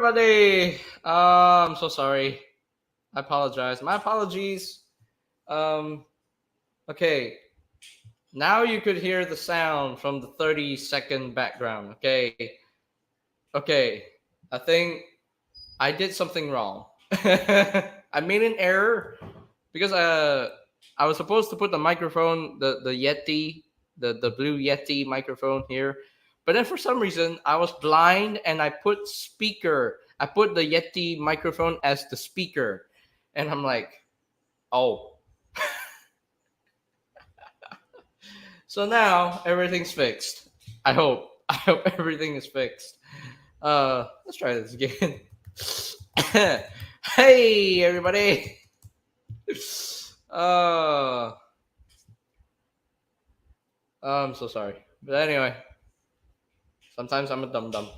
everybody. I'm so sorry. I apologize. My apologies. Um, okay. Now you could hear the sound from the 30-second background. Okay. Okay. I think I did something wrong. I made an error because I was supposed to put the microphone, the Yeti, the blue Yeti microphone here, but then for some reason I was blind and I put speaker. I put the Yeti microphone as the speaker, and I'm like, oh. So now everything's fixed. I hope. I hope everything is fixed. Let's try this again. Hey everybody. Uh, I'm so sorry. But anyway, sometimes I'm a dum dum.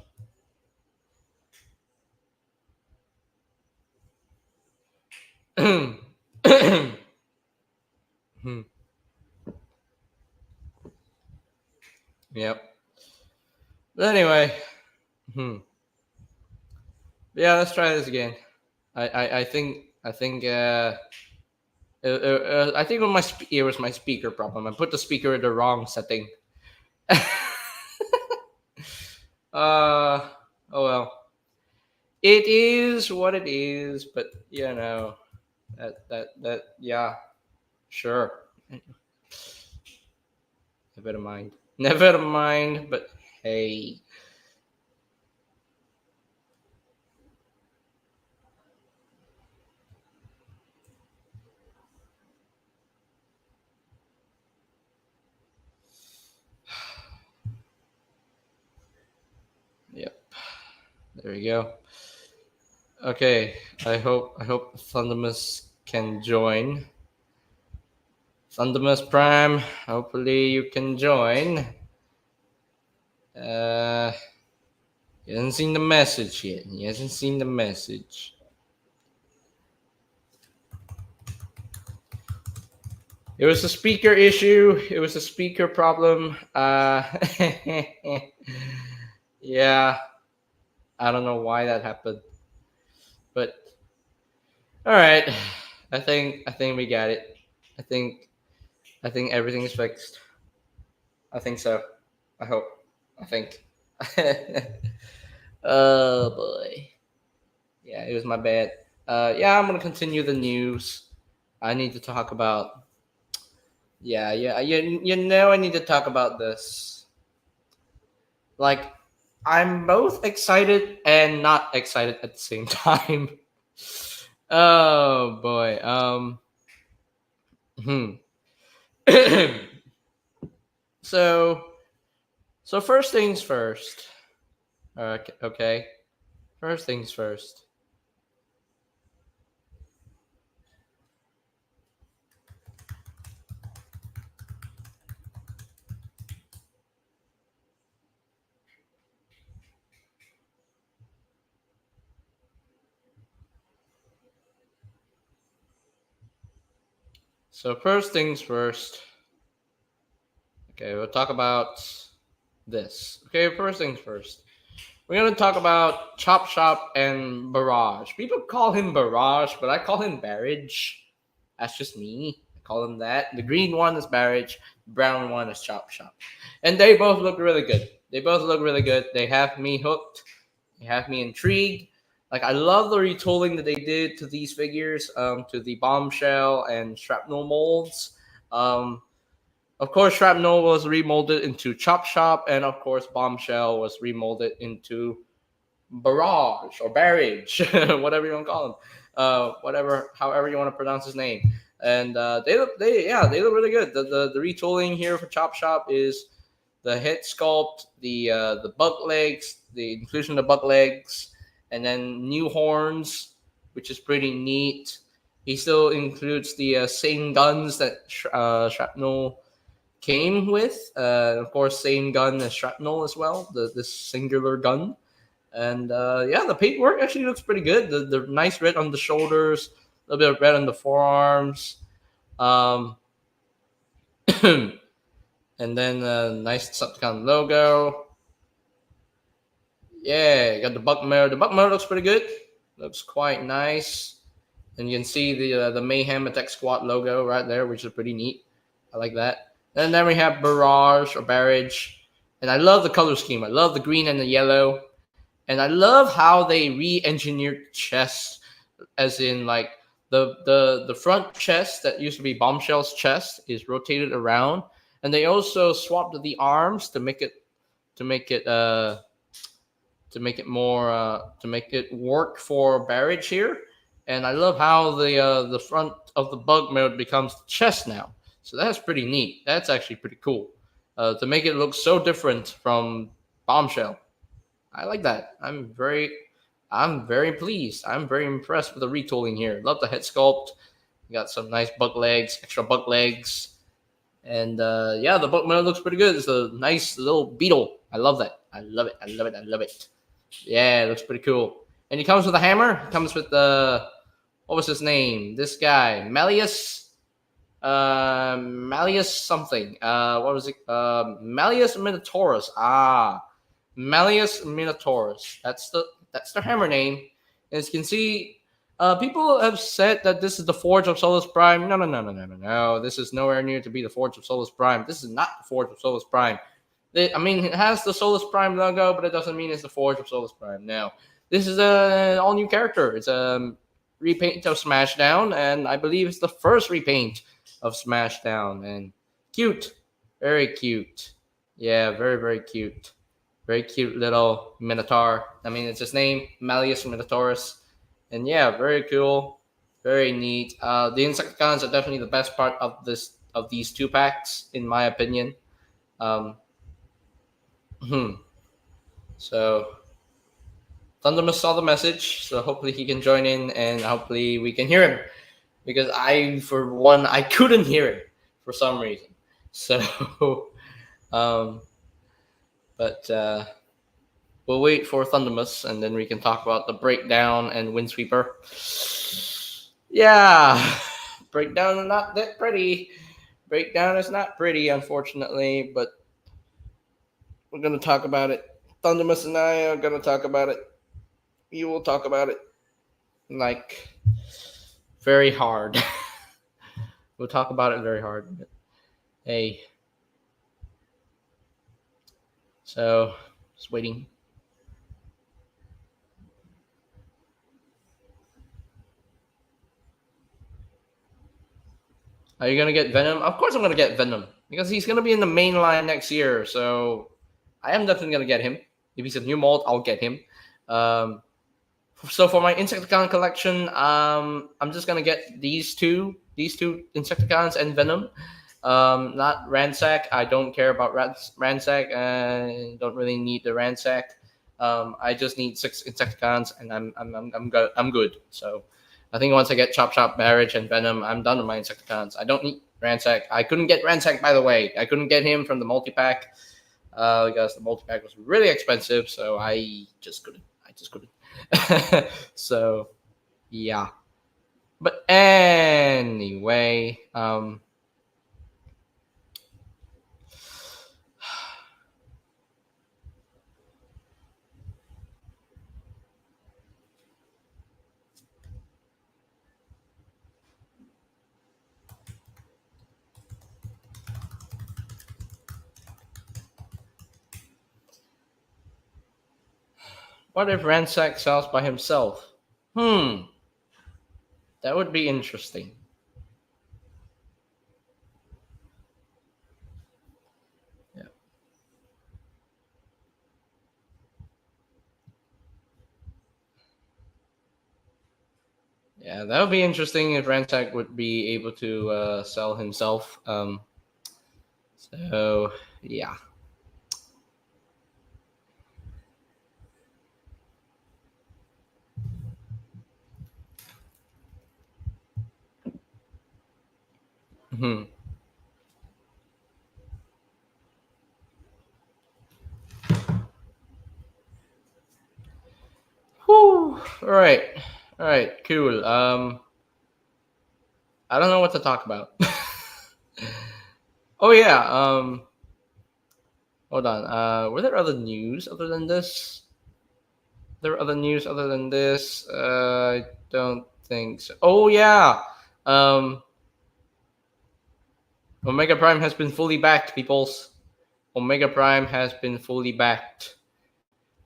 Yep. But anyway, hmm. Yeah, let's try this again. I think it was my speaker problem. I put the speaker in the wrong setting. uh, oh well. It is what it is, but yeah, sure. Never mind. Never mind, but hey. Yep. There we go. Okay. I hope Thundermus can join. Thundermus Prime, hopefully you can join. He hasn't seen the message yet. He hasn't seen the message. It was a speaker issue. It was a speaker problem. Yeah, I don't know why that happened, but all right. I think we got it. I think I think everything is fixed. I think so. I hope. I think. Oh boy. Yeah, it was my bad. Yeah, I'm gonna continue the news. I need to talk about. Yeah. I need to talk about this. Like, I'm both excited and not excited at the same time. Oh boy. Hmm. so so first things first. Okay. First things first. So first things first. Okay, we'll talk about this. Okay, first things first. We're gonna talk about Chop Shop and Barrage. People call him Barrage, but I call him Barrage. That's just me. I call him that. The green one is Barrage, the brown one is Chop Shop. And they both look really good. They both look really good. They have me hooked. They have me intrigued. Like, I love the retooling that they did to these figures, to the bombshell and shrapnel molds. Um, of course, Shrapnel was remolded into Chop Shop, and of course, Bombshell was remolded into Barrage or Barrage, whatever you want to call him, however you want to pronounce his name. And they look really good. The retooling here for Chop Shop is the head sculpt, the buck legs, the inclusion of buck legs, and then new horns, which is pretty neat. He still includes the same guns that Shrapnel came with. Of course, same gun as Shrapnel as well, this singular gun. And yeah, the paintwork actually looks pretty good. The nice red on the shoulders, a little bit of red on the forearms. Um, and then a nice Subcon logo. Yeah, you got the buck mode. The buck mode looks pretty good. Looks quite nice. And you can see the Mayhem Attack Squad logo right there, which is pretty neat. I like that. And then we have Barrage or Barrage. And I love the color scheme. I love the green and the yellow. And I love how they re-engineered chest, as in like the front chest that used to be Bombshell's chest is rotated around, and they also swapped the arms to make it more to make it work for Barrage here. And I love how the front of the bug mode becomes the chest now. So that's pretty neat. That's actually pretty cool. To make it look so different from Bombshell. I like that. I'm very pleased. I'm very impressed with the retooling here. Love the head sculpt. You got some nice bug legs, extra bug legs. And yeah, the bug mode looks pretty good. It's a nice little beetle. I love that. I love it. I love it. I love it. Yeah, it looks pretty cool. And he comes with a hammer. He comes with the what was his name? This guy, Malleus. Malleus something. What was it? Malleus Minotaurus. Ah, Malleus Minotaurus. That's the hammer name. As you can see, people have said that this is the Forge of Solus Prime. No, no, no, no, no, no, no. This is nowhere near to be the Forge of Solus Prime. This is not the Forge of Solus Prime. I mean, it has the Solus Prime logo, but it doesn't mean it's the Forge of Solus Prime. No, this is an all new character. It's a repaint of Smashdown, and I believe it's the first repaint of Smashdown. And cute, very cute. Yeah, very very cute. Very cute little Minotaur. I mean, it's his name, Malleus Minotaurus. And yeah, very cool, very neat. The Insecticons are definitely the best part of these two packs, in my opinion. Um, so Thundermus saw the message, so hopefully he can join in, and hopefully we can hear him. Because for one, I couldn't hear him for some reason. So, um, but we'll wait for Thundermus, and then we can talk about the Breakdown and Windsweeper. Yeah, Breakdown is not that pretty. Breakdown is not pretty, unfortunately, but we're going to talk about it. Thundermus and I are going to talk about it. You will talk about it like very hard. We'll talk about it very hard. But, hey. So, just waiting. Are you gonna get Venom? Of course, I'm gonna get Venom because he's gonna be in the main line next year. So, I am definitely gonna get him. If he's a new mold, I'll get him. So for my Insecticon collection, I'm just gonna get these two Insecticons and Venom. Not Ransack. I don't care about Ransack. Don't really need the Ransack. I just need 6 Insecticons, and I'm good. So I think once I get Chop Chop, Barrage, and Venom, I'm done with my Insecticons. I don't need Ransack. I couldn't get Ransack, by the way. I couldn't get him from the multi-pack because the multi-pack was really expensive, so I just couldn't. So, yeah. But anyway, what if Ransack sells by himself? That would be interesting. Yeah. Yeah, that would be interesting if Ransack would be able to sell himself. So yeah. Hmm. Whew. All right. All right. Cool. I don't know what to talk about. Oh yeah. Hold on. Were there other news other than this? There are other news other than this? I don't think so. Oh yeah, um, Omega Prime has been fully backed, peoples. Omega Prime has been fully backed.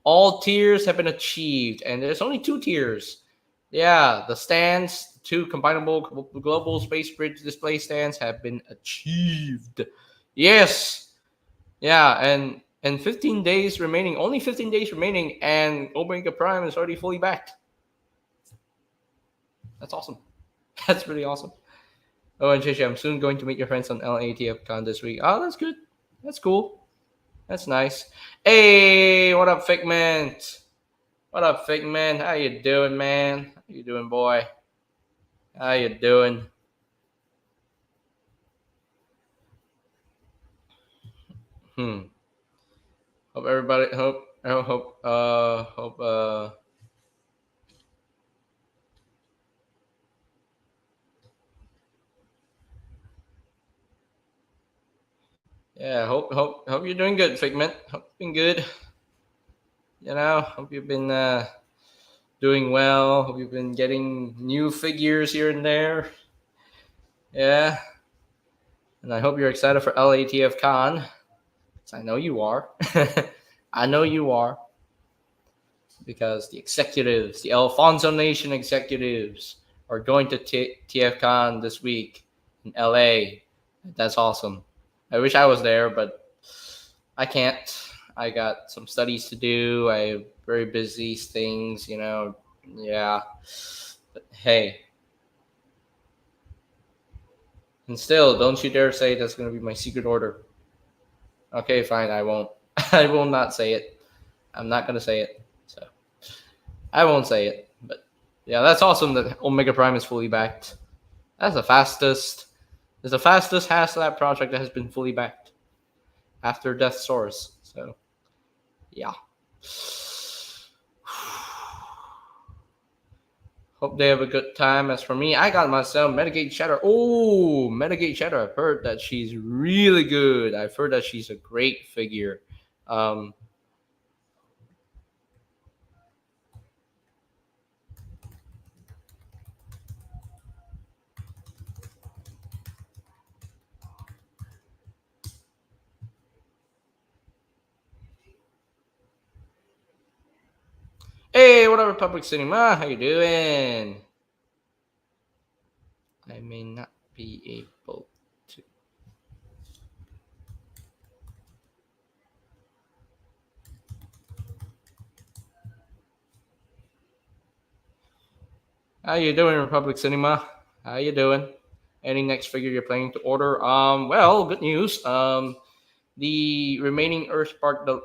All tiers have been achieved, and there's only two tiers. Yeah, the stands, two combinable global space bridge display stands have been achieved. Yes, yeah, and 15 days remaining. Only 15 days remaining, and Omega Prime is already fully backed. That's awesome. That's really awesome. Oh, and Shisha, I'm soon going to meet your friends on LATFCon this week. Oh, that's good. That's cool. That's nice. Hey, what up, Figment? What up, Figment? How you doing, man? How you doing, boy? How you doing? Hmm. Hope everybody. Hope. Yeah. Hope you're doing good, Figment. Hope you've been good. Hope you've been doing well. Hope you've been getting new figures here and there. Yeah. And I hope you're excited for LATF Con. I know you are. I know you are. Because the executives, the Alfonso Nation executives, are going to TFCon this week in LA. That's awesome. I wish I was there, but I can't. I got some studies to do. I have very busy things, Yeah. But hey. And still, don't you dare say that's going to be my secret order. Okay, fine. I won't. I will not say it. I'm not going to say it. So I won't say it. But yeah, that's awesome that Omega Prime is fully backed. That's the fastest. It's the fastest HasLab project that has been fully backed after Death Source. So, yeah. Hope they have a good time. As for me, I got myself Metagate Shatter. Oh, Metagate Shatter. I've heard that she's really good. I've heard that she's a great figure. Um, hey, what up, Republic Cinema? How you doing? I may not be able to. How you doing, Republic Cinema? How you doing? Any next figure you're planning to order? Well, good news. The remaining Earthspark,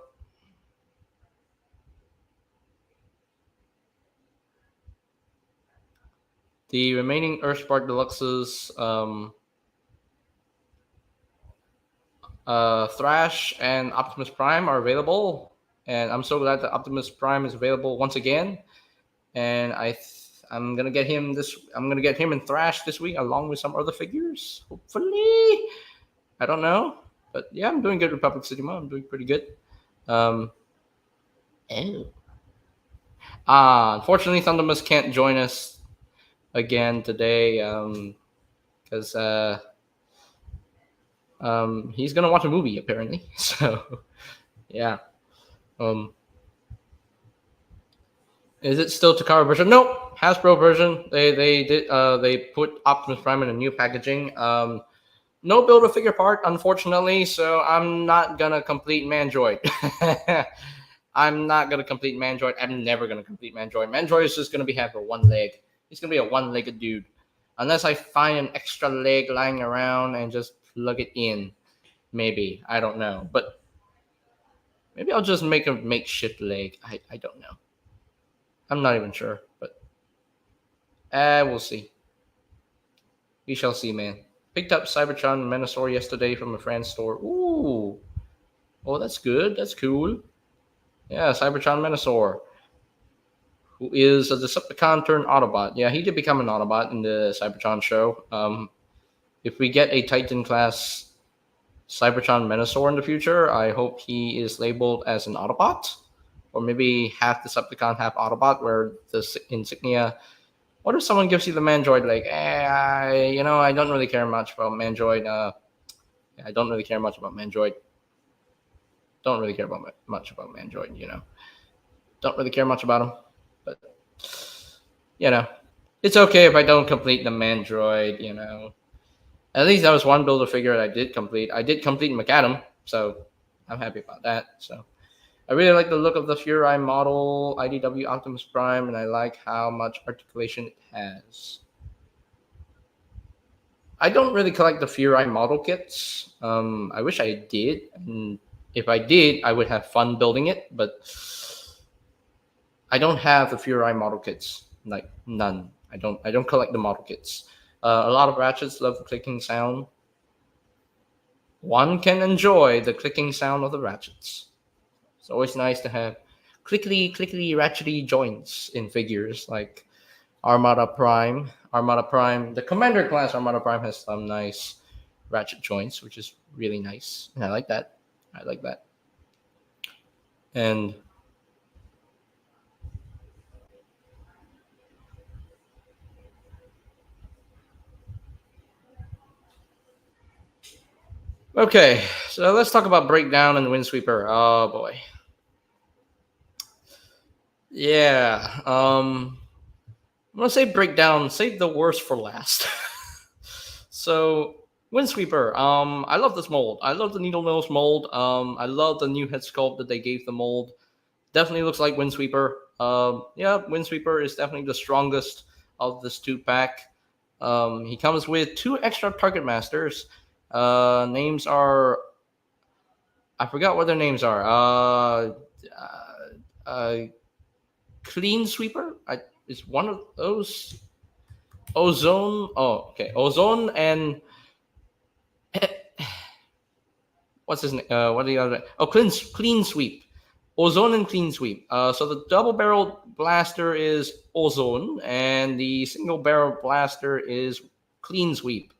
the remaining Earthspark Deluxes, Thrash and Optimus Prime are available, and I'm so glad that Optimus Prime is available once again. And I'm gonna get him this. I'm gonna get him in Thrash this week, along with some other figures. Hopefully, I don't know, but yeah, I'm doing good. Republic Cinema, I'm doing pretty good. Um, oh. Unfortunately, Thundermus can't join us again today because he's gonna watch a movie apparently. So yeah. Um, is it still Takara version? Nope, Hasbro version. They put Optimus Prime in a new packaging. No build a figure part, unfortunately. So I'm not gonna complete Mandroid. I'm not gonna complete Mandroid. I'm never gonna complete Mandroid. Mandroid is just gonna have a one leg. He's gonna be a one-legged dude, unless I find an extra leg lying around and just plug it in. Maybe I don't know, but maybe I'll just make a makeshift leg. I don't know. I'm not even sure, but we'll see. We shall see, man. Picked up Cybertron Menosaur yesterday from a friend's store. Ooh, oh, that's good. That's cool. Yeah, Cybertron Menosaur, who is a Decepticon turned Autobot. Yeah, he did become an Autobot in the Cybertron show. If we get a Titan class Cybertron Menosaur in the future, I hope he is labeled as an Autobot or maybe half Decepticon, half Autobot, where the insignia. What if someone gives you the Mandroid? Like, I don't really care much about Mandroid. I don't really care much about Mandroid. Don't really care about much about Mandroid. Don't really care much about him. But you know, it's okay if I don't complete the Mandroid. At least that was one builder figure that I did complete. I did complete McAdam, so I'm happy about that. So I really like the look of the Furai model, IDW Optimus Prime, and I like how much articulation it has. I don't really collect the Furai model kits. I wish I did, and if I did, I would have fun building it. But I don't have the Furai model kits, like none. I don't collect the model kits. A lot of ratchets love the clicking sound. One can enjoy the clicking sound of the ratchets. It's always nice to have clickety, ratchety joints in figures like Armada Prime. Armada Prime, the Commander class Armada Prime has some nice ratchet joints, which is really nice. And I like that. And okay, so let's talk about Breakdown and Windsweeper. Oh boy. Yeah. I'm gonna say Breakdown. Save the worst for last. So Windsweeper. I love this mold. I love the needle nose mold. I love the new head sculpt that they gave the mold. Definitely looks like Windsweeper. Yeah, Windsweeper is definitely the strongest of this two pack. He comes with two extra target masters. Names are, I forgot what their names are. Uh, Clean Sweeper. Is one of those Ozone. Oh, okay. Ozone and what's his name? What are the other? Oh, Clean Sweep. Ozone and Clean Sweep. So the double barrel blaster is Ozone, and the single barrel blaster is Clean Sweep.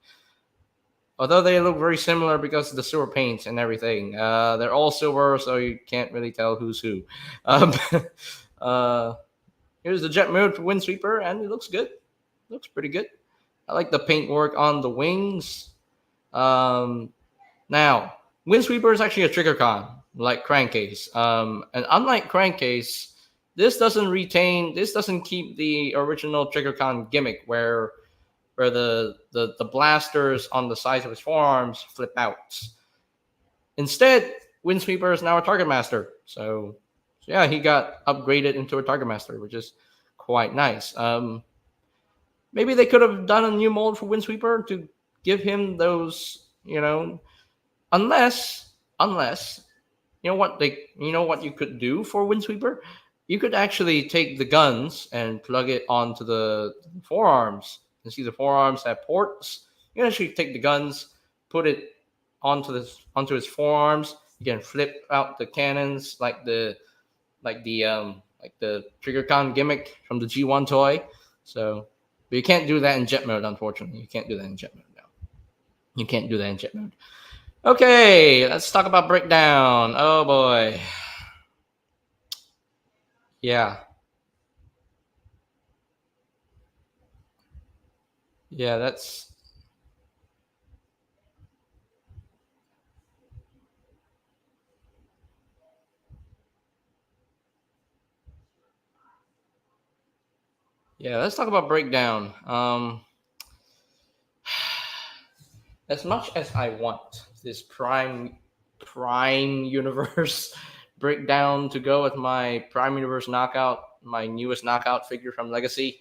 Although they look very similar because of the silver paints and everything, they're all silver, so you can't really tell who's who. Um, uh, here's the jet mode for Windsweeper, and it looks good. Looks pretty good. I like the paint work on the wings. Now, Windsweeper is actually a trigger con, like Crankcase. And unlike Crankcase, this doesn't keep the original trigger con gimmick where the blasters on the sides of his forearms flip out. Instead, Windsweeper is now a target master. So yeah, he got upgraded into a target master, which is quite nice. Maybe they could have done a new mold for Windsweeper to give him those, unless what you could do for Windsweeper, you could actually take the guns and plug it onto the forearms. You see the forearms have ports. You can actually take the guns, put it onto his forearms. You can flip out the cannons like the trigger con gimmick from the G1 toy. So, but you can't do that in jet mode, unfortunately. You can't do that in jet mode. No, you can't do that in jet mode. Okay, let's talk about Breakdown. Oh boy. Yeah. Yeah, let's talk about Breakdown. As much as I want this Prime Universe Breakdown to go with my Prime Universe Knockout, my newest Knockout figure from Legacy,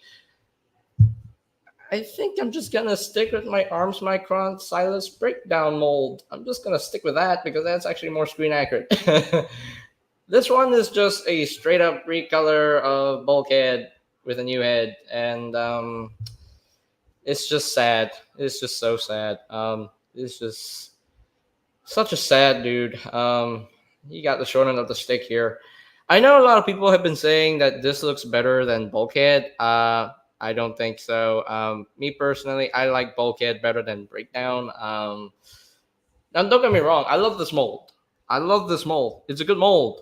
I think I'm just gonna stick with my Arms Micron Silas Breakdown mold. I'm just gonna stick with that because that's actually more screen accurate. This one is just a straight up recolor of Bulkhead with a new head, and it's just sad. It's just so sad. It's just such a sad dude. He got the short end of the stick here. I know a lot of people have been saying that this looks better than Bulkhead. I don't think so. Me personally, I like Bulkhead better than Breakdown. Now, don't get me wrong. I love this mold. It's a good mold.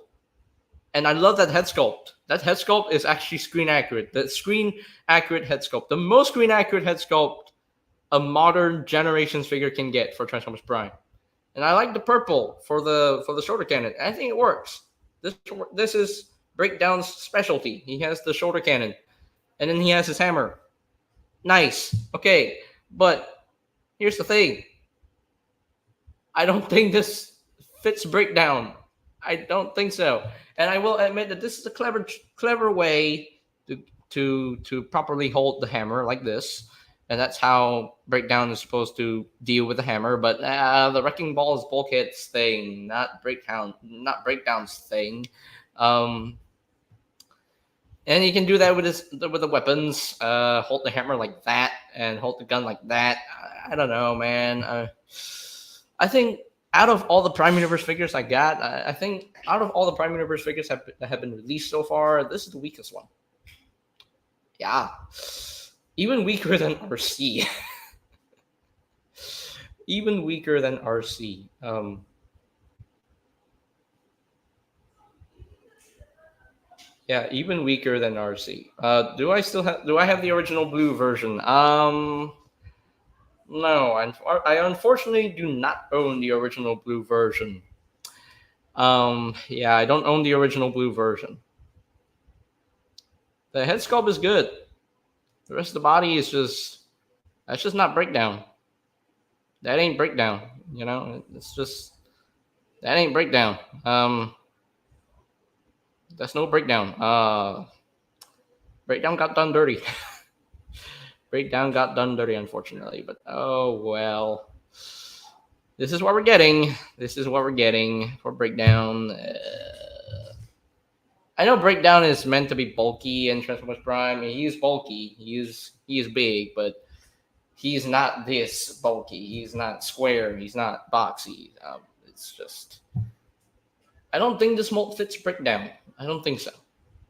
And I love that head sculpt. That head sculpt is actually screen accurate. The screen accurate head sculpt. The most screen accurate head sculpt a modern generations figure can get for Transformers Prime. And I like the purple for the shoulder cannon. I think it works. This is Breakdown's specialty. He has the shoulder cannon, and then he has his hammer. Nice. Okay, but here's the thing. I don't think this fits Breakdown. I don't think so. And I will admit that this is a clever way to properly hold the hammer like this. And that's how Breakdown is supposed to deal with the hammer. But the Wrecking Ball is Bulkhead's thing, not Breakdown's thing. And you can do that with the weapons. Hold the hammer like that and hold the gun like that. I don't know, man. I think out of all the Prime Universe figures I got, I think out of all the Prime Universe figures that have been released so far, this is the weakest one. Yeah. Even weaker than RC. Even weaker than RC. Yeah, even weaker than RC. Do I have the original blue version? No, I unfortunately do not own the original blue version. Yeah, I don't own the original blue version. The head sculpt is good. The rest of the body is that's just not Breakdown. That ain't Breakdown. You know, it's just that ain't Breakdown. That's no Breakdown. Breakdown got done dirty. Breakdown got done dirty, unfortunately. But oh well. This is what we're getting. This is what we're getting for Breakdown. I know Breakdown is meant to be bulky in Transformers Prime. He is bulky. He is big, but he's not this bulky. He's not square. He's not boxy. It's just I don't think this mold fits Breakdown. I don't think so.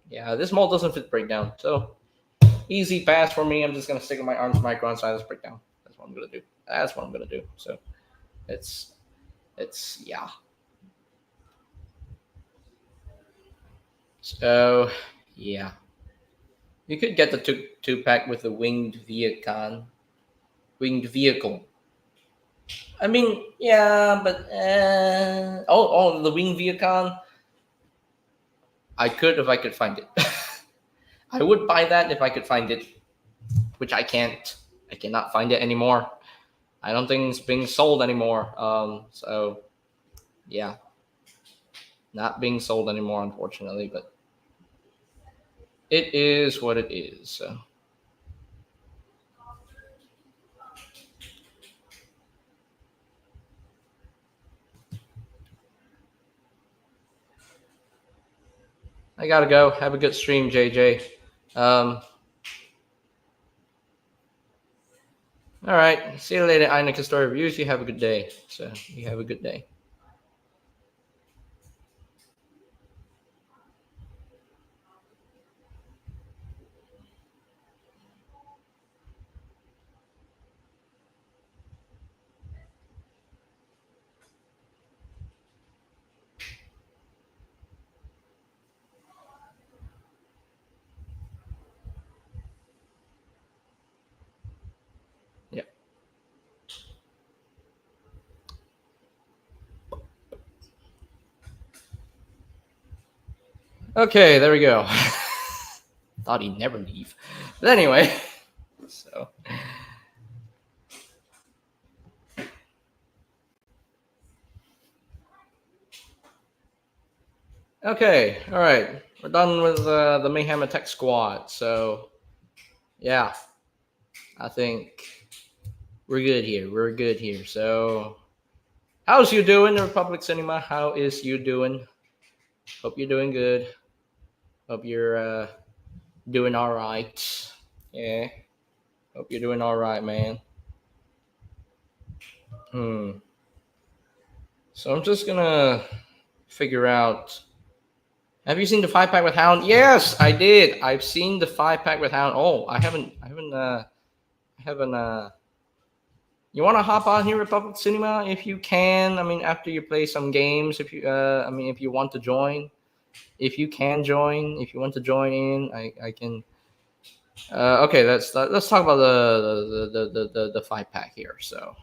Yeah, this mold doesn't fit Breakdown. So easy pass for me. I'm just gonna stick with my arms micron size Breakdown. That's what I'm gonna do. That's what I'm gonna do. So it's yeah. So yeah. You could get the two pack with the winged vehicle. Winged vehicle. I mean, yeah, but the winged vehicle. I could if I could find it. I would buy that if I could find it, which I can't. I cannot find it anymore. I don't think it's being sold anymore. So yeah, not being sold anymore, unfortunately. But it is what it is. So. I gotta go. Have a good stream, JJ. All right. See you later, Eineka Story Reviews. You have a good day. So you have a good day. Yeah. Okay, there we go. Thought he'd never leave. But anyway, so. Okay, all right. We're done with the Mayhem Attack Squad. So, yeah, I think we're good here. We're good here. So, how's you doing, Republic Cinema? How is you doing? Hope you're doing good. Hope you're doing all right. Yeah. Hope you're doing all right, man. So I'm just gonna figure out. Have you seen the 5-pack with Hound? Yes, I did. I've seen the 5-pack with Hound. Oh, I haven't. You want to hop on here, Republic Cinema, if you can. I mean, after you play some games, if you want to join. If you can join, if you want to join in, I can. Okay, let's talk about the 5 pack here. So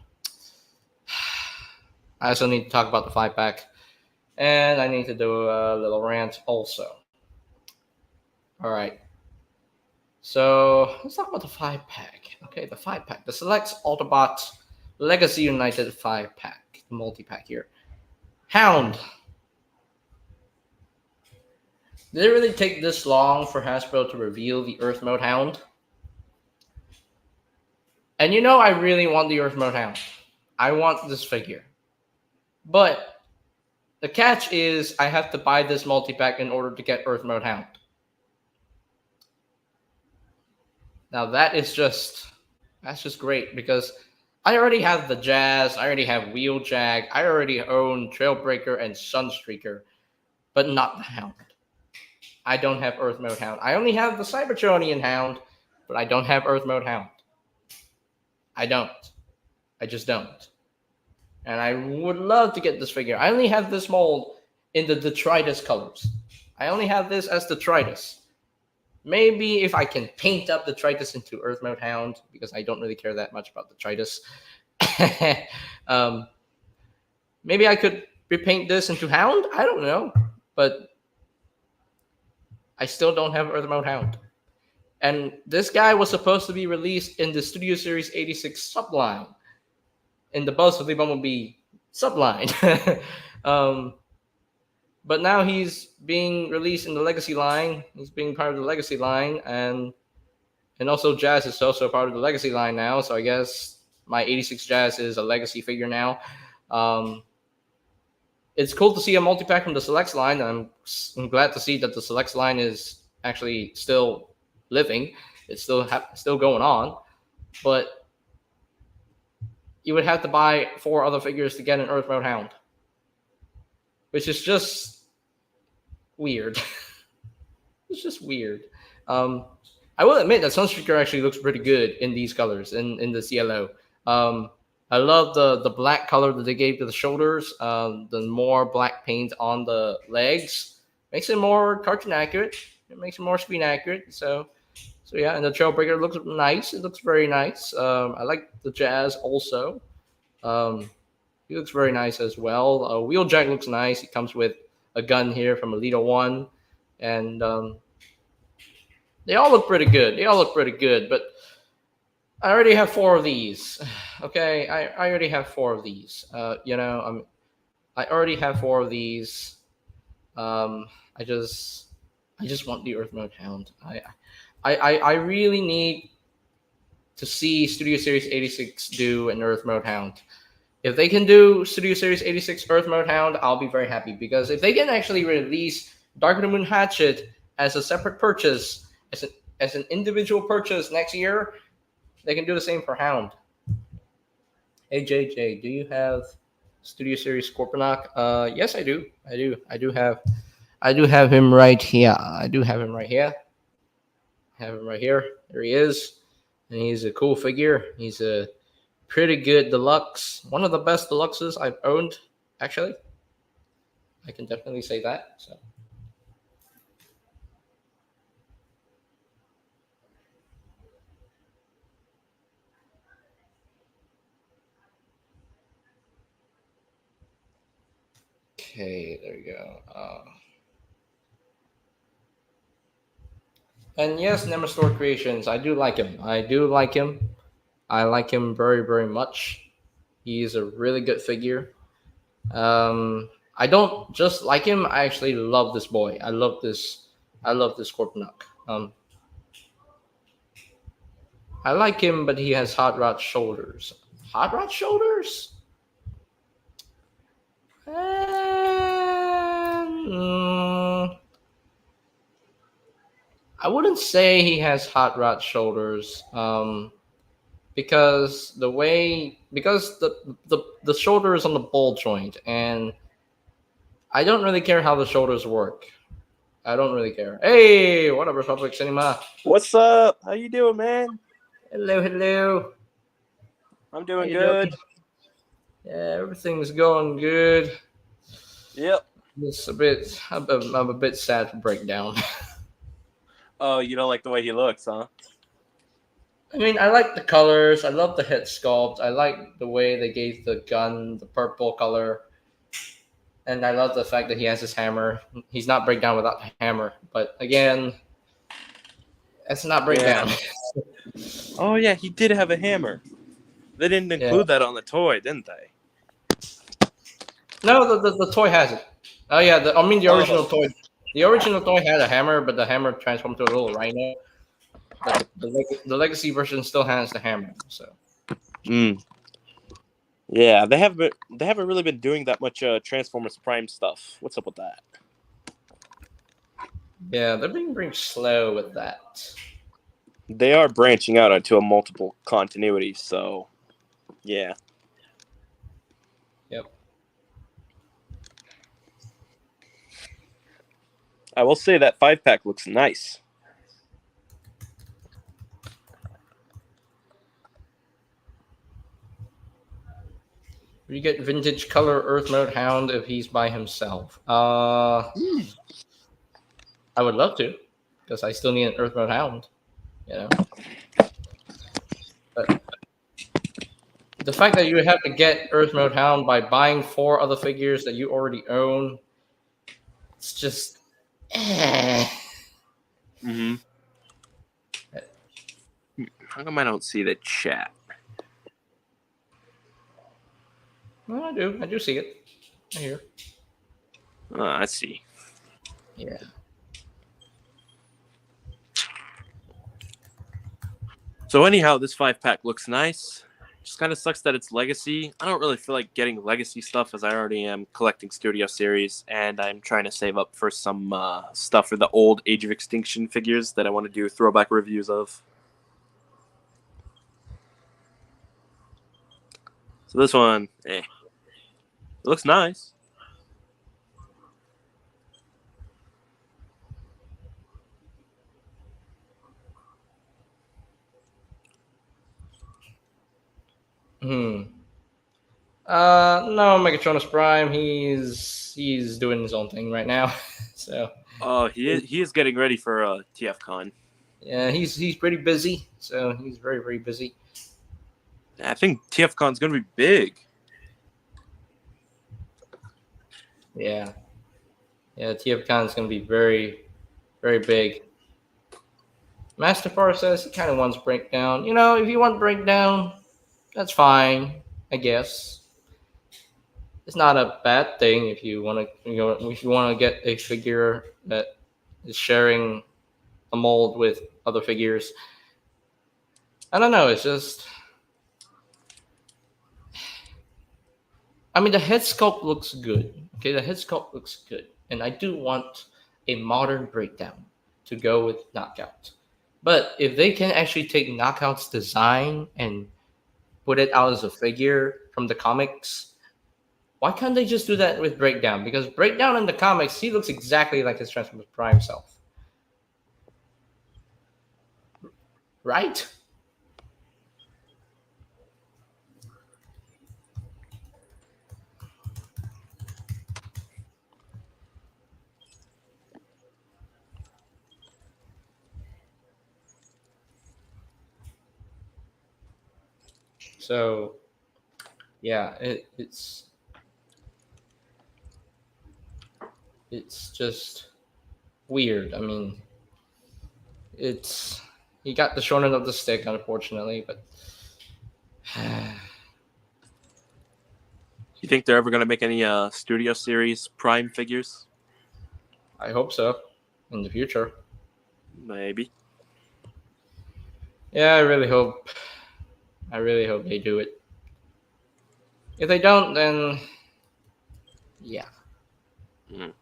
I also need to talk about the 5 pack, and I need to do a little rant also. All right. So let's talk about the 5 pack. Okay, the 5 pack, the Select Autobot Legacy United 5 pack, the multi pack here. Hound. Did it really take this long for Hasbro to reveal the Earth Mode Hound? And you know, I really want the Earth Mode Hound. I want this figure. But the catch is I have to buy this multi-pack in order to get Earth Mode Hound. Now that's just great because I already have the Jazz, I already have Wheeljack, I already own Trailbreaker and Sunstreaker, but not the Hound. I don't have Earth Mode Hound. I only have the Cybertronian Hound, but I don't have Earth Mode Hound. I don't. I just don't. And I would love to get this figure. I only have this mold in the detritus colors. I only have this as detritus. Maybe if I can paint up detritus into Earth Mode Hound, because I don't really care that much about detritus. Maybe I could repaint this into Hound. I don't know, but I still don't have Earth Mode Hound. And this guy was supposed to be released in the Studio Series 86 subline, in the Buzz of the Bumblebee subline. But now he's being released in the Legacy line. He's being part of the Legacy line, and also Jazz is also part of the Legacy line now. So I guess my 86 Jazz is a Legacy figure now. It's cool to see a multi-pack from the Selects line. I'm glad to see that the Selects line is actually still living. It's still going on, but you would have to buy 4 other figures to get an Earth Mode Hound, which is just weird. It's just weird. I will admit that Sunstreaker actually looks pretty good in these colors, in this yellow. I love the black color that they gave to the shoulders. The more black paint on the legs makes it more cartoon accurate. It makes it more screen accurate. So yeah, and the Trailbreaker looks nice. It looks very nice. I like the Jazz also. He looks very nice as well. Wheeljack looks nice. He comes with a gun here from Elita 1. And they all look pretty good. But I already have 4 of these. Okay, I already have 4 of these. I already have 4 of these. I just want the Earth Mode Hound. I really need to see Studio Series 86 do an Earth Mode Hound. If they can do Studio Series 86 Earth Mode Hound, I'll be very happy. Because if they can actually release Dark of the Moon Hatchet as a separate purchase, as an individual purchase next year, they can do the same for Hound. Hey JJ, do you have Studio Series Scorponok? Yes, I do. I do have him right here. Have him right here. There he is. And he's a cool figure. He's a pretty good deluxe. One of the best deluxes I've owned, actually. I can definitely say that. So. Okay, there you go. And yes, Nemastor Creations. I do like him. I like him very, very much. He's a really good figure. I don't just like him. I actually love this boy. I love this Scorponok. I like him, but he has hot rod shoulders. Hot rod shoulders? I wouldn't say he has hot rod shoulders, because the shoulder is on the ball joint, and I don't really care how the shoulders work. I don't really care. Hey, what up, Republic Cinema? What's up? How you doing, man? Hello. I'm doing good. Yeah, everything's going good. Yep. It's a bit. I'm a bit sad for Breakdown. Oh, you don't like the way he looks, huh? I mean, I like the colors. I love the head sculpt. I like the way they gave the gun the purple color, and I love the fact that he has his hammer. He's not Breakdown without the hammer, but again, it's not Yeah. Breakdown. Oh, yeah, he did have a hammer. They didn't Yeah. include that on the toy, didn't they? No, the toy has it. Oh yeah, I mean the original Oh. toy. The original toy had a hammer, but the hammer transformed to a little rhino. But the legacy version still has the hammer. So Yeah, they haven't really been doing that much Transformers Prime stuff. What's up with that? yeah, they're being very slow with that. They are branching out into a multiple continuity, so yeah. Yep. I will say that 5-pack looks nice. You get vintage color Earth Mode Hound if he's by himself. I would love to, because I still need an Earth Mode Hound. You know. But the fact that you have to get Earth Mode Hound by buying 4 other figures that you already own, it's just. Mm-hmm. How come I don't see the chat? Well, I do. I do see it. I hear. Oh, I see. Yeah. So anyhow, this 5-pack looks nice. Just kind of sucks that it's Legacy. I don't really feel like getting Legacy stuff as I already am collecting Studio Series, and I'm trying to save up for some stuff for the old Age of Extinction figures that I want to do throwback reviews of. So this one, it looks nice. No, Megatronus Prime. He's doing his own thing right now. So. Oh, he is getting ready for TFCon. Yeah, he's pretty busy. So he's very busy. I think TFCon's gonna be big. Yeah. Yeah, TFCon is gonna be very big. Master says he kind of wants Breakdown. You know, if you want Breakdown, that's fine, I guess. It's not a bad thing if you want to, if you want to get a figure that is sharing a mold with other figures. I don't know. It's just, I mean, the head sculpt looks good. Okay, the head sculpt looks good, and I do want a modern Breakdown to go with Knockout. But if they can actually take Knockout's design and put it out as a figure from the comics, why can't they just do that with Breakdown? Because Breakdown in the comics, he looks exactly like his Transformers Prime self. Right? So, yeah, it's just weird. I mean, it's he got the short end of the stick, unfortunately, but You think they're ever gonna make any Studio Series Prime figures? I hope so in the future. Maybe. Yeah, I really hope. I really hope they do it. If they don't, then yeah. Mm.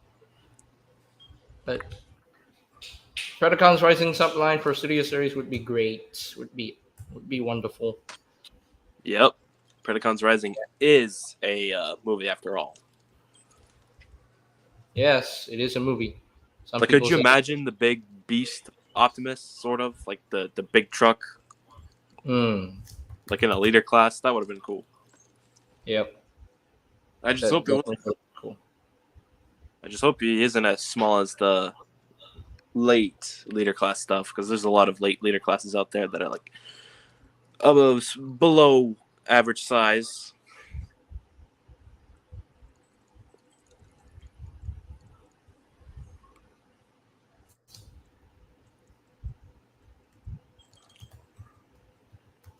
But Predacons Rising subline for Studio Series would be great. Would be wonderful. Yep. Predacons Rising is a movie after all. Yes, it is a movie. Like, could you imagine the big beast Optimus, sort of like the big truck, like in a leader class? That would have been cool. Yep. I just hope it was cool. I just hope he isn't as small as the late leader class stuff, because there's a lot of late leader classes out there that are like below average size.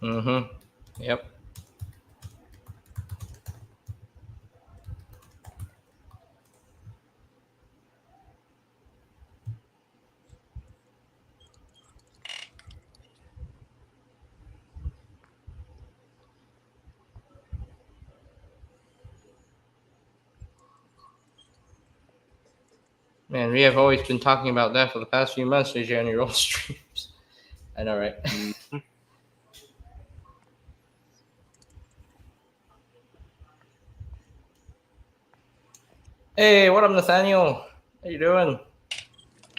Mm-hmm. Yep. Man, we have always been talking about that for the past few months, AJ, on your old streams. I know, right? Mhm. Hey, what up, Nathaniel? How you doing?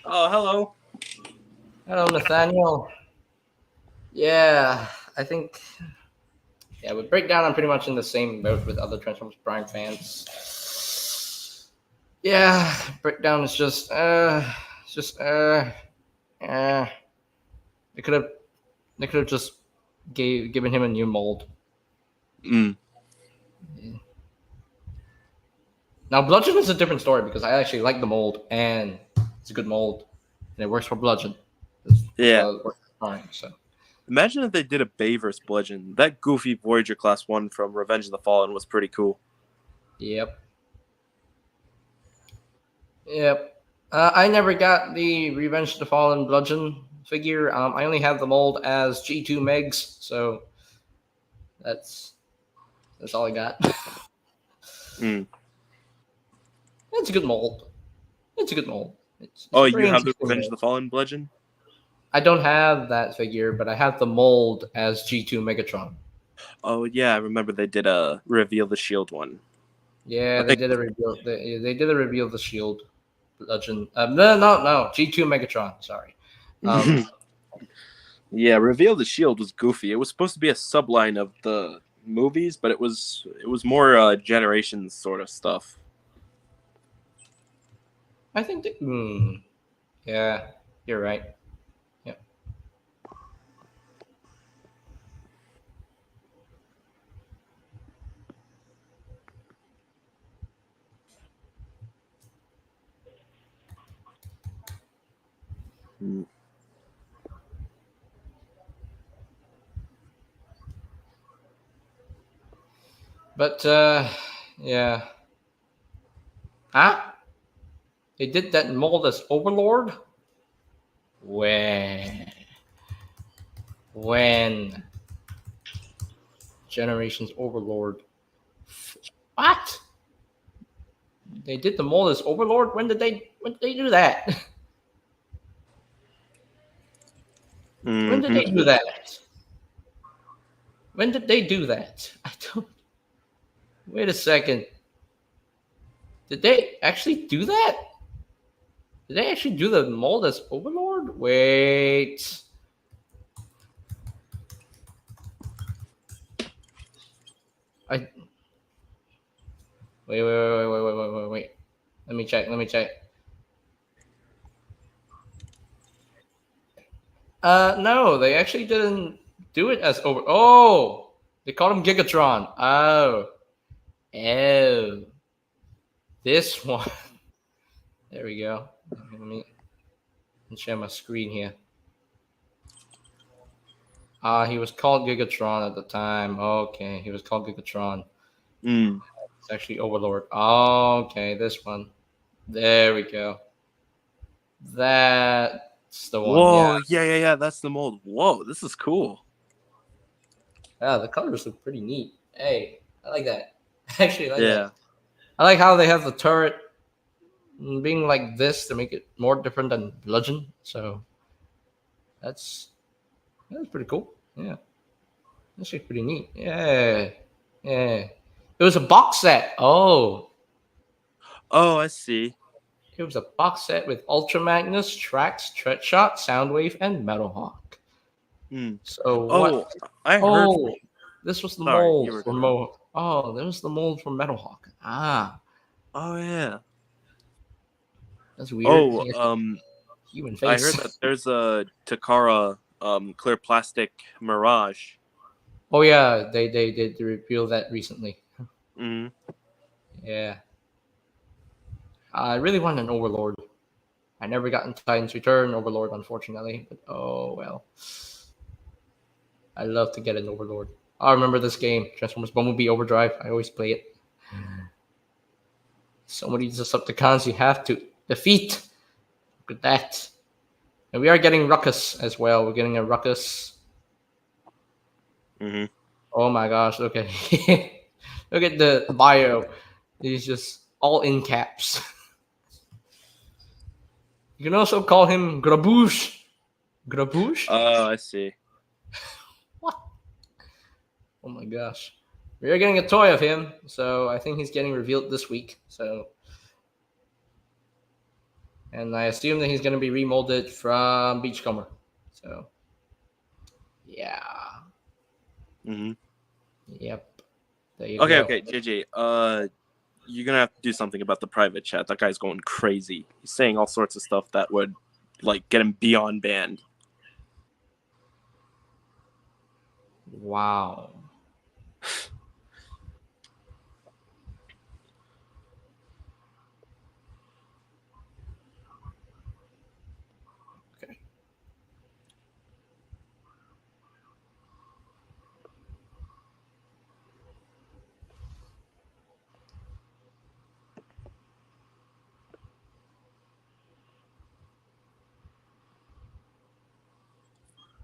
Oh, hello. Hello, Nathaniel. Yeah, I think. Yeah, with Breakdown, I'm pretty much in the same boat with other Transformers Prime fans. Yeah, Breakdown is just. Uh, they could have, they could have just given him a new mold. Mm. Now, Bludgeon is a different story because I actually like the mold and it's a good mold and it works for Bludgeon. Yeah. It works fine. So Imagine if they did a Bay vs. Bludgeon. That goofy Voyager Class 1 from Revenge of the Fallen was pretty cool. yep. Yep. I never got the Revenge of the Fallen Bludgeon figure. I only have the mold as G2 Megs, so that's all I got. Mm. It's a good mold. It's a good mold. It's Oh, a you very have the interesting Revenge of mold. the Fallen Bludgeon? I don't have that figure, but I have the mold as G2 Megatron. Oh, yeah, I remember they did a Reveal the Shield one. Yeah, I they think. did a reveal. They did a reveal of the Shield Legend. No, G2 Megatron. Sorry. Um, Yeah, Reveal the Shield was goofy. It was supposed to be a subline of the movies, but it was more Generations sort of stuff. I think. Yeah, you're right. Yeah. Mm. But yeah. Huh? They did that mold as Overlord. When? When? Generations Overlord. What? They did the mold as Overlord. When did they? When did they do that? When did Hmm. they do that? When did they do that? I don't. Wait a second. Did they actually do that? Did they actually do the mold as Overlord? Wait. I wait. Let me check. Let me check. No, they actually didn't do it as over. Oh, they called him Gigatron. Oh, this one. There we go. Let me share my screen here. He was called Gigatron at the time. Okay, he was called Gigatron. Mm. It's actually Overlord. Okay, this one. There we go. That's the one. Yeah. Whoa, yeah. That's the mold. Whoa, this is cool. Yeah, the colors look pretty neat. Hey, I like that. I actually like that. Yeah. I like how they have the turret being like this to make it more different than Bludgeon. So that's pretty cool. Yeah, that's actually pretty neat. Yeah, yeah. It was a box set. Oh, Oh, I see. it was a box set with Ultra Magnus, Trax, Treadshot, Soundwave, and Metalhawk. Mm. So Oh, what? I heard. Oh, this was the Sorry, you mold were for gonna. Mo. Oh, there was the mold for Metalhawk. Ah, Oh yeah. That's weird. He has Oh, human I face. heard that there's a Takara clear plastic Mirage. Oh yeah, they did reveal that recently. Hmm. Yeah. I really want an Overlord. I never got in Titan's Return Overlord, unfortunately. But oh well. I love to get an Overlord. I remember this game, Transformers Bumblebee Overdrive. I always play it. So many Decepticons you have to defeat. Look at that. And we are getting Ruckus as well. We're getting a Ruckus. Hmm. Oh my gosh, look at look at the bio. He's just all in caps. You can also call him Grabouche. Grabouche? Oh, I see. What? Oh my gosh. We are getting a toy of him, so I think he's getting revealed this week. So, and I assume that he's going to be remolded from Beachcomber. So, yeah. Hmm. Yep. There you Okay, go. okay, JJ. You're gonna have to do something about the private chat. That guy's going crazy. He's saying all sorts of stuff that would, like, get him beyond banned. Wow. Okay.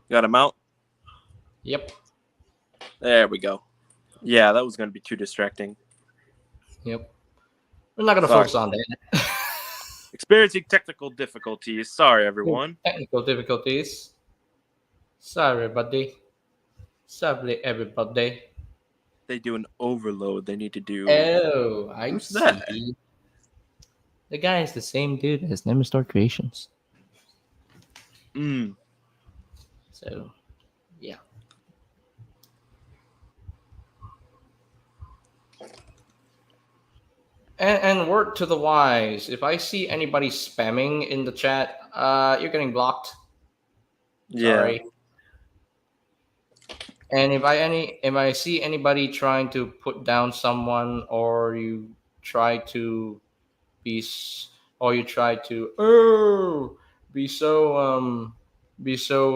Got him out. Yep. There we go. Yeah, that was gonna be too distracting. Yep. We're not going to Sorry. focus on that. Experiencing technical difficulties. Sorry, everyone. Technical difficulties. Sorry, buddy. Sorry, everybody. They do an overload. They need to do. Oh, I Who's see. that? The guy is the same dude as Nemastar Creations. Mm. So, yeah. And word to the wise, if I see anybody spamming in the chat, you're getting blocked. Yeah. Sorry. And if I see anybody trying to put down someone, or you try to be or you try to be so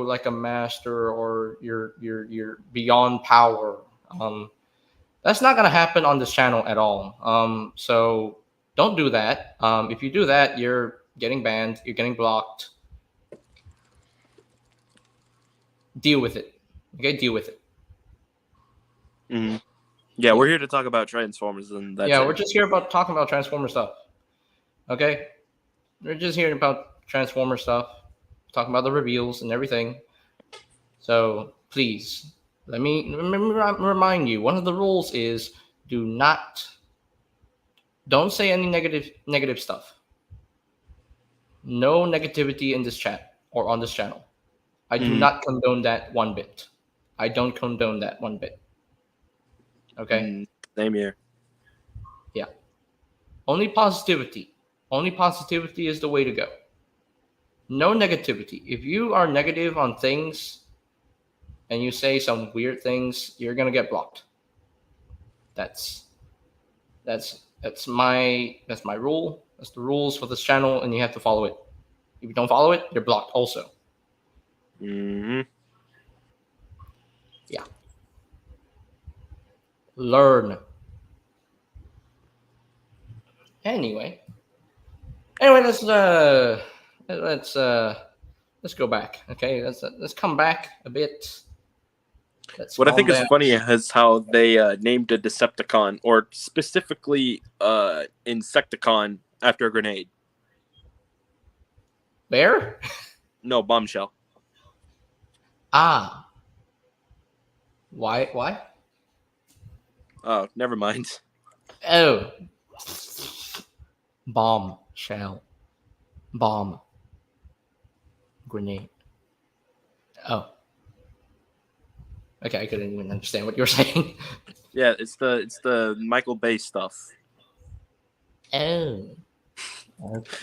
like a master, or you're beyond power, that's not gonna happen on this channel at all. So don't do that. If you do that, you're getting banned, you're getting blocked. Deal with it. Okay, deal with it. Hmm. Yeah, we're here to talk about Transformers, and that's Yeah, it. we're just here about talking about Transformer stuff. Okay, we're just hearing about Transformer stuff, talking about the reveals and everything. So please, let me remind you. One of the rules is don't say any negative stuff. No negativity in this chat or on this channel. I do not condone that one bit. I don't condone that one bit. Okay? Same here. Yeah. Only positivity. Only positivity is the way to go. No negativity. If you are negative on things and you say some weird things, you're gonna get blocked. That's my rule. That's the rules for this channel, and you have to follow it. If you don't follow it, you're blocked also. Hmm. Yeah. Learn. Anyway, let's go back. Okay, let's come back a bit. What I think down. is funny is how they named a Decepticon, or specifically Insecticon, after a grenade. Bear? No, bombshell. Ah. Why? Oh, never mind. Oh. Bomb shell. Bomb. Grenade. Oh. Okay, I couldn't even understand what you were saying. Yeah, it's the Michael Bay stuff. Oh. Okay.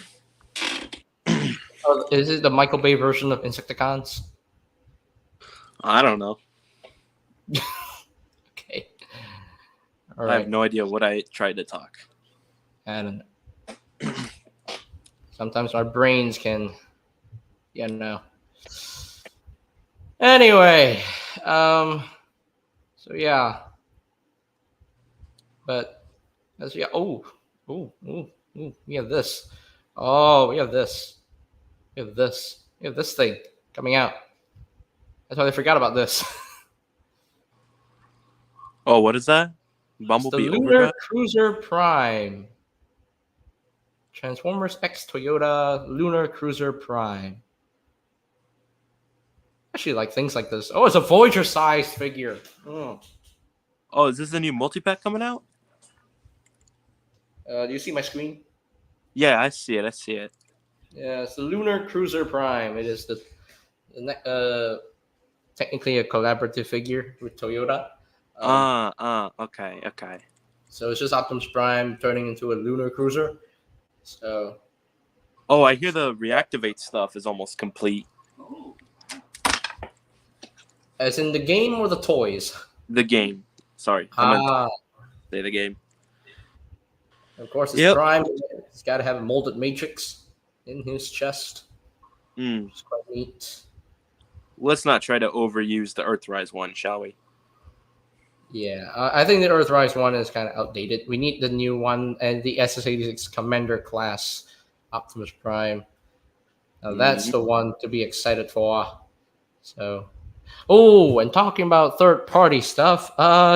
Oh, is it the Michael Bay version of Insecticons? I don't know. Okay. All I have right. no idea what I tried to talk. I don't know. Sometimes our brains can, you know. Anyway, so yeah, but as yeah, we have this. Oh, we have this. We have this. We have this thing coming out. I totally forgot about this. Oh, what is that? It's the Bumblebee Lunar Overdrive? Cruiser Prime. Transformers X Toyota Lunar Cruiser Prime. Actually, like things like this. Oh, it's a Voyager-sized figure. Mm. Oh, is this a new multi-pack coming out? Do you see my screen? Yeah, I see it. Yeah, it's the Lunar Cruiser Prime. It is technically a collaborative figure with Toyota. Okay. So it's just Optimus Prime turning into a lunar cruiser. So Oh, I hear the reactivate stuff is almost complete. as in the game or the toys? The game. Sorry, I meant Ah, to say the game. of course it's Yep. Prime. It's got to have a molded matrix in his chest. Mm. It's quite neat. Let's not try to overuse the Earthrise one, shall we? Yeah, I think the Earthrise one is kind of outdated. We need the new one and the SS-86 Commander class Optimus Prime. Now that's the one to be excited for. So, oh, and talking about third-party stuff,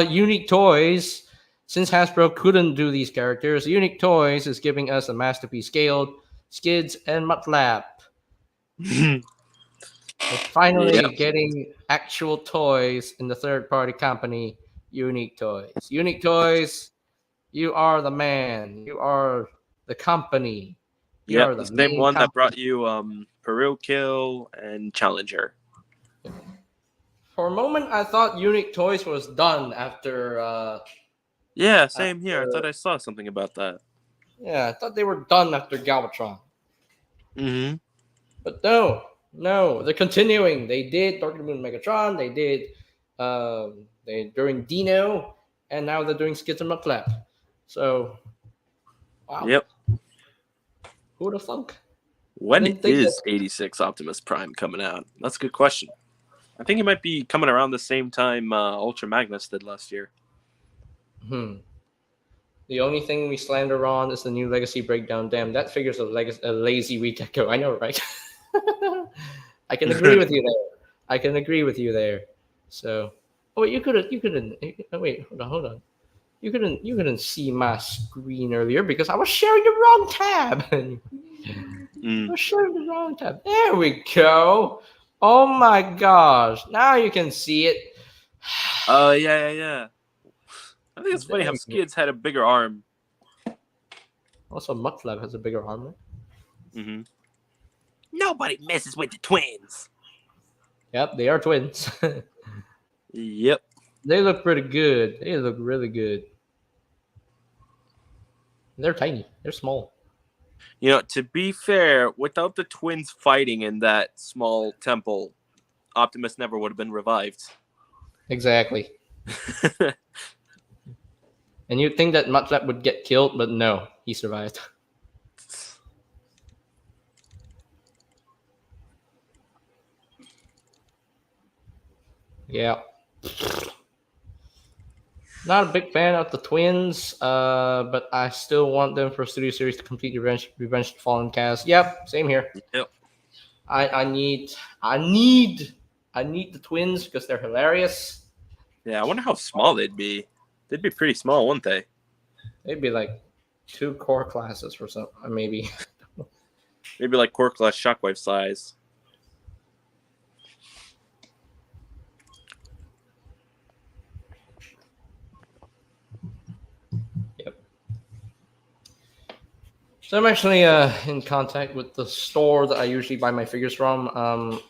Unique Toys. Since Hasbro couldn't do these characters, Unique Toys is giving us a masterpiece scaled Skids and Mutlap. We're finally getting actual toys in the third-party company, Unique Toys. Unique Toys, you are the man. You are the company. You are the the same main one that company. brought you Peru Kill and Challenger. For a moment, I thought Unique Toys was done after. Yeah, same here. I thought I saw something about that. Yeah, I thought they were done after Galvatron. Mm-hmm. But no, they're continuing. They did Dark of the Moon Megatron. They did during Dino, and now they're doing Skids and Mutlap. So, wow. Yep. Who would have thunk? When didn't think is 86 Optimus Prime coming out? That's a good question. I think he might be coming around the same time Ultra Magnus did last year. The only thing we slander on is the new Legacy Breakdown. Damn, that figure's a lazy redeco. I know, right? I can agree with you there. So, oh wait, you couldn't. Oh, wait, hold on. You couldn't see my screen earlier because I was sharing the wrong tab. I was sharing the wrong tab. There we go. Oh my gosh! Now you can see it. Oh yeah. I think it's funny how Skids had a bigger arm. Also, Mutlab has a bigger arm. Right? Mm-hmm. Nobody messes with the twins. Yep, they are twins. Yep. They look pretty good. They look really good. They're tiny. They're small. You know, to be fair, without the twins fighting in that small temple, Optimus never would have been revived. Exactly. And you'd think that Mutlap would get killed, but no, he survived. Yeah. Not a big fan of the twins, but I still want them for Studio Series to complete Revenge of the Fallen cast. Yep, same here. Yep. I need the twins because they're hilarious. Yeah, I wonder how small they'd be. They'd be pretty small, wouldn't they? They'd be like 2 core classes or something, maybe. Maybe like Core Class Shockwave size. Yep. So I'm actually in contact with the store that I usually buy my figures from.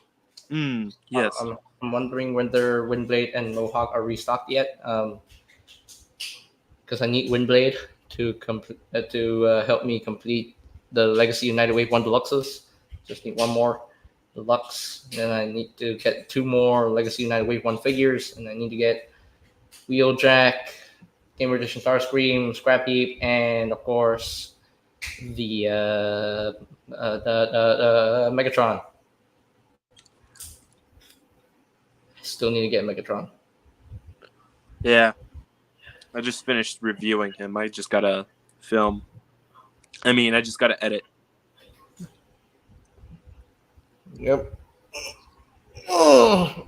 Yes. I'm wondering whether Windblade and Mohawk are restocked yet. Because I need Windblade to help me complete the Legacy United Wave 1 Deluxes. Just need one more deluxe. Then I need to get 2 more Legacy United Wave 1 figures, and I need to get Wheeljack, Gamer Edition Starscream, Scrap Heap, and of course the Megatron. I still need to get Megatron. Yeah. I just finished reviewing him. I just gotta film. I just gotta edit. Yep. Oh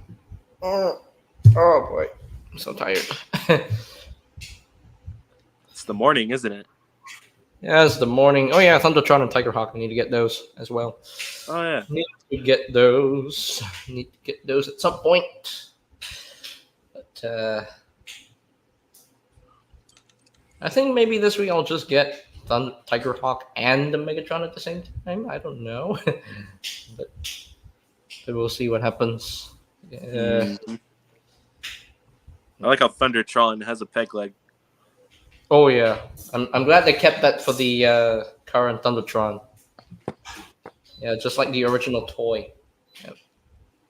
boy, I'm so tired. It's the morning, isn't it? Yeah, it's the morning. Oh yeah, Thundertron and Tigerhawk. I need to get those as well. Oh yeah. Need to get those. Need to get those at some point. But I think maybe this week I'll just get Tigerhawk and the Megatron at the same time. I don't know, but we'll see what happens. Mhm. I like how Thundertron has a peg leg. Oh yeah, I'm glad they kept that for the current Thundertron. Yeah, just like the original toy.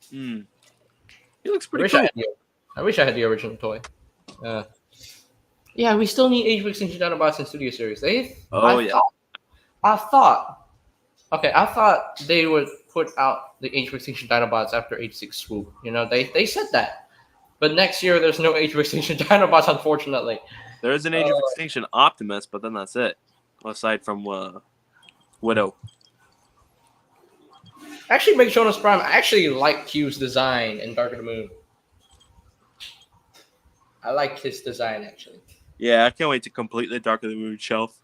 He looks I pretty wish cool. I wish I had the original toy. Yeah, we still need Age of Extinction Dinobots in Studio Series. I thought they would put out the Age of Extinction Dinobots after Age 6 Swoop. You know, they said that. But next year there's no Age of Extinction Dinobots, unfortunately. There is an Age of Extinction Optimus, but then that's it. Aside from Widow. Actually, Megatronus Prime, I actually like Q's design in Dark of the Moon. I like his design, actually. Yeah, I can't wait to complete the Dark of the Moon shelf.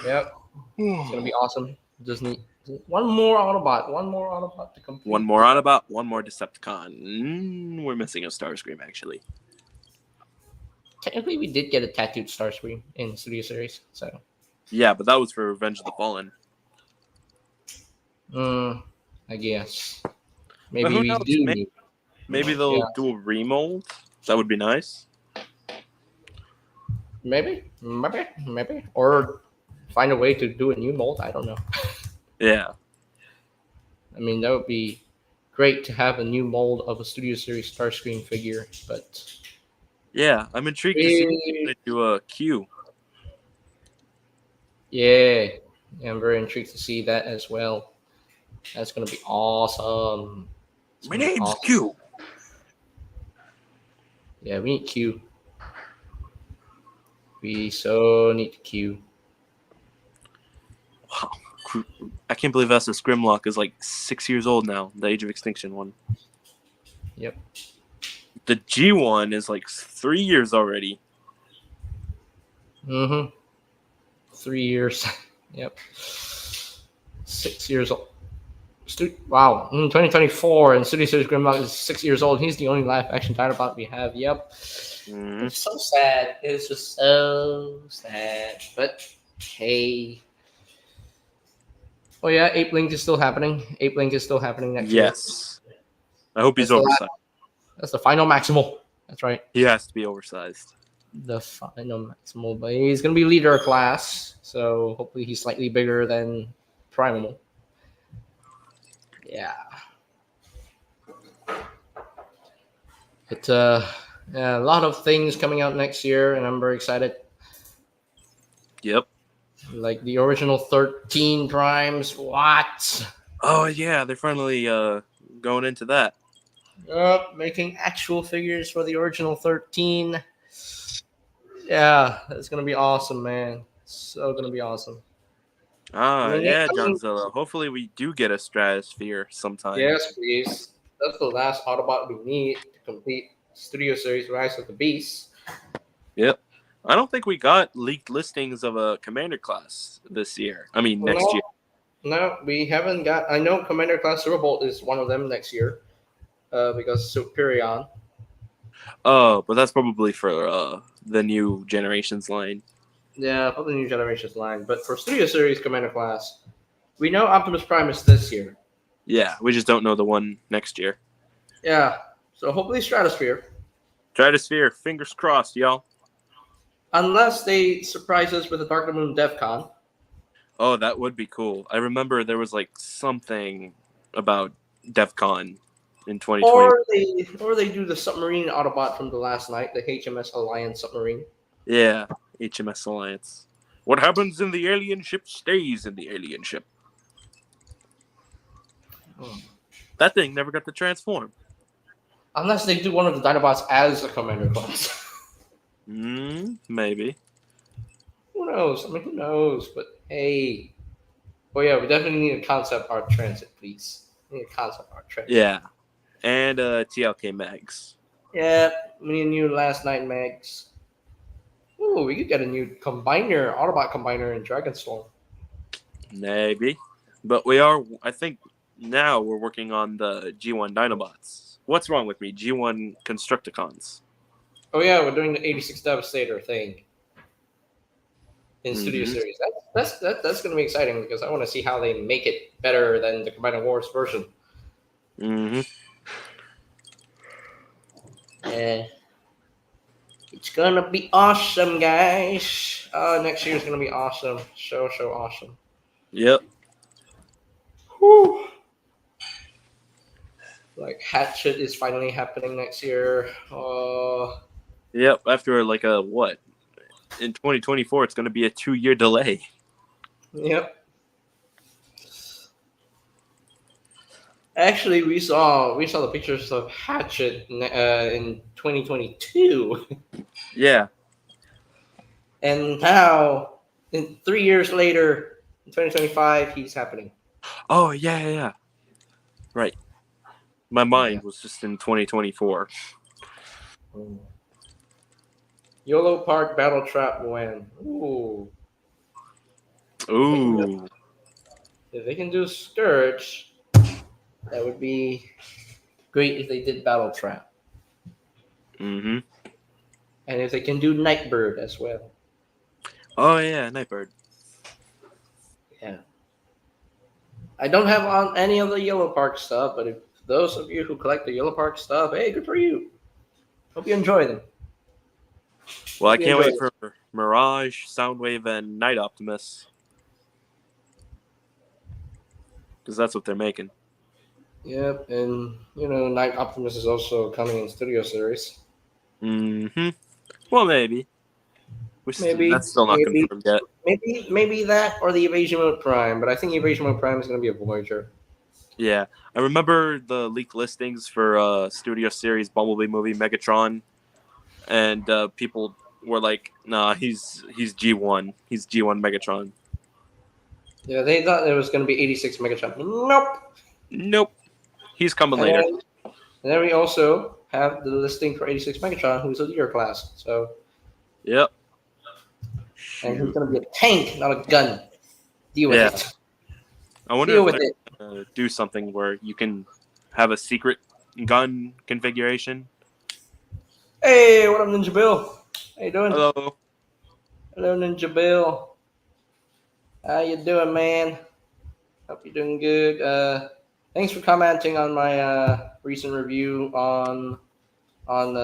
Yep. It's going to be awesome. Just need one more Autobot. One more Autobot to complete. One more Autobot, one more Decepticon. We're missing a Starscream, actually. Technically, we did get a tattooed Starscream in Studio Series, so. Yeah, but that was for Revenge of the Fallen. I guess. But Maybe who we knows? do. Maybe they'll do a remold. That would be nice. Maybe. Or find a way to do a new mold. I don't know. Yeah. I mean, that would be great to have a new mold of a Studio Series Starscream figure, but Yeah, I'm intrigued to see if they're going to do a Q. yeah, I'm very intrigued to see that as well. That's gonna be awesome. My name's Q. Yeah, we need Q. We so need Q. Wow. I can't believe SS Grimlock is like 6 years old now, the Age of Extinction one. Yep. The G one is like 3 years already. 3 years. Yep. 6 years old. Wow. 2024 and Studio Series Grimlock is 6 years old. He's the only live action Dinobot we have. Yep. It's so sad. It's just so sad. But hey. Oh yeah, Ape Link is still happening. Ape Link is still happening next year. Yes. I hope he's oversized. That's the final maximal. That's right. He has to be oversized. The final maximal, but he's gonna be leader of class, so hopefully he's slightly bigger than Primal. Yeah. But yeah, a lot of things coming out next year, and I'm very excited. Yep. Like the original 13 Primes. What? Oh yeah, they're finally going into that. Yep, making actual figures for the original 13. Yeah, it's gonna be awesome, man. So gonna be awesome. Yeah, Johnzilla. Hopefully we do get a Stratosphere sometime. Yes, please. That's the last Autobot we need to complete Studio Series Rise of the Beast. Yep. I don't think we got leaked listings of a Commander class this year. I mean, next year. No, we haven't got. I know Commander class Silverbolt is one of them next year, because Superion. Oh, but that's probably for the new Generations line. Yeah, for the new Generations line. But for Studio Series Commander class, we know Optimus Prime is this year. Yeah, we just don't know the one next year. Yeah, so hopefully Stratosphere. Stratosphere, fingers crossed, y'all. Unless they surprise us with a Dark of the Moon DevCon. Oh, that would be cool. I remember there was like something about DEF CON in 2020. Or they do the submarine Autobot from the last night, the HMS Alliance submarine. Yeah, HMS Alliance. What happens in the alien ship stays in the alien ship. That thing never got to transform. Unless they do one of the Dinobots as a commander class. Maybe. Who knows? I mean, who knows? But hey. Oh yeah, we definitely need a concept art transit, please. We need a concept art transit. Yeah. And TLK Mags. Yeah, me and you last night, Mags. Ooh, we could get a new combiner, Autobot combiner in Dragonstorm. Maybe. But I think now we're working on the G1 Dinobots. What's wrong with me? G1 Constructicons. Oh yeah, we're doing the 86 Devastator thing in Studio Series. That's going to be exciting because I want to see how they make it better than the Combiner Wars version. Yeah. It's gonna be awesome, guys. Next year's gonna be awesome. So awesome. Yep. Whew. Like Hatchet is finally happening next year. Yep. After like a what? In 2024, it's gonna be a 2-year delay. Yep. Actually, we saw the pictures of Hatchet in 2022. Yeah. And now, 3 years later, in 2025, he's happening. Oh yeah. Right. My mind was just in 2024. YOLO Park Battle Trap when? Ooh. If they can do Scourge, that would be great if they did Battle Trap. And if they can do Nightbird as well. Oh yeah, Nightbird. Yeah. I don't have on any of the Yellow Park stuff, but if those of you who collect the Yellow Park stuff, hey, good for you. Hope you enjoy them. Well, I can't wait for Mirage, Soundwave, and Night Optimus. Because that's what they're making. Yep, and Night Optimus is also coming in Studio Series. Well, maybe. That's still not confirmed yet. Maybe that or the Evasion Mode Prime, but I think Evasion Mode Prime is going to be a Voyager. Yeah, I remember the leaked listings for Studio Series Bumblebee movie Megatron, and people were like, "Nah, he's G1. He's G1 Megatron." Yeah, they thought it was going to be 86 Megatron. Nope. He's coming later. And then we also have the listing for 86 Megatron, who's a leader class. So. Yep. And he's going to be a tank, not a gun. Deal with it. I wonder if they're going to do something where you can have a secret gun configuration. Hey, what up, Ninja Bill? How you doing? Hello. Hello, Ninja Bill. How you doing, man? Hope you're doing good. Thanks for commenting on my recent review on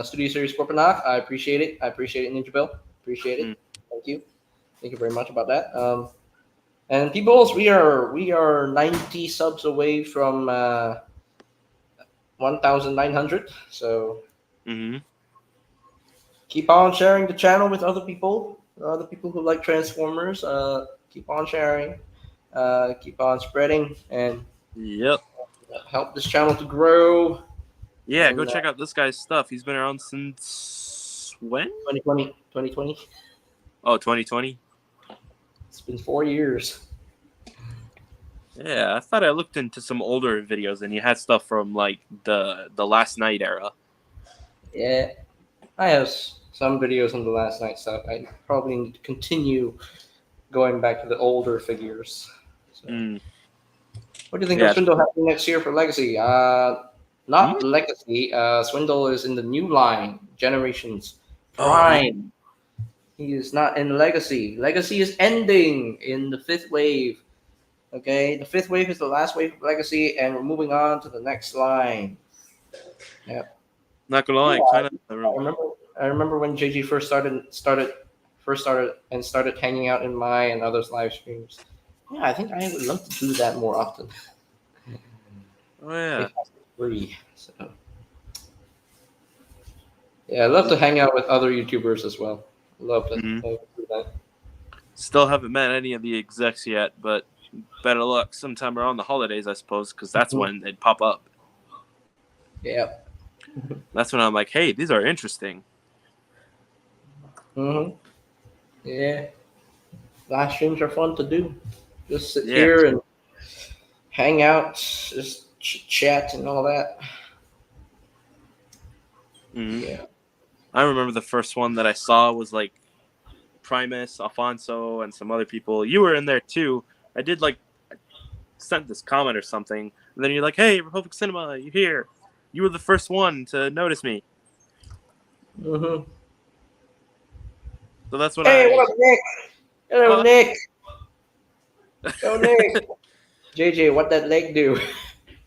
Studio Series Scorponok. I appreciate it. Ninja Bill. Appreciate it. Thank you. Thank you very much about that. And peoples, we are 90 subs away from 1,900. So keep on sharing the channel with other people who like Transformers. Keep on sharing. Keep on spreading and help this channel to grow. Yeah, go check out this guy's stuff. He's been around since when? 2020. Oh, 2020? It's been 4 years. Yeah, I thought I looked into some older videos and you had stuff from like the Last Night era. Yeah, I have some videos on the Last Night stuff. I probably need to continue going back to the older figures. So. What do you think of Swindle happening next year for Legacy? Not Legacy. Swindle is in the new line, Generations Prime. He is not in Legacy. Legacy is ending in the 5th wave. Okay, the 5th wave is the last wave of Legacy, and we're moving on to the next line. Yep. Not gonna lie, I remember when JG first started hanging out in my and others' live streams. Yeah, I think I would love to do that more often. Oh yeah. If it's free. So yeah, I love to hang out with other YouTubers as well. Love to Mhm. do that. Still haven't met any of the execs yet, but better luck sometime around the holidays, I suppose, because that's Mhm. when they'd pop up. Yeah. That's when I'm like, hey, these are interesting. Yeah. Live streams are fun to do. Just sit Yeah. here and hang out, just chat and all that. Mhm. Yeah. I remember the first one that I saw was like Primus, Alfonso, and some other people. You were in there too. I did like sent this comment or something, and then you're like, "Hey, Republic Cinema, you here? You were the first one to notice me." hmm So that's when Hey, I. what up, Nick? Hello, Oh, Nick. Go, Nick. JJ, what that leg do?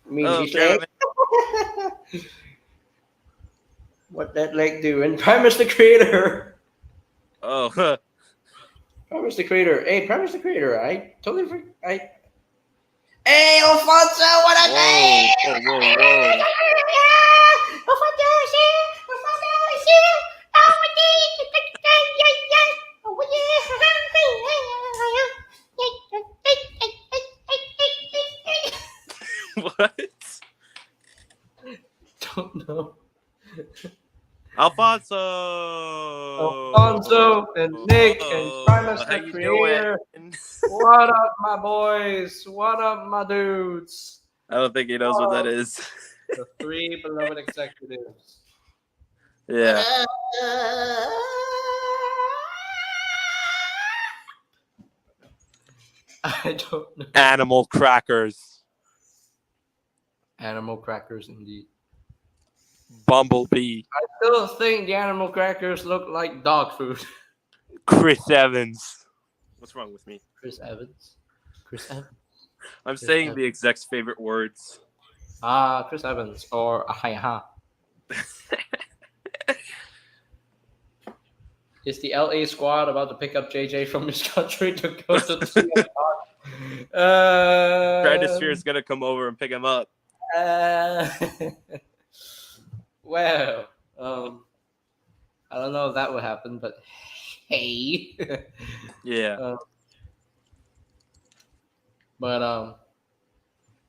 You mean oh, this leg? cameraman. What that leg do? And Primus the Creator. Oh, Primus the Creator. Hey, Primus the Creator. I totally forgot. Hey, Alfonso, what up? whoa, Hey! whoa, whoa, whoa! Alfonso is here. Alfonso is here. Oh, my God. Oh, What? yeah. Don't know. Alfonso. Alfonso and Nick and Primus How the you doing? Creator. What up, my boys? What up, my dudes? I don't think he knows what that is. The three beloved executives. Yeah. I don't know. Animal crackers. Animal crackers, indeed. Bumblebee. I still think the animal crackers look like dog food. Chris Evans. What's wrong with me? Chris Evans. Chris Evans. I'm Chris saying Evans. the exec's favorite words. Chris Evans or Ahayaha. Is the LA squad about to pick up JJ from his country to go to the Stratosphere is gonna come over and pick him up. Well, I don't know if that would happen, but hey. Yeah.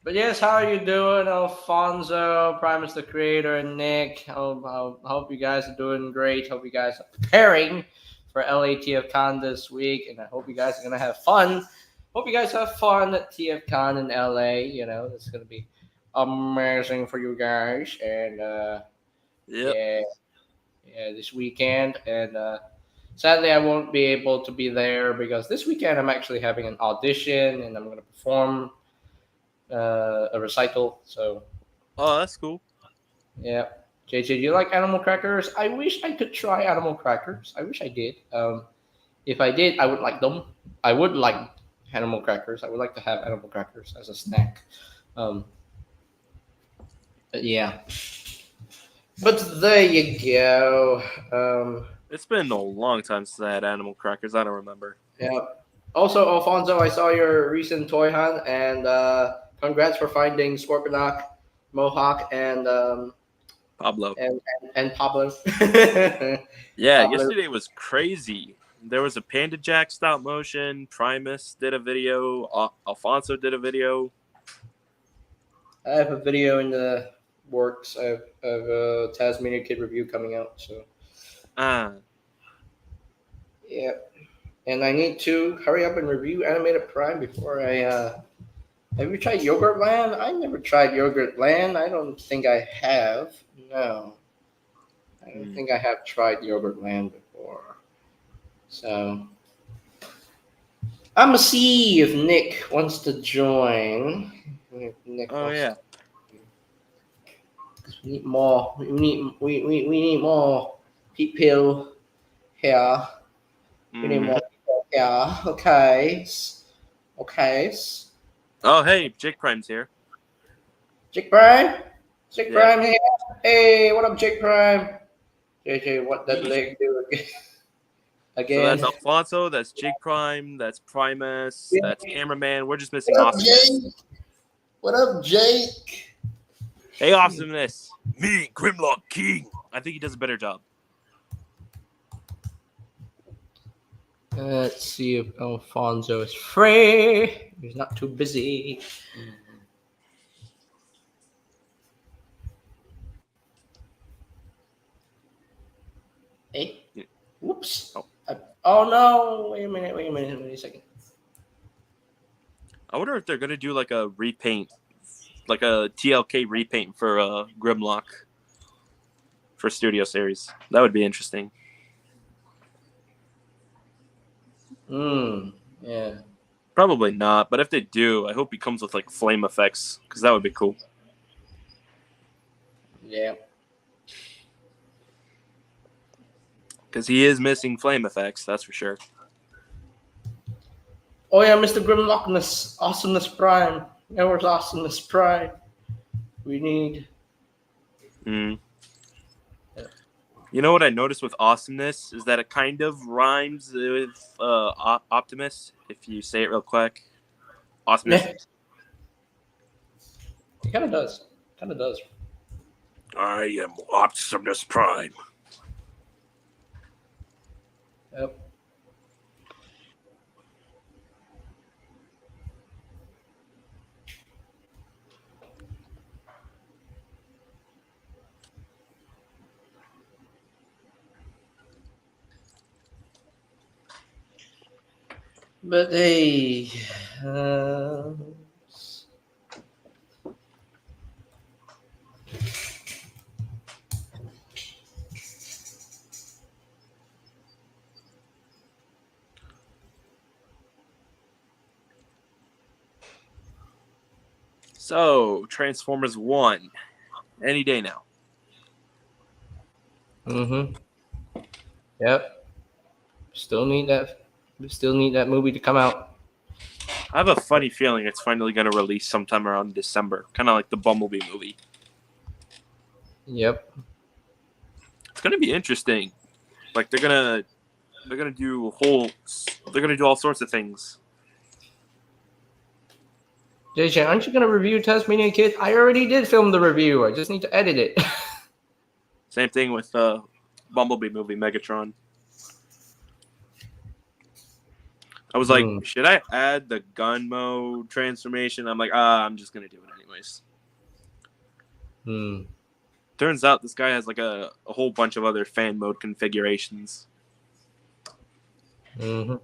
But yes, how are you doing, Alfonso, Primus the Creator, and Nick? Hope you guys are doing great. Hope you guys are preparing for LA TFCon this week, and I hope you guys are gonna have fun. Hope you guys have fun at TFCon in LA. You know, it's gonna be amazing for you guys, and Yep. yeah, this weekend. And sadly, I won't be able to be there because this weekend I'm actually having an audition, and I'm gonna perform a recital. So Oh, that's cool. yeah, JJ, do you like animal crackers? I wish I could try animal crackers. I wish I did. If I did, I would like them. I would like animal crackers. I would like to have animal crackers as a snack. But yeah. But there you go. It's been a long time since I had animal crackers. I don't remember. Yeah. Also, Alfonso, I saw your recent toy hunt, and congrats for finding Scorponok, Mohawk, and Pablo. and Pablo. Yeah, Pablo. yesterday was crazy. There was a Panda Jack stop motion. Primus did a video. Alfonso did a video. I have a video in the works. I have a Tasmania Kid review coming out. So yeah, and I need to hurry up and review Animated Prime before I. Have you tried Yogurt Land? I never tried Yogurt Land. I don't think I have. No, I don't think I have tried Yogurt Land before. So I'm gonna see if Nick wants to join. If Nick Oh wants yeah. We need more. We need more people here. We need more people here. Okay. Okay. Oh hey, Jake Prime's here. Jake Prime. Jake Yeah. Prime here. Hey, what up, Jake Prime? JJ, what that leg do again? So again. that's Alfonso, that's Jake Prime, that's Primus, Yeah. that's Cameraman. We're just missing What up, Awesomeness. Jake? What up, Jake? Hey, Awesomeness. Me, Grimlock King. I think he does a better job. Let's see if Alfonso is free. He's not too busy. Hey, whoops. Oh no! Wait a minute, a second. I wonder if they're gonna do like a repaint, like a TLK repaint for Grimlock for Studio Series. That would be interesting. Yeah. Probably not, but if they do, I hope he comes with like flame effects because that would be cool. Yeah. Because he is missing flame effects, that's for sure. Oh yeah, Mr. Grimlockness, Awesomeness Prime. Where's Awesomeness Prime? We need. You know what I noticed with Awesomeness is that it kind of rhymes with Optimus. If you say it real quick, Awesomeness. Yeah. It kind of does. I am Optimus Prime. Yep. But hey, So, Transformers 1. Any day now. Yep. Still need that movie to come out. I have a funny feeling it's finally going to release sometime around December. Kind of like the Bumblebee movie. Yep. It's going to be interesting. Like, they're going to do all sorts of things. JJ, aren't you going to review Tasmanian Kid? I already did film the review. I just need to edit it. Same thing with Bumblebee movie, Megatron. I was like, should I add the gun mode transformation? I'm like, I'm just going to do it anyways. Turns out this guy has like a whole bunch of other fan mode configurations. I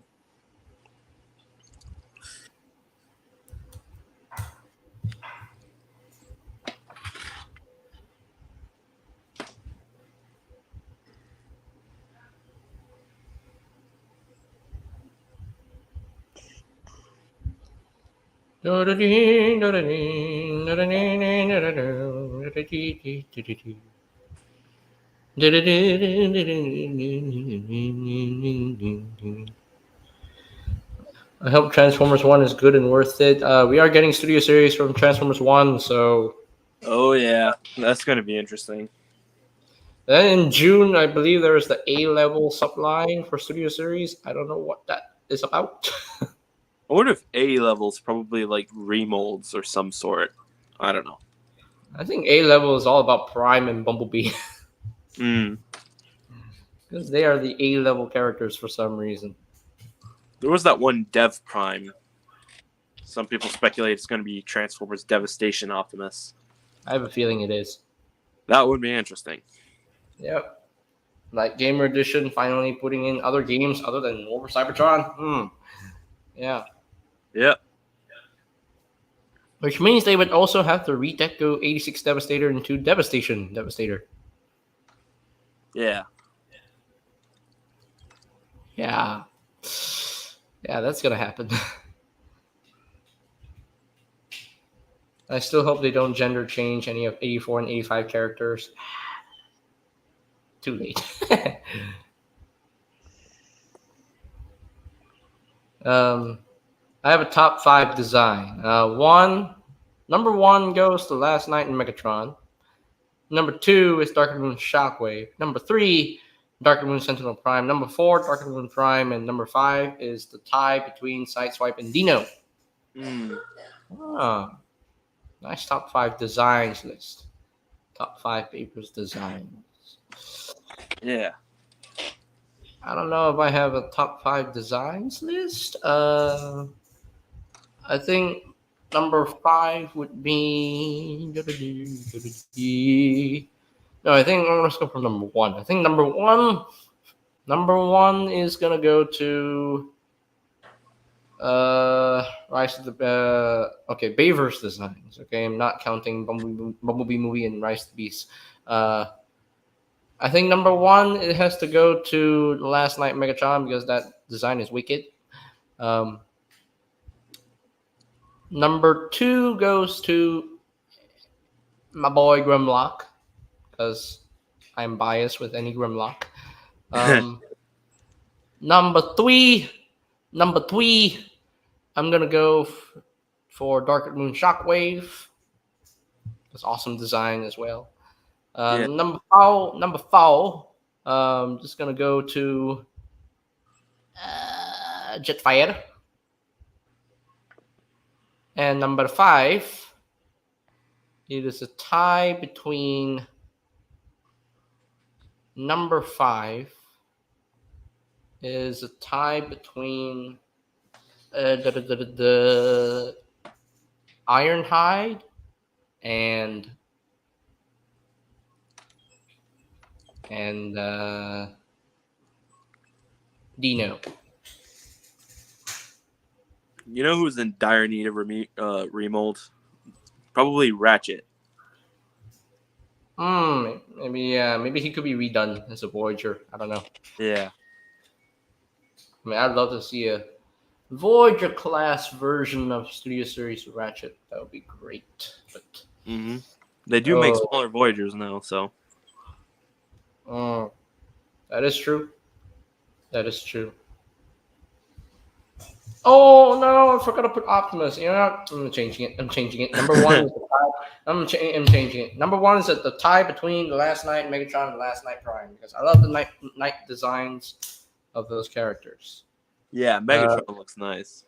hope Transformers 1 is good and worth it. We are getting Studio Series from Transformers 1, so... Oh, yeah. That's going to be interesting. Then in June, I believe there is the A-level subline for Studio Series. I don't know what that is about. I wonder if A-level is probably like remolds or some sort. I don't know. I think A-level is all about Prime and Bumblebee. Because they are the A-level characters for some reason. There was that one Dev Prime. Some people speculate it's going to be Transformers Devastation Optimus. I have a feeling it is. That would be interesting. Yep. Like Gamer Edition finally putting in other games other than War for Cybertron. Yeah. Yep. Which means they would also have to redeco 86 Devastator into Devastation Devastator. Yeah. Yeah. Yeah, that's going to happen. I still hope they don't gender change any of 84 and 85 characters. Too late. I have a top 5 design. Number 1 goes to Last Night in Megatron. Number 2 is Darker Moon Shockwave. Number 3 Dark Moon Sentinel Prime. Number 4, Dark Moon Prime, and number 5 is the tie between Sideswipe and Dino. Mm. Ah, nice top 5 designs list. Top 5 papers designs. Yeah. I don't know if I have a top 5 designs list. I think number 5 would be. No, I think let's go for number 1. I think number 1. Number 1 is gonna go to Rise of the okay, Bayverse designs. Okay, I'm not counting Bumblebee movie and Rise of the Beast. I think number 1 it has to go to the Last Night Megatron because that design is wicked. Number 2 goes to my boy Grimlock because I'm biased with any Grimlock. Number three, I'm gonna go for Dark Moon Shockwave. It's awesome design as well. Yeah. Number four, just gonna go to Jetfire. And number 5, it is a tie between number 5 is a tie between the Ironhide and Dino. You know who's in dire need of remold? Probably Ratchet. Maybe he could be redone as a Voyager. I don't know. Yeah. I mean, I'd love to see a Voyager class version of Studio Series Ratchet. That would be great. But they do make smaller Voyagers now, so. That is true. That is true. Oh no! I forgot to put Optimus. You know what? I'm changing it. Number 1 is the tie. I'm changing it. Number 1 is the tie between the Last Night Megatron and the Last Night Prime because I love the night designs of those characters. Yeah, Megatron looks nice.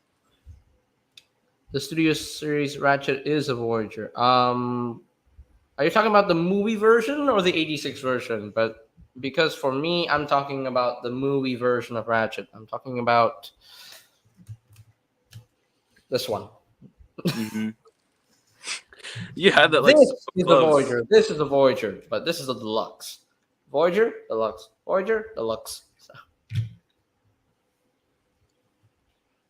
The Studio Series Ratchet is a Voyager. Are you talking about the movie version or the 86 version? But because for me, I'm talking about the movie version of Ratchet. I'm talking about this one. You had that like this so is close. the Voyager. This is the Voyager, but this is the Deluxe. Voyager, Deluxe. Voyager, Deluxe. So.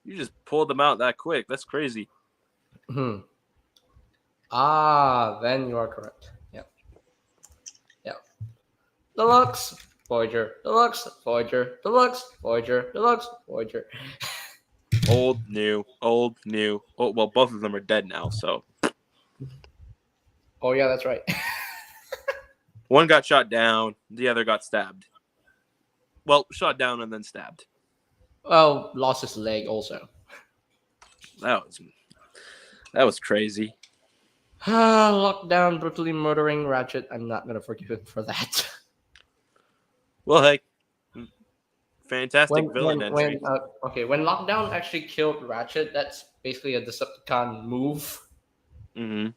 You just pulled them out that quick. That's crazy. Then you are correct. Yeah. Deluxe, Voyager, Deluxe, Voyager, Deluxe, Voyager, Deluxe, Voyager. Old, new. Oh, well, both of them are dead now, so. Oh, yeah, that's right. One got shot down. The other got stabbed. Well, shot down and then stabbed. Well, lost his leg also. That was crazy. Lockdown brutally murdering Ratchet. I'm not going to forgive him for that. Well, hey. Fantastic villain entry. When Lockdown actually killed Ratchet, that's basically a Decepticon move. And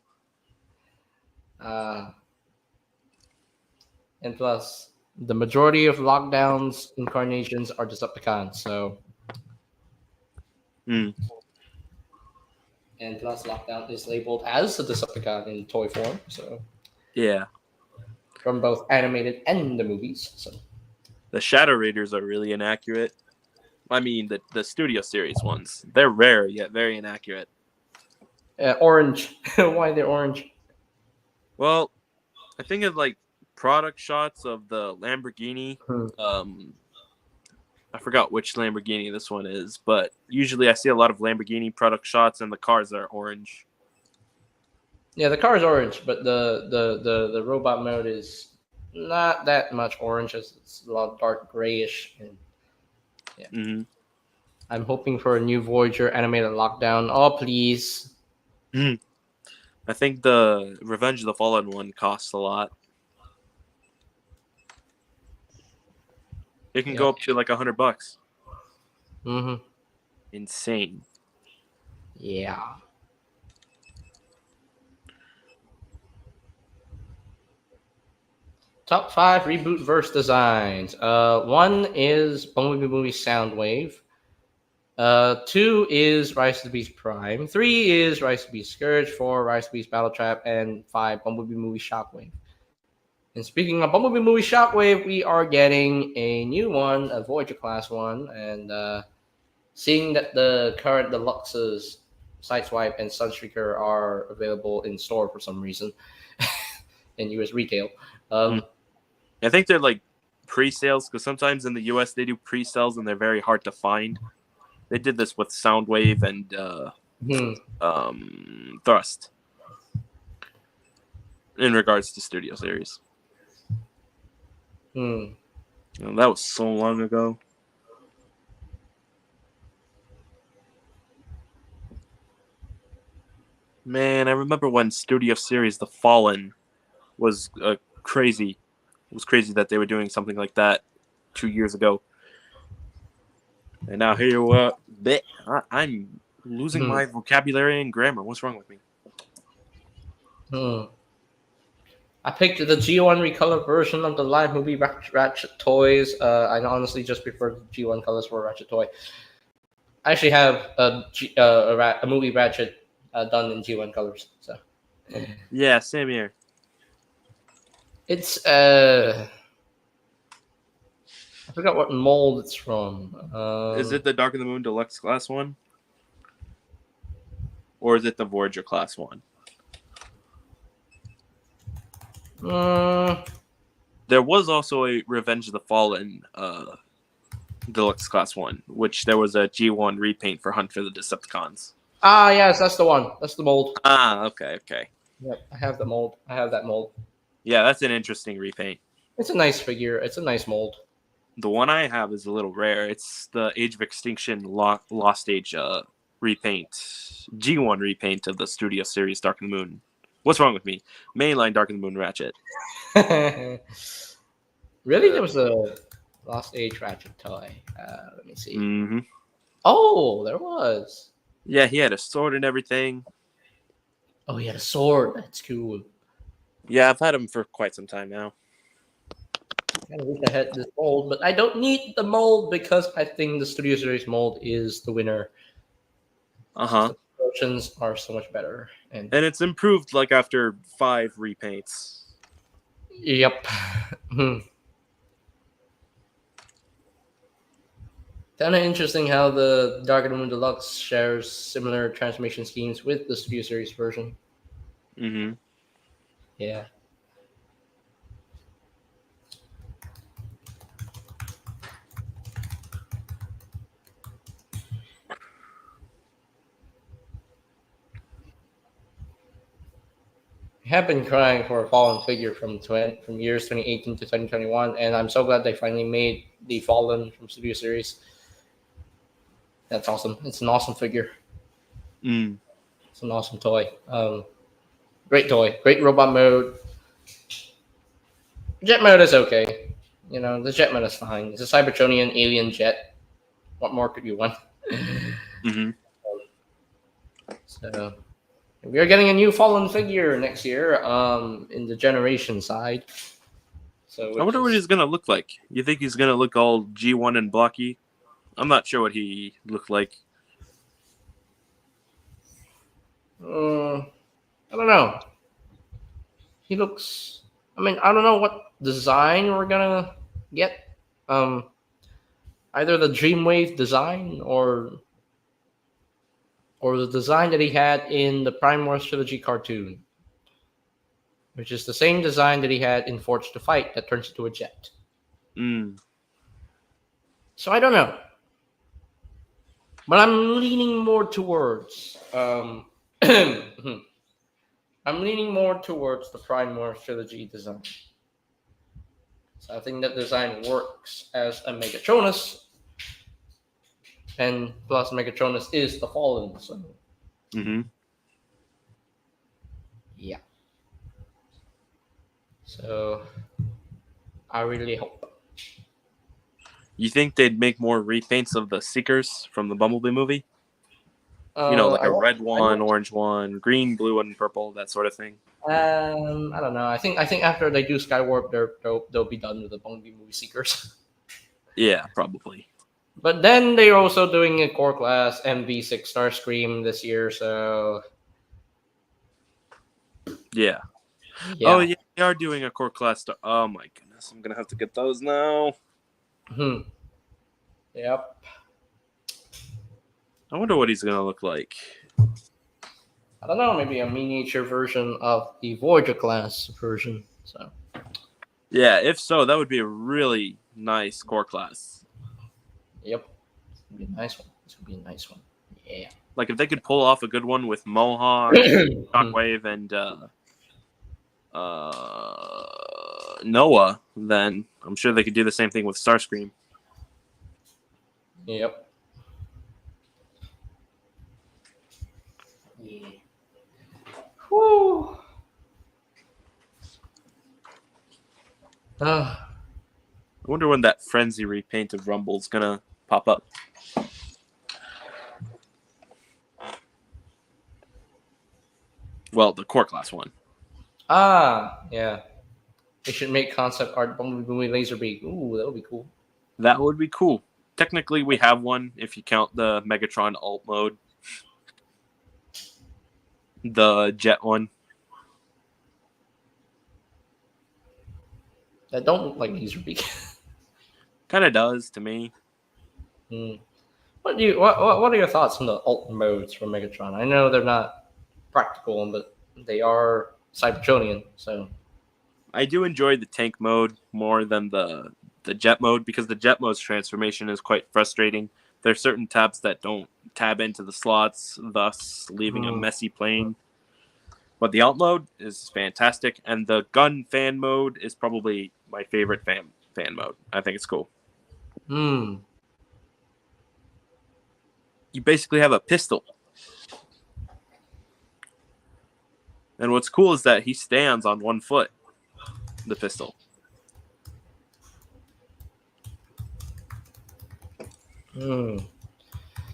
plus, the majority of Lockdown's incarnations are Decepticons, so. And plus, Lockdown is labeled as a Decepticon in toy form, so. Yeah. From both animated and the movies, so. The Shadow Raiders are really inaccurate. I mean, the Studio Series ones. They're rare, yet very inaccurate. Orange. Why they're orange? Well, I think of like product shots of the Lamborghini. I forgot which Lamborghini this one is, but usually I see a lot of Lamborghini product shots and the cars are orange. Yeah, the car is orange, but the robot mode is not that much orange. It's a lot dark grayish. And yeah. I'm hoping for a new Voyager animated Lockdown. Oh, please. I think the Revenge of the Fallen one costs a lot. It can Yep. go up to like $100. Mm-hmm. Insane. Yeah. Top 5 reboot verse designs. One is Bumblebee Movie Soundwave. 2 is Rise of the Beast Prime. 3 is Rise of the Beast Scourge. 4 Rise of the Beast Battle Trap, and 5 Bumblebee Movie Shockwave. And speaking of Bumblebee Movie Shockwave, we are getting a new one, a Voyager class one, and seeing that the current deluxes, Sideswipe and Sunstreaker are available in store for some reason in US retail. I think they're like pre-sales because sometimes in the US they do pre-sales and they're very hard to find. They did this with Soundwave and Thrust in regards to Studio Series. That was so long ago. Man, I remember when Studio Series The Fallen was crazy. It was crazy that they were doing something like that 2 years ago. And now here you are. I'm losing my vocabulary and grammar. What's wrong with me? I picked the G1 recolor version of the live movie Ratchet toys. I honestly just prefer the G1 colors for Ratchet toy. I actually have a movie Ratchet done in G1 colors. So Yeah, same here. it's I forgot what mold it's from. Is it the Dark of the Moon Deluxe Class 1? Or is it the Voyager Class 1? There was also a Revenge of the Fallen Deluxe Class 1, which there was a G1 repaint for Hunt for the Decepticons. Yes, that's the one. That's the mold. Okay. Yep, I have the mold. I have that mold. Yeah, that's an interesting repaint. It's a nice figure. It's a nice mold. The one I have is a little rare. It's the Age of Extinction Lost Age repaint. G1 repaint of the Studio Series Dark of the Moon. What's wrong with me? Mainline Dark of the Moon Ratchet. Really? There was a Lost Age Ratchet toy. Let me see. Mm-hmm. Oh, there was. Yeah, he had a sword and everything. Oh, he had a sword. That's cool. Yeah, I've had him for quite some time now. I wish I had this mold, but I don't need the mold because I think the Studio Series mold is the winner. The proportions are so much better, and it's improved like after 5 repaints. Yep. Kind of interesting how the Dark of the Moon Deluxe shares similar transformation schemes with the Studio Series version. Mm-hmm. Yeah. I have been crying for a Fallen figure from years 2018 to 2021, and I'm so glad they finally made the Fallen from Studio Series. That's awesome. It's an awesome figure. It's an awesome toy. Great toy. Great robot mode. Jet mode is okay. You know, the jet mode is fine. It's a Cybertronian alien jet. What more could you want? So we are getting a new Fallen figure next year. In the Generation side. So I wonder what he's gonna look like. You think he's gonna look all G1 and blocky? I'm not sure what he looked like. I don't know. He looks. I mean, I don't know what design we're gonna get. Either the Dreamwave design or the design that he had in the Prime Wars Trilogy cartoon, which is the same design that he had in Forged to Fight that turns into a jet. So I don't know, but I'm leaning more towards. I'm leaning more towards the Prime Wars Trilogy design. So I think that design works as a Megatronus, and plus Megatronus is the Fallen. So, yeah. So I really hope. You think they'd make more repaints of the Seekers from the Bumblebee movie? Like I a don't, red I one, don't, orange one, green, blue, and purple, that sort of thing. I don't know. I think after they do Skywarp, they'll be done with the Bumblebee movie Seekers. Yeah, probably. But then they're also doing a core class MV6 Starscream this year, so Yeah. Oh, yeah. yeah, they are doing a core class. Oh, my goodness. I'm going to have to get those now. Hmm. Yep. I wonder what he's going to look like. I don't know. Maybe a miniature version of the Voyager class version. So Yeah, if so, that would be a really nice core class. yep, it's gonna be a nice one. It's gonna be a nice one. Yeah. Like, if they could pull off a good one with Mohawk, Shockwave, and Noah, then I'm sure they could do the same thing with Starscream. Yep. Yeah. Whew. Ah. I wonder when that Frenzy repaint of Rumble's gonna pop up. Well, the core class one. Yeah. They should make concept art Bumblebee Laserbeak. Ooh, that would be cool. That would be cool. Technically, we have one if you count the Megatron alt mode. The jet one. That don't look like Laserbeak. Kind of does to me. What are your thoughts on the alt modes for Megatron? I know they're not practical, but they are Cybertronian, so I do enjoy the tank mode more than the jet mode because the jet mode's transformation is quite frustrating. There are certain tabs that don't tab into the slots, thus leaving a messy plane. But the alt mode is fantastic, and the gun fan mode is probably my favorite fan mode. I think it's cool. You basically have a pistol. And what's cool is that he stands on one foot, the pistol.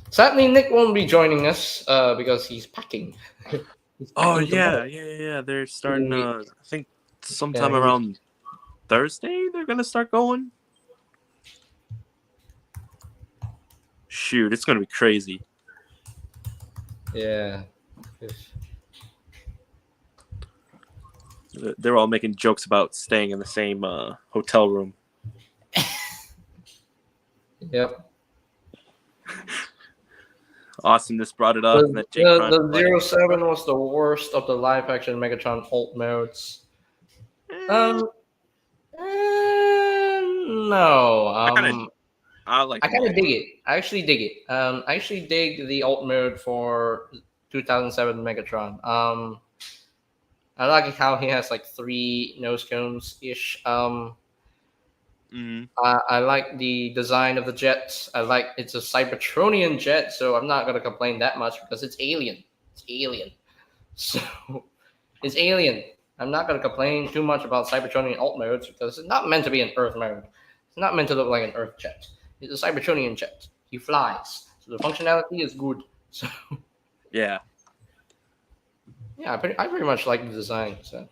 Sadly, Nick won't be joining us because he's packing. He's Oh, packing yeah. They're starting, I think sometime Yeah, around Thursday they're going to start going. Shoot, it's going to be crazy. Yeah. They're all making jokes about staying in the same hotel room. Yep. Austin just brought it up. And that Jake The 07 was the worst of the live action Megatron alt modes. No. I kind of dig it. I actually dig it. I actually dig the alt mode for 2007 Megatron. I like how he has like 3 nose cones ish. I like the design of the jet. I like it's a Cybertronian jet, so I'm not gonna complain that much because it's alien. It's alien. So it's alien. I'm not gonna complain too much about Cybertronian alt modes because it's not meant to be an Earth mode. It's not meant to look like an Earth jet. It's a Cybertronian jet. He flies, so the functionality is good. So yeah, I pretty much like the design. So.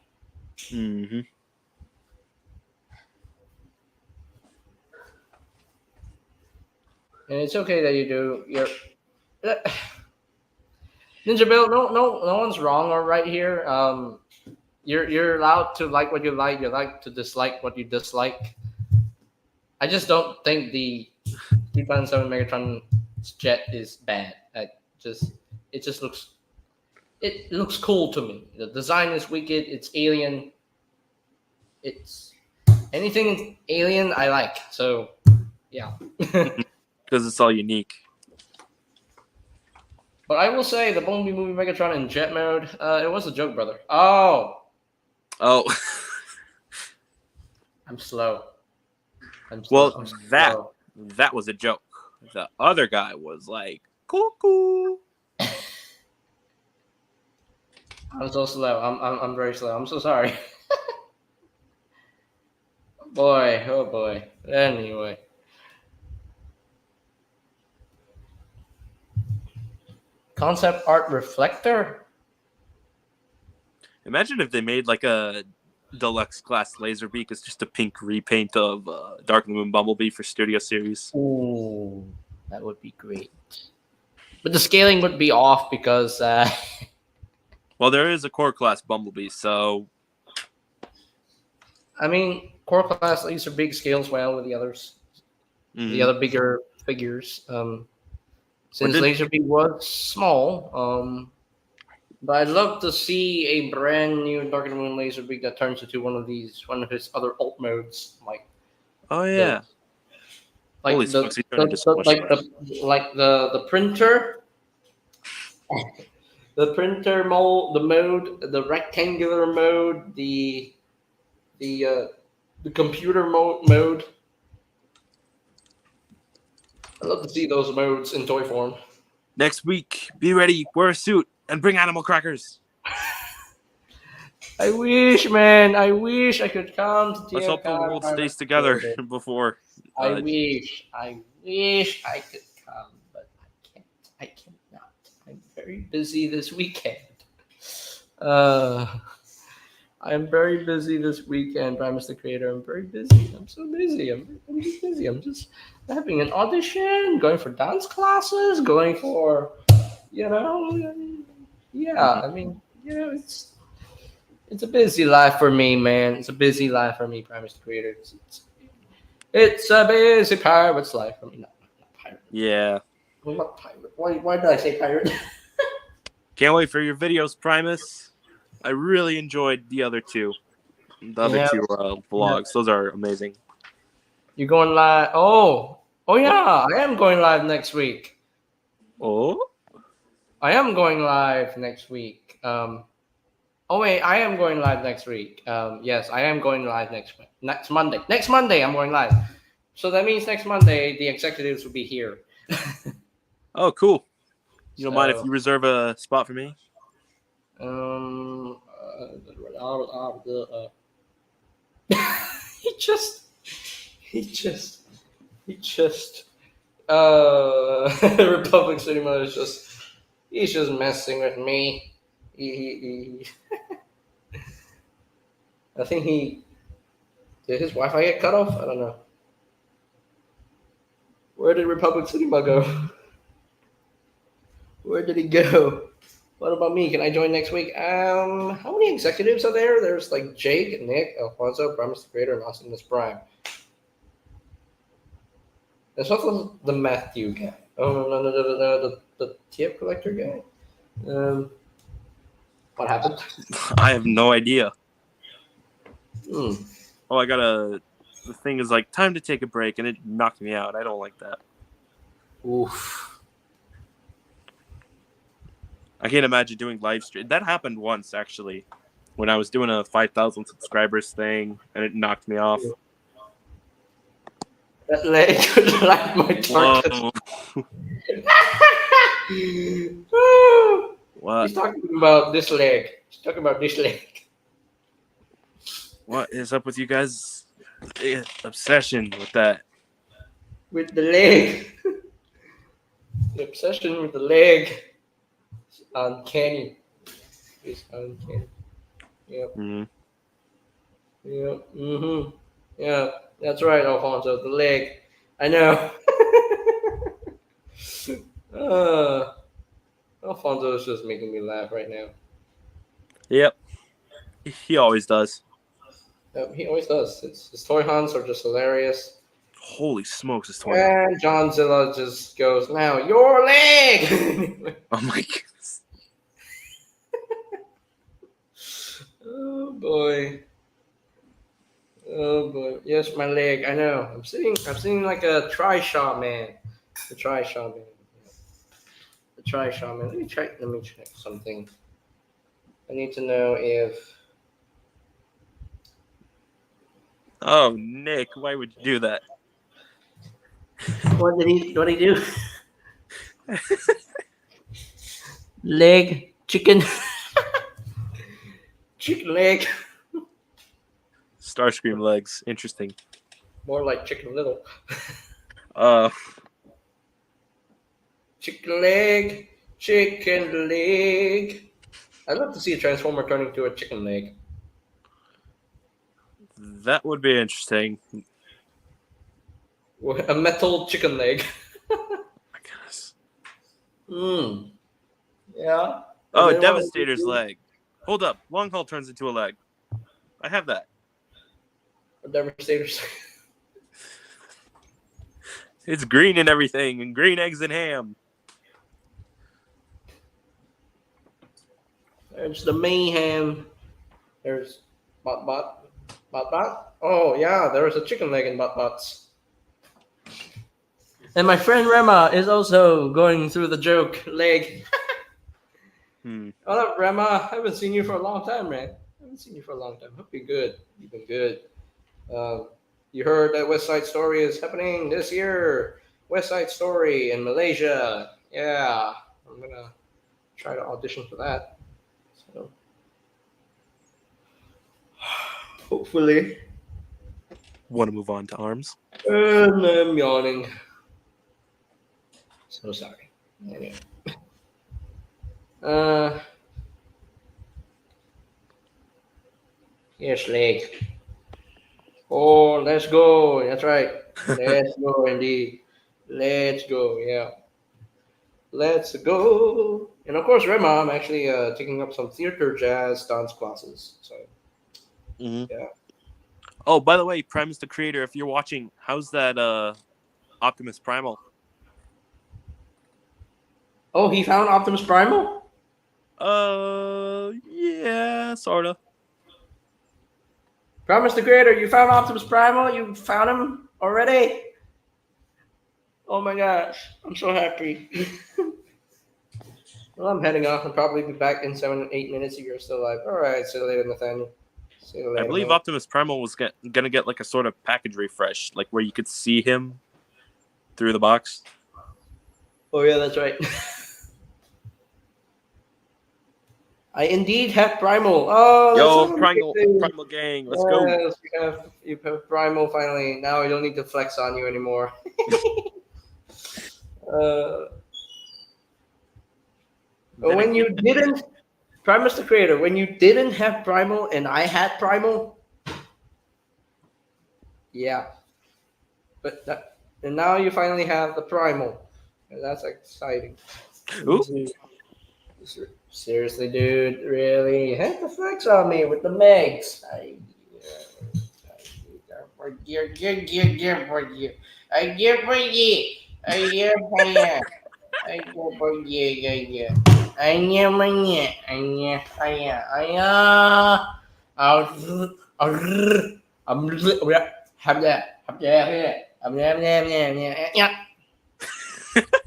And it's okay that you do your Ninja Bill. No one's wrong or right here. You're allowed to like what you like. You like to dislike what you dislike. I just don't think the 2007 Megatron jet is bad. It just looks cool to me. The design is wicked. It's alien. It's anything alien I like. So yeah. Because it's all unique. But I will say the Bumblebee movie Megatron in jet mode, it was a joke, brother. Oh. I'm slow. That was a joke. The other guy was like, cuckoo. I'm so slow. I'm very slow. I'm so sorry. Oh boy. Anyway. Concept art reflector. Imagine if they made like a deluxe class Laserbeak as just a pink repaint of Dark of the Moon Bumblebee for Studio Series. Ooh, that would be great. But the scaling would be off because Well, there is a core class Bumblebee, so I mean, core class Laserbeak scales well with the others, the other bigger figures. Since did- Laserbeak was small, but I'd love to see a brand new Dark of the Moon Laserbeak that turns into one of his other alt modes, oh yeah. like Holy the, smokes, he's turned into so the much like stuff. the printer, the printer mode, the mode, the rectangular mode, the computer mode. I'd love to see those modes in toy form. Next week, be ready, wear a suit, and bring animal crackers. I wish, man. I wish I could come to Let's hope the TFCon. world stays together before. I wish I could come, but I cannot. I'm very busy this weekend. I'm very busy this weekend, by Mr. Creator. I'm very busy. I'm so busy. I'm just busy. I'm just having an audition, going for dance classes, going for, yeah. I mean, it's a busy life for me, man. It's a busy life for me, Prime Mr. Creator. It's a busy pirate's life for me. Not pirate. Yeah. Well, not pirate. Why did I say pirate? Can't wait for your videos, Primus. I really enjoyed the other two. The other two vlogs. Those are amazing. You're going live. Oh yeah, I am going live next week. Oh? I am going live next week. Oh wait, I am going live next week. Yes, I am going live next Monday. Next Monday, I'm going live. So that means next Monday, the executives will be here. Oh, cool. You don't mind if you reserve a spot for me? He just Republic City Mother is he's just messing with me. He I think did his Wi-Fi get cut off? I don't know. Where did Republic City Mug go? Where did he go? What about me? Can I join next week? How many executives are there? There's like Jake, Nick, Alfonso, Primus the Creator, and Optimus Prime. There's also the Matthew guy. Oh no, the TF collector guy. What happened? I have no idea. Oh, The thing is like, time to take a break, and it knocked me out. I don't like that. Oof. I can't imagine doing live stream. That happened once, actually, when I was doing a 5,000 subscribers thing, and it knocked me off. That leg could light my target. What? He's talking about this leg. What is up with you guys' obsession with that? With the leg. The obsession with the leg. It's uncanny. It's uncanny. Yep. Mm-hmm. Yep. Mm-hmm. Yeah, that's right, Alfonso. The leg. I know. Alfonso is just making me laugh right now. Yep. He always does. He always does. His toy hunts are just hilarious. Holy smokes, it's 20. And John Zilla just goes, now your leg! Oh my goodness. Oh boy. Oh boy. Yes, my leg. I know. I'm sitting like a Trishaw man. The Trishaw man. The Trishaw man. Let me check something. I need to know if Oh, Nick, why would you do that? what did he do? Leg, chicken. Chicken leg. Starscream legs. Interesting. More like Chicken Little. Uh, Chicken leg. Chicken leg. I'd love to see a Transformer turn into a chicken leg. That would be interesting. A metal chicken leg. I guess. Yeah. Oh, And then what would you Devastator's do? leg. Hold up. Long haul turns into a leg. I have that. Devastators. It's green and everything, and green eggs and ham. There's the mayhem. There's Bot. Oh yeah, there's a chicken leg in Bots. And my friend Rema is also going through the joke leg. What up, Rema? I haven't seen you for a long time, man. Hope you're good. You've been good. You heard that West Side Story is happening this year. West Side Story in Malaysia. Yeah, I'm gonna try to audition for that. So hopefully. Want to move on to arms? And I'm yawning. So sorry. Anyway. Yes, leg. Oh, let's go. That's right. Let's go, indeed. Let's go. Yeah. Let's go. And of course, Rema, I'm actually taking up some theater jazz dance classes. So, yeah. Oh, by the way, Primus the Creator, if you're watching, how's that Optimus Primal? Oh, he found Optimus Primal? Yeah, sorta. Promise the Creator, you found Optimus Primal? You found him already? Oh my gosh, I'm so happy. Well, I'm heading off. I'll probably be back in 7 8 minutes if you're still alive. All right, see you later, Nathaniel. See you later. I believe man. Optimus Primal was gonna get like a sort of package refresh, like where you could see him through the box. Oh yeah, that's right. I indeed have Primal. Oh, Yo, that's Primal Gang, let's go. Yes, you have Primal finally. Now I don't need to flex on you anymore. But when you didn't, Primus the Creator, when you didn't have Primal and I had Primal, yeah. And now you finally have the Primal. And that's exciting. Ooh. Seriously, dude, really? You had to flex on me with the Megs. I give for you.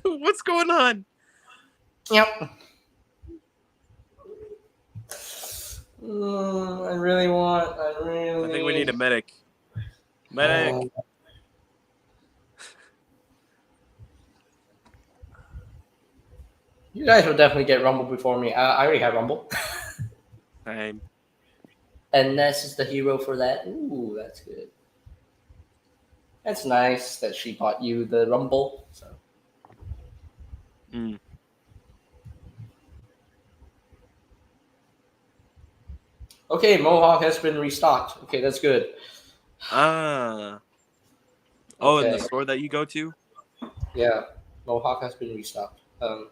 What's going on? Yep. I think we need a medic. Medic. You guys will definitely get Rumble before me. I already have Rumble. Same. And Ness is the hero for that. Ooh, that's good. That's nice that she bought you the Rumble. So. Okay, Mohawk has been restocked. Okay, that's good. Oh, Okay. in the store that you go to? Yeah, Mohawk has been restocked. How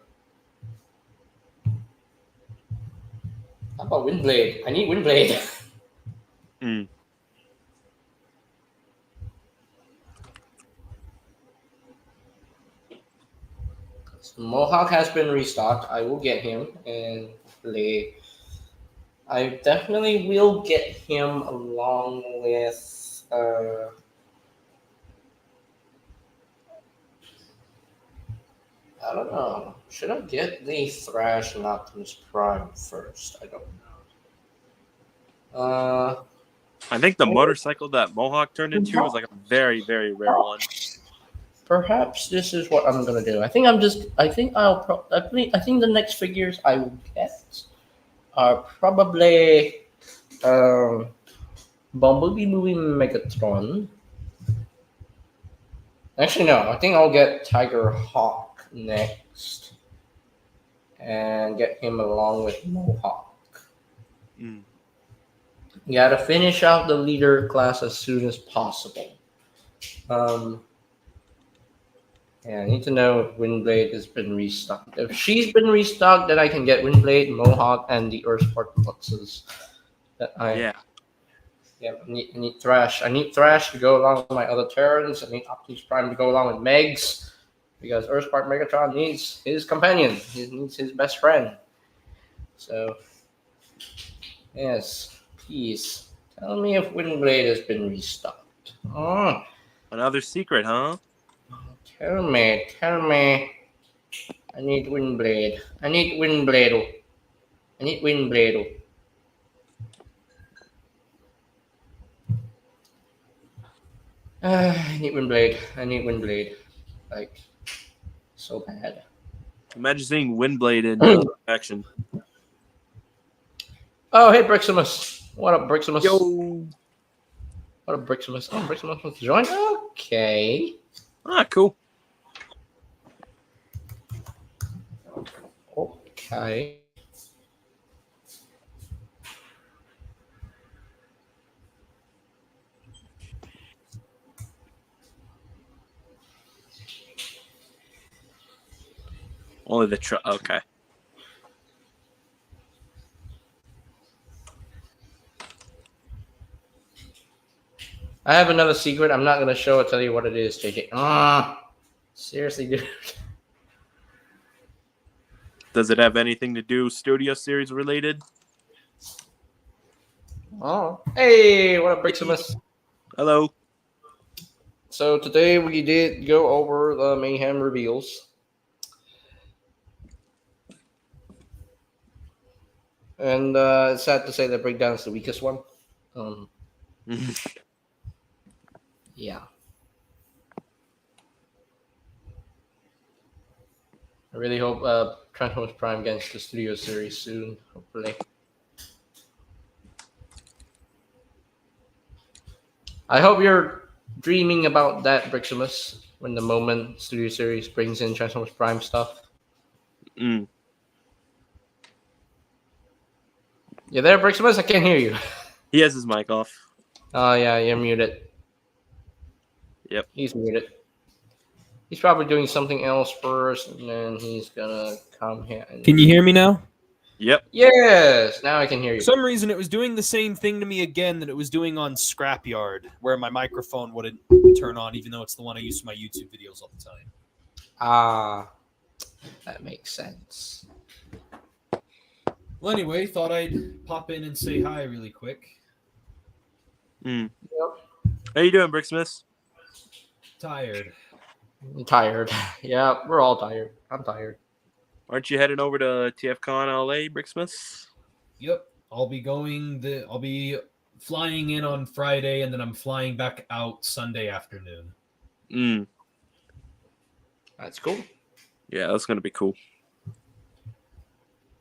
about Windblade? I need Windblade. So Mohawk has been restocked. I will get him and play. I definitely will get him along with. I don't know. Should I get the Thrash and Optimus Prime first? I don't know. I think the motorcycle that Mohawk turned into was like a very, very rare one. Perhaps this is what I'm gonna do. I think the next figures I will get are probably Bumblebee Movie Megatron. Actually, no. I think I'll get Tiger Hawk next, and get him along with Mohawk. Mm. You gotta finish out the leader class as soon as possible. Yeah, I need to know if Windblade has been restocked. If she's been restocked, then I can get Windblade, Mohawk, and the Earthspark Deluxes. Yeah. I need Thrash. I need Thrash to go along with my other Terrans. I need Optimus Prime to go along with Megs. Because Earthspark Megatron needs his companion. He needs his best friend. So, yes, please tell me if Windblade has been restocked. Oh, Another secret, huh? tell me. I need Windblade. I need Windblade. I need Windblade. Like, so bad. Imagine seeing Windblade in action. Oh, hey, Briximus. What up, Briximus? Yo. What up, Briximus? Oh, Briximus wants to join? Okay. Ah, cool. Okay. Only the truck. Okay. I have another secret. I'm not going to show it, tell you what it is, JJ. Seriously, dude. Does it have anything to do Studio Series related? Oh. Hey, what up, Briximus? Hello. So today we did go over the Mayhem reveals. And it's sad to say that Breakdown is the weakest one. Yeah. I really hope Transformers Prime gets the Studio Series soon, hopefully. I hope you're dreaming about that, Briximus, when the moment Studio Series brings in Transformers Prime stuff. Mm. You there, Briximus? I can't hear you. He has his mic off. Oh, yeah, you're muted. Yep. He's muted. He's probably doing something else first, and then he's gonna come here. Can you hear me now? Yep. Yes, now I can hear you. For some reason, it was doing the same thing to me again that it was doing on Scrapyard, where my microphone wouldn't turn on, even though it's the one I use for my YouTube videos all the time. Ah, that makes sense. Well, anyway, thought I'd pop in and say hi really quick. Mm. Yep. How you doing, Bricksmith? Tired. I'm tired. Yeah, we're all tired. I'm tired. Aren't you heading over to TFCon LA, Bricksmith? Yep. I'll be flying in on Friday, and then I'm flying back out Sunday afternoon. Mm. That's cool. Yeah, that's gonna be cool.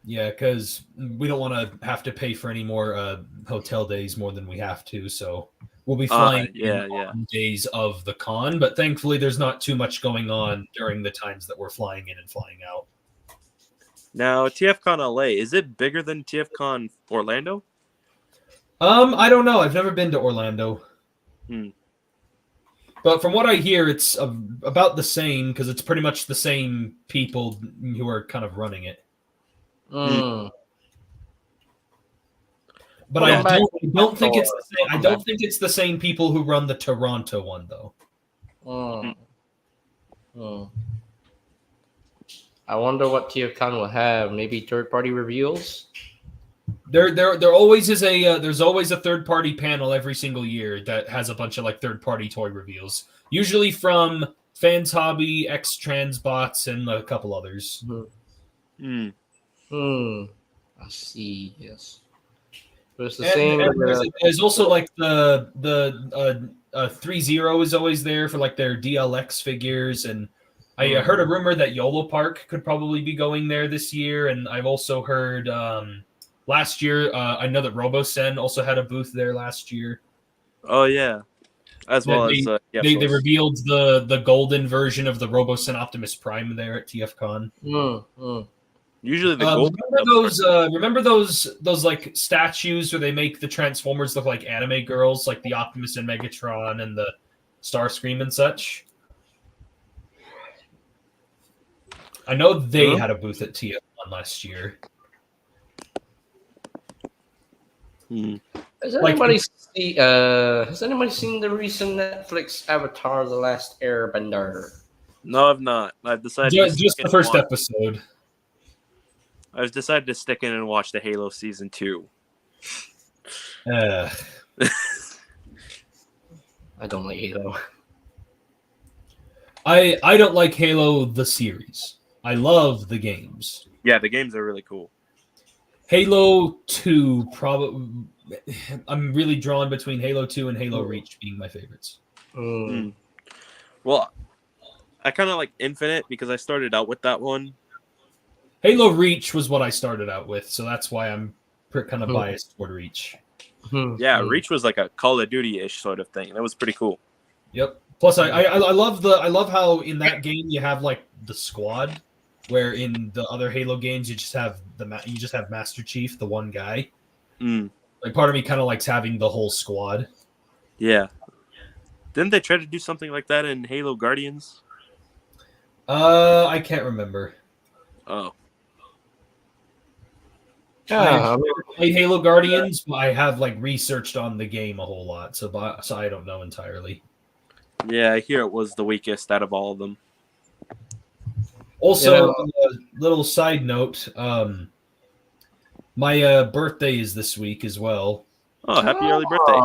Yeah, because we don't want to have to pay for any more hotel days more than we have to, so we'll be flying on days of the con, but thankfully there's not too much going on during the times that we're flying in and flying out. Now, TFCon LA, is it bigger than TFCon Orlando? I don't know. I've never been to Orlando. Hmm. But from what I hear, it's about the same, because it's pretty much the same people who are kind of running it. Mm. But I don't think it's the same. I don't think it's the same people who run the Toronto one, though. Mm. Mm. I wonder what TFCon will have. Maybe third-party reveals. There always is there's always a third-party panel every single year that has a bunch of like third-party toy reveals. Usually from Fans Hobby, X Transbots, and a couple others. Hmm. I see. Yes. But it's the And same. there's also like the 3-0 is always there for like their DLX figures, and I heard a rumor that YOLO Park could probably be going there this year, and I've also heard last year I know that RoboSen also had a booth there last year. Oh yeah, as well as they revealed the golden version of the RoboSen Optimus Prime there at TFCon. Usually the gold. Remember those like statues where they make the Transformers look like anime girls, like the Optimus and Megatron and the Starscream and such? I know they had a booth at TF1 last year. Has anybody seen the recent Netflix Avatar: The Last Airbender? No, I've not. I've decided just the first episode. I've decided to stick in and watch the Halo season 2. I don't like Halo. I don't like Halo the series. I love the games. Yeah, the games are really cool. Halo 2 probably. I'm really drawn between Halo 2 and Halo Reach being my favorites. Well, I kind of like Infinite because I started out with that one. Halo Reach was what I started out with, so that's why I'm kind of biased toward Reach. Yeah, Reach was like a Call of Duty-ish sort of thing. That was pretty cool. Yep. Plus, I love how in that game you have like the squad, where in the other Halo games you just have Master Chief, the one guy. Like part of me kind of likes having the whole squad. Yeah. Didn't they try to do something like that in Halo Guardians? I can't remember. Oh. I've never played Halo Guardians, but I have like researched on the game a whole lot, so I don't know entirely. Yeah, I hear it was the weakest out of all of them. Also, a little side note, my birthday is this week as well. Oh, happy early birthday.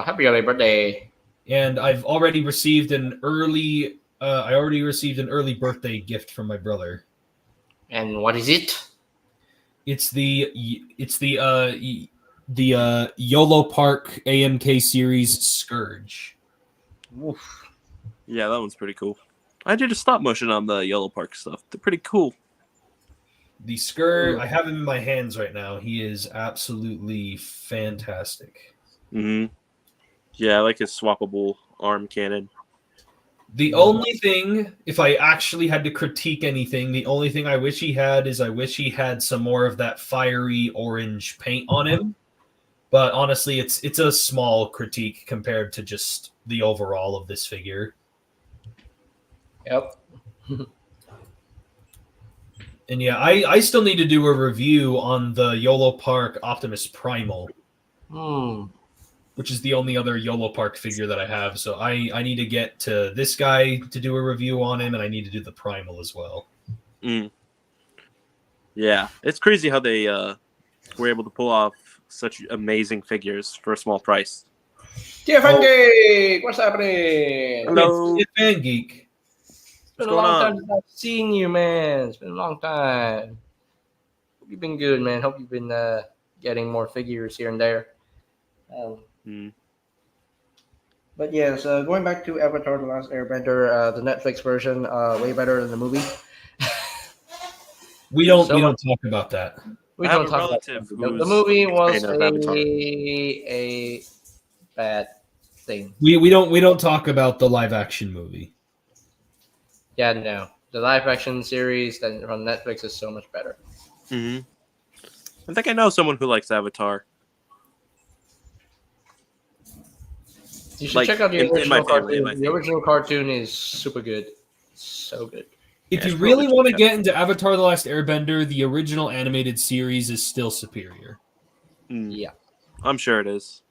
Happy early birthday. And I've already received an early birthday gift from my brother. And what is it? It's the YOLO Park AMK series Scourge. Oof. Yeah, that one's pretty cool. I did a stop motion on the Yellow Park stuff. They're pretty cool. The Scourge, I have him in my hands right now. He is absolutely fantastic. Yeah, I like his swappable arm cannon. The only thing, if I actually had to critique anything, the only thing I wish he had some more of that fiery orange paint on him. But honestly, it's a small critique compared to just the overall of this figure. Yep. And yeah, I still need to do a review on the YOLO Park Optimus Primal. Which is the only other YOLO Park figure that I have. So I need to get to this guy to do a review on him, and I need to do the Primal as well. Yeah, it's crazy how they were able to pull off such amazing figures for a small price. Dear Fan Geek, what's happening? Hello. It's Fan Geek. It's been a long time since I've seen you, man. It's been a long time. Hope you've been good, man. Hope you've been getting more figures here and there. But yeah, so going back to Avatar: The Last Airbender, the Netflix version, way better than the movie. We don't talk about that. We don't talk about that. The movie was a bad thing. We don't talk about the live action movie. Yeah, no. The live action series that from Netflix is so much better. I think I know someone who likes Avatar. You should check out the original cartoon. The original cartoon is super good. So good. If you really want to get into Avatar: The Last Airbender, the original animated series is still superior. Yeah. I'm sure it is.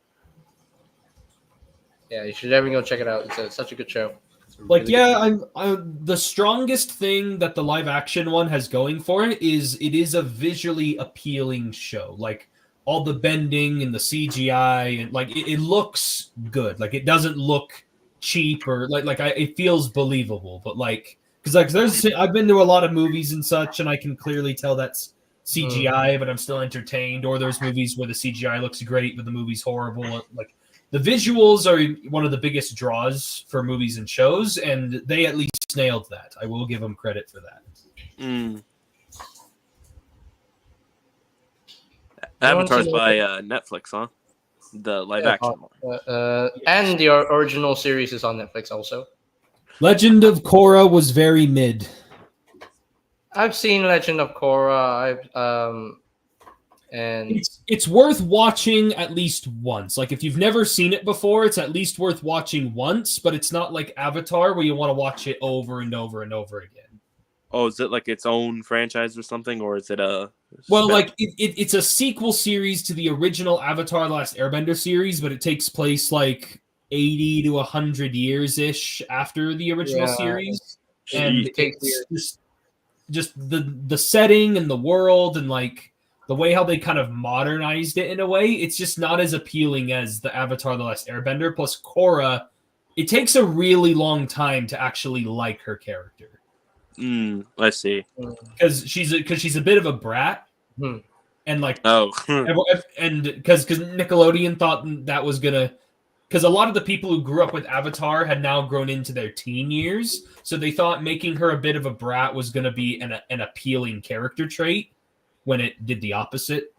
Yeah, you should definitely go check it out. It's such a good show. Like, yeah, I'm the strongest thing that the live action one has going for it is a visually appealing show. Like, all the bending and the CGI, and like it looks good. Like, it doesn't look cheap or it feels believable. But like, because I've been to a lot of movies and such, and I can clearly tell that's CGI, but I'm still entertained. Or there's movies where the CGI looks great, but the movie's horrible. Like, the visuals are one of the biggest draws for movies and shows, and they at least nailed that. I will give them credit for that. Avatar's by Netflix, huh? The live action one. And the original series is on Netflix also. Legend of Korra was very mid. I've seen Legend of Korra. And It's worth watching at least once. Like if you've never seen it before, it's at least worth watching once. But it's not like Avatar where you want to watch it over and over and over again. Oh, is it like its own franchise or something, or is it a? Well, like it's a sequel series to the original Avatar: The Last Airbender series, but it takes place like 80 to 100 years ish after the original series, and it's just the setting and the world and like the way how they kind of modernized it in a way. It's just not as appealing as the Avatar: The Last Airbender. Plus, Korra, it takes a really long time to actually like her character. Let's see. Because she's a bit of a brat, and like and because Nickelodeon thought that was gonna, because a lot of the people who grew up with Avatar had now grown into their teen years, so they thought making her a bit of a brat was gonna be an appealing character trait, when it did the opposite.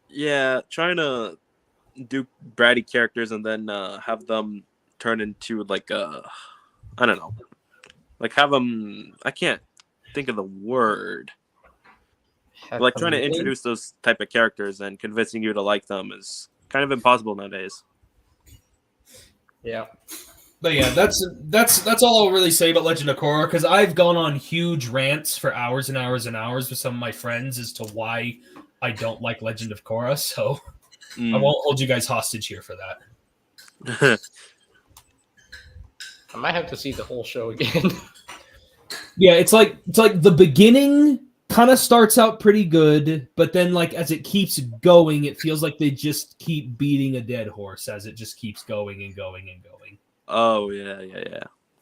Yeah, trying to do bratty characters and then have them turn into like I don't know. Like have them, I can't think of the word. Like trying to introduce those type of characters and convincing you to like them is kind of impossible nowadays. Yeah. But yeah, that's all I'll really say about Legend of Korra, because I've gone on huge rants for hours and hours and hours with some of my friends as to why I don't like Legend of Korra, so I won't hold you guys hostage here for that. I might have to see the whole show again. Yeah, it's like the beginning kind of starts out pretty good, but then like as it keeps going, it feels like they just keep beating a dead horse as it just keeps going and going and going. Oh yeah.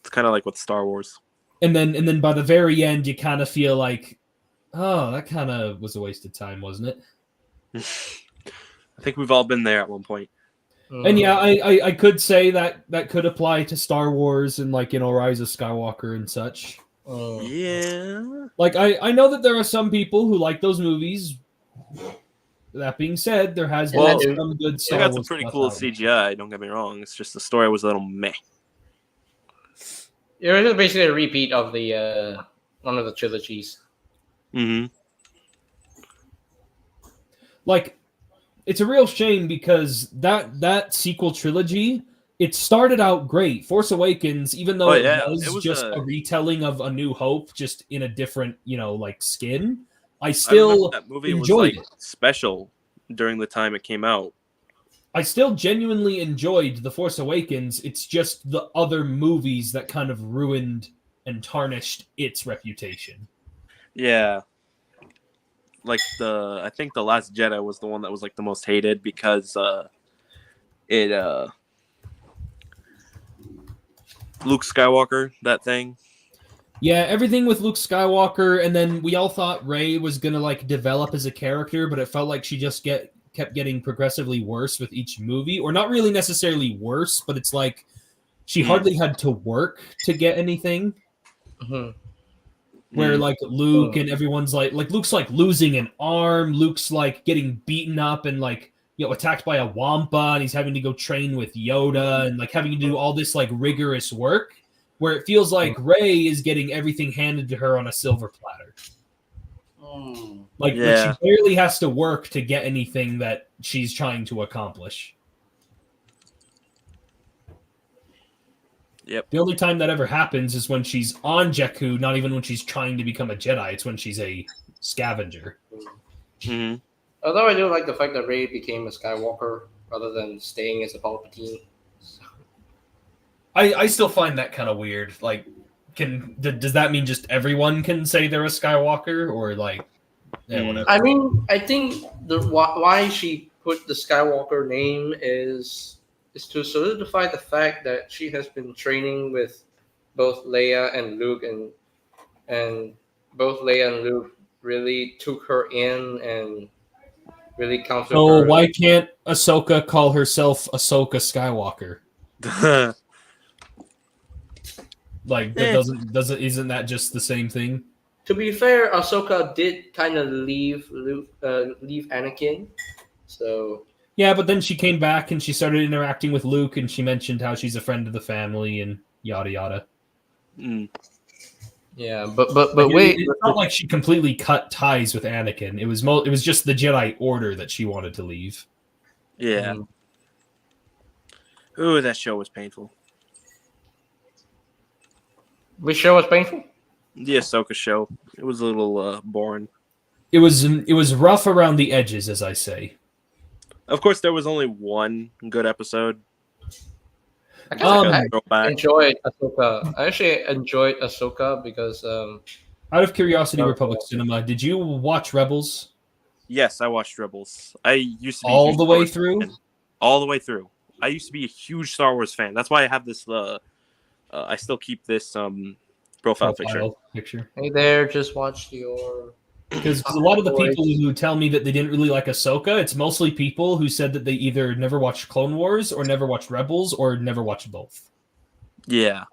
It's kind of like with Star Wars. And then by the very end, you kind of feel like, oh, that kind of was a waste of time, wasn't it? I think we've all been there at one point. And yeah, I could say that could apply to Star Wars and like, you know, Rise of Skywalker and such. Yeah. Like I know that there are some people who like those movies. That being said, there has been some good Star Wars. They got some pretty cool CGI, don't get me wrong. It's just the story was a little meh. It was basically a repeat of the one of the trilogies. Like, it's a real shame because that sequel trilogy, it started out great. Force Awakens, even though it was just a retelling of A New Hope, just in a different, you know, like skin, I still that movie enjoyed was like special during the time it came out. I still genuinely enjoyed The Force Awakens. It's just the other movies that kind of ruined and tarnished its reputation. Yeah. Like I think The Last Jedi was the one that was like the most hated because Luke Skywalker, that thing. Yeah, everything with Luke Skywalker, and then we all thought Rey was gonna like develop as a character, but it felt like she just kept getting progressively worse with each movie, or not really necessarily worse, but it's like she hardly had to work to get anything. Where like Luke and everyone's like Luke's like losing an arm, Luke's like getting beaten up and like, you know, attacked by a Wampa, and he's having to go train with Yoda and like having to do all this like rigorous work, where it feels like Rey is getting everything handed to her on a silver platter. Like she barely has to work to get anything that she's trying to accomplish. Yep. The only time that ever happens is when she's on Jakku, not even when she's trying to become a Jedi. It's when she's a scavenger. Although I do like the fact that Rey became a Skywalker rather than staying as a Palpatine. I still find that kind of weird. Like, does that mean just everyone can say they're a Skywalker, or like, whatever? I mean, I think why she put the Skywalker name is to solidify the fact that she has been training with both Leia and Luke, and both Leia and Luke really took her in and really counted her. So why can't Ahsoka call herself Ahsoka Skywalker? Like that isn't that just the same thing? To be fair, Ahsoka did kind of leave Anakin, so. Yeah, but then she came back and she started interacting with Luke, and she mentioned how she's a friend of the family and yada yada. Yeah, but Like, wait. it's not like she completely cut ties with Anakin. It was just the Jedi Order that she wanted to leave. Yeah. Mm. Ooh, that show was painful. Which show was painful? The Ahsoka show. It was a little boring. It was rough around the edges, as I say. Of course, there was only one good episode. I kind of Throwback. enjoyed Ahsoka. I actually enjoyed Ahsoka because Out of curiosity, Oh, Republic cool. Cinema, did you watch Rebels Yes, I watched Rebels. I used to be a all huge the Star way Wars through? fan. All the way through. I used to be a huge Star Wars fan. That's why I have this. I still keep this profile picture. hey there, just watched your. Because a lot of the people who tell me that they didn't really like Ahsoka, it's mostly people who said that they either never watched Clone Wars or never watched Rebels or never watched both. Yeah.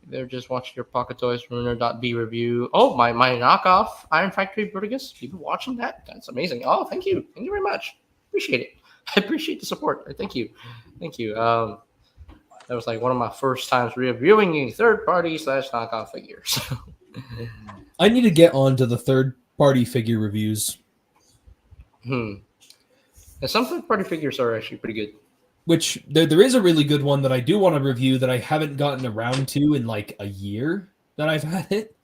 They're just watching your Pocket Toys Runner.b review. Oh, my knockoff Iron Factory Bruticus. People watching that? That's amazing. Oh, thank you. Thank you very much. Appreciate it. I appreciate the support. Thank you. Thank you. That was like one of my first times reviewing a third party / knockoff figure. So. I need to get on to the third-party figure reviews. And some third-party figures are actually pretty good. Which there is a really good one that I do want to review that I haven't gotten around to in like a year that I've had it.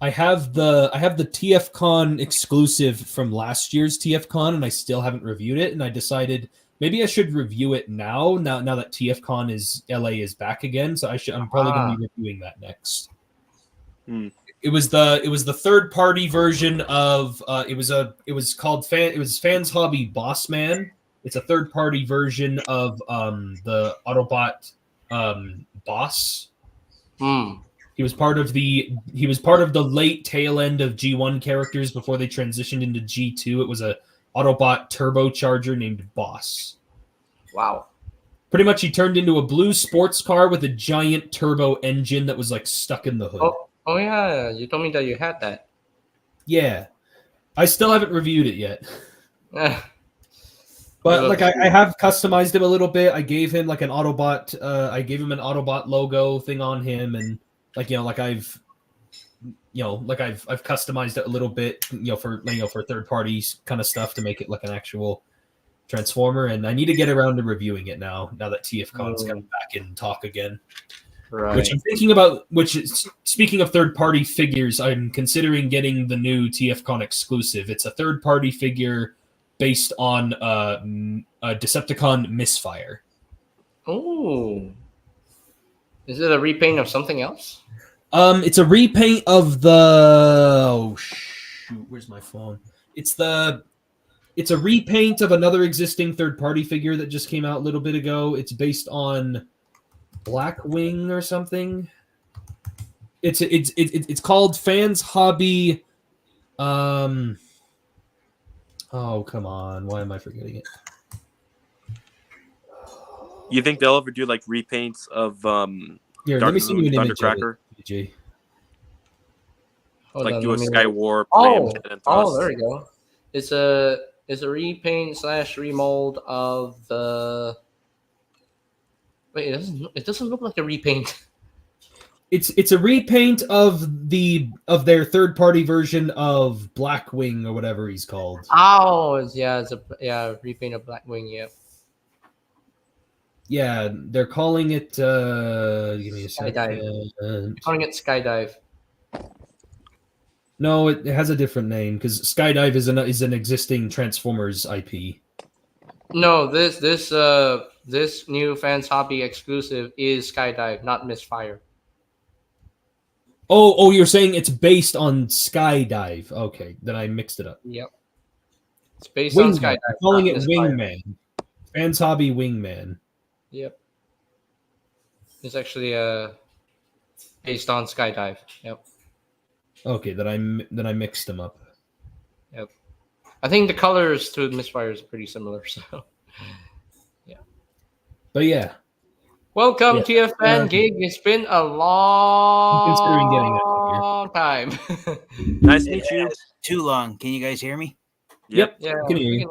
I have the TFCon exclusive from last year's TFCon, and I still haven't reviewed it. And I decided maybe I should review it now that TFCon LA is back again. So I'm probably going to be reviewing that next. It was the third party version of it was called Fans Hobby Boss Man. It's a third party version of the Autobot Boss. He was part of the late tail end of G1 characters before they transitioned into G2. It was a Autobot turbocharger named Boss. Wow. Pretty much he turned into a blue sports car with a giant turbo engine that was like stuck in the hood. Oh yeah, you told me that you had that. Yeah. I still haven't reviewed it yet. But like I have customized him a little bit. I gave him like an Autobot an Autobot logo thing on him, and I've customized it a little bit, for third parties kind of stuff to make it like an actual Transformer. And I need to get around to reviewing it now that TFCon's coming back in talk again. Right. Which I'm thinking about. Speaking of third party figures, I'm considering getting the new TFCon exclusive. It's a third party figure based on a Decepticon Misfire. Oh, is it a repaint of something else? It's a repaint of the. Oh shoot! Where's my phone? It's a repaint of another existing third-party figure that just came out a little bit ago. It's based on Blackwing or something. It's called Fans Hobby. Oh, come on. Why am I forgetting it? You think they'll ever do like repaints of Here, let me see you an image of Thundercracker? it, PJ. Like do a Skywarp. Oh, there you go. It's a repaint / remold of the. Wait, it doesn't look like a repaint. It's a repaint of their third party version of Blackwing or whatever he's called. Oh, it's a repaint of Blackwing. Yeah. Yeah, they're calling it. Give me a second. They're calling it Skydive. No, it has a different name because Skydive is an existing Transformers IP. No, this new Fans Hobby exclusive is Skydive, not Misfire. Oh, you're saying it's based on Skydive. Okay, then I mixed it up. Yep. It's based on Skydive. I'm calling it Misfire. Wingman. Fans Hobby Wingman. Yep. It's actually based on Skydive. Yep. Okay, then I mixed them up. Yep. I think the colors to Misfire is pretty similar, so yeah. But yeah. Welcome TFN Gig. It's been a long time. Nice to meet you. Too long. Can you guys hear me? Yep. Yeah, we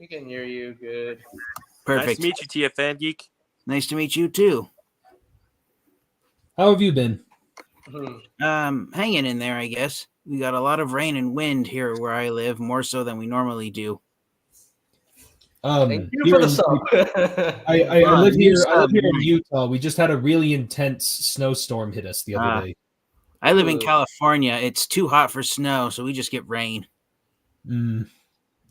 can hear you good. Perfect. Nice to meet you, TFN Geek. Nice to meet you too. How have you been? Hanging in there, I guess. We got a lot of rain and wind here where I live, more so than we normally do. Thank you for the sub. I live here. I live here in Utah. We just had a really intense snowstorm hit us the other day. I live in California. It's too hot for snow, so we just get rain.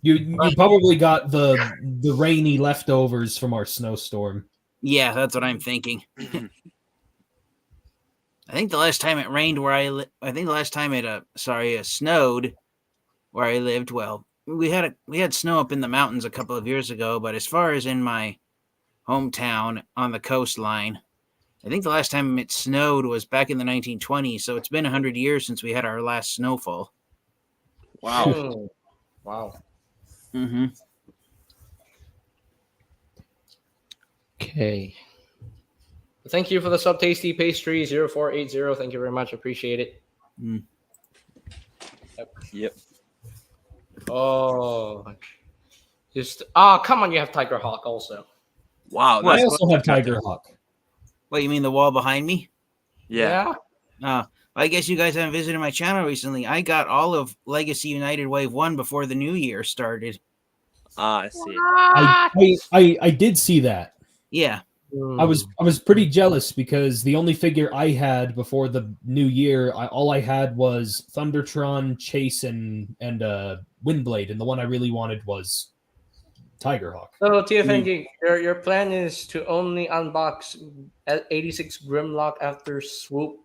You probably got the rainy leftovers from our snowstorm. Yeah, that's what I'm thinking. I think the last time it rained where I think the last time it snowed where I lived. Well, we had snow up in the mountains a couple of years ago, but as far as in my hometown on the coastline, I think the last time it snowed was back in the 1920s. So it's been 100 years since we had our last snowfall. Wow. Wow. Mm-hmm. Okay. Thank you for the sub, Tasty Pastry 0480. Thank you very much. Appreciate it. Yep. Oh, come on! You have Tiger Hawk also. Wow. I also have Tiger Hawk. What, you mean the wall behind me? Yeah. I guess you guys haven't visited my channel recently. I got all of Legacy United Wave 1 before the new year started. I see. I did see that. Yeah. I was pretty jealous because the only figure I had before the new year, all I had was Thundertron, Chase, and Windblade, and the one I really wanted was Tiger Hawk. So TFNG, your plan is to only unbox 86 Grimlock after Swoop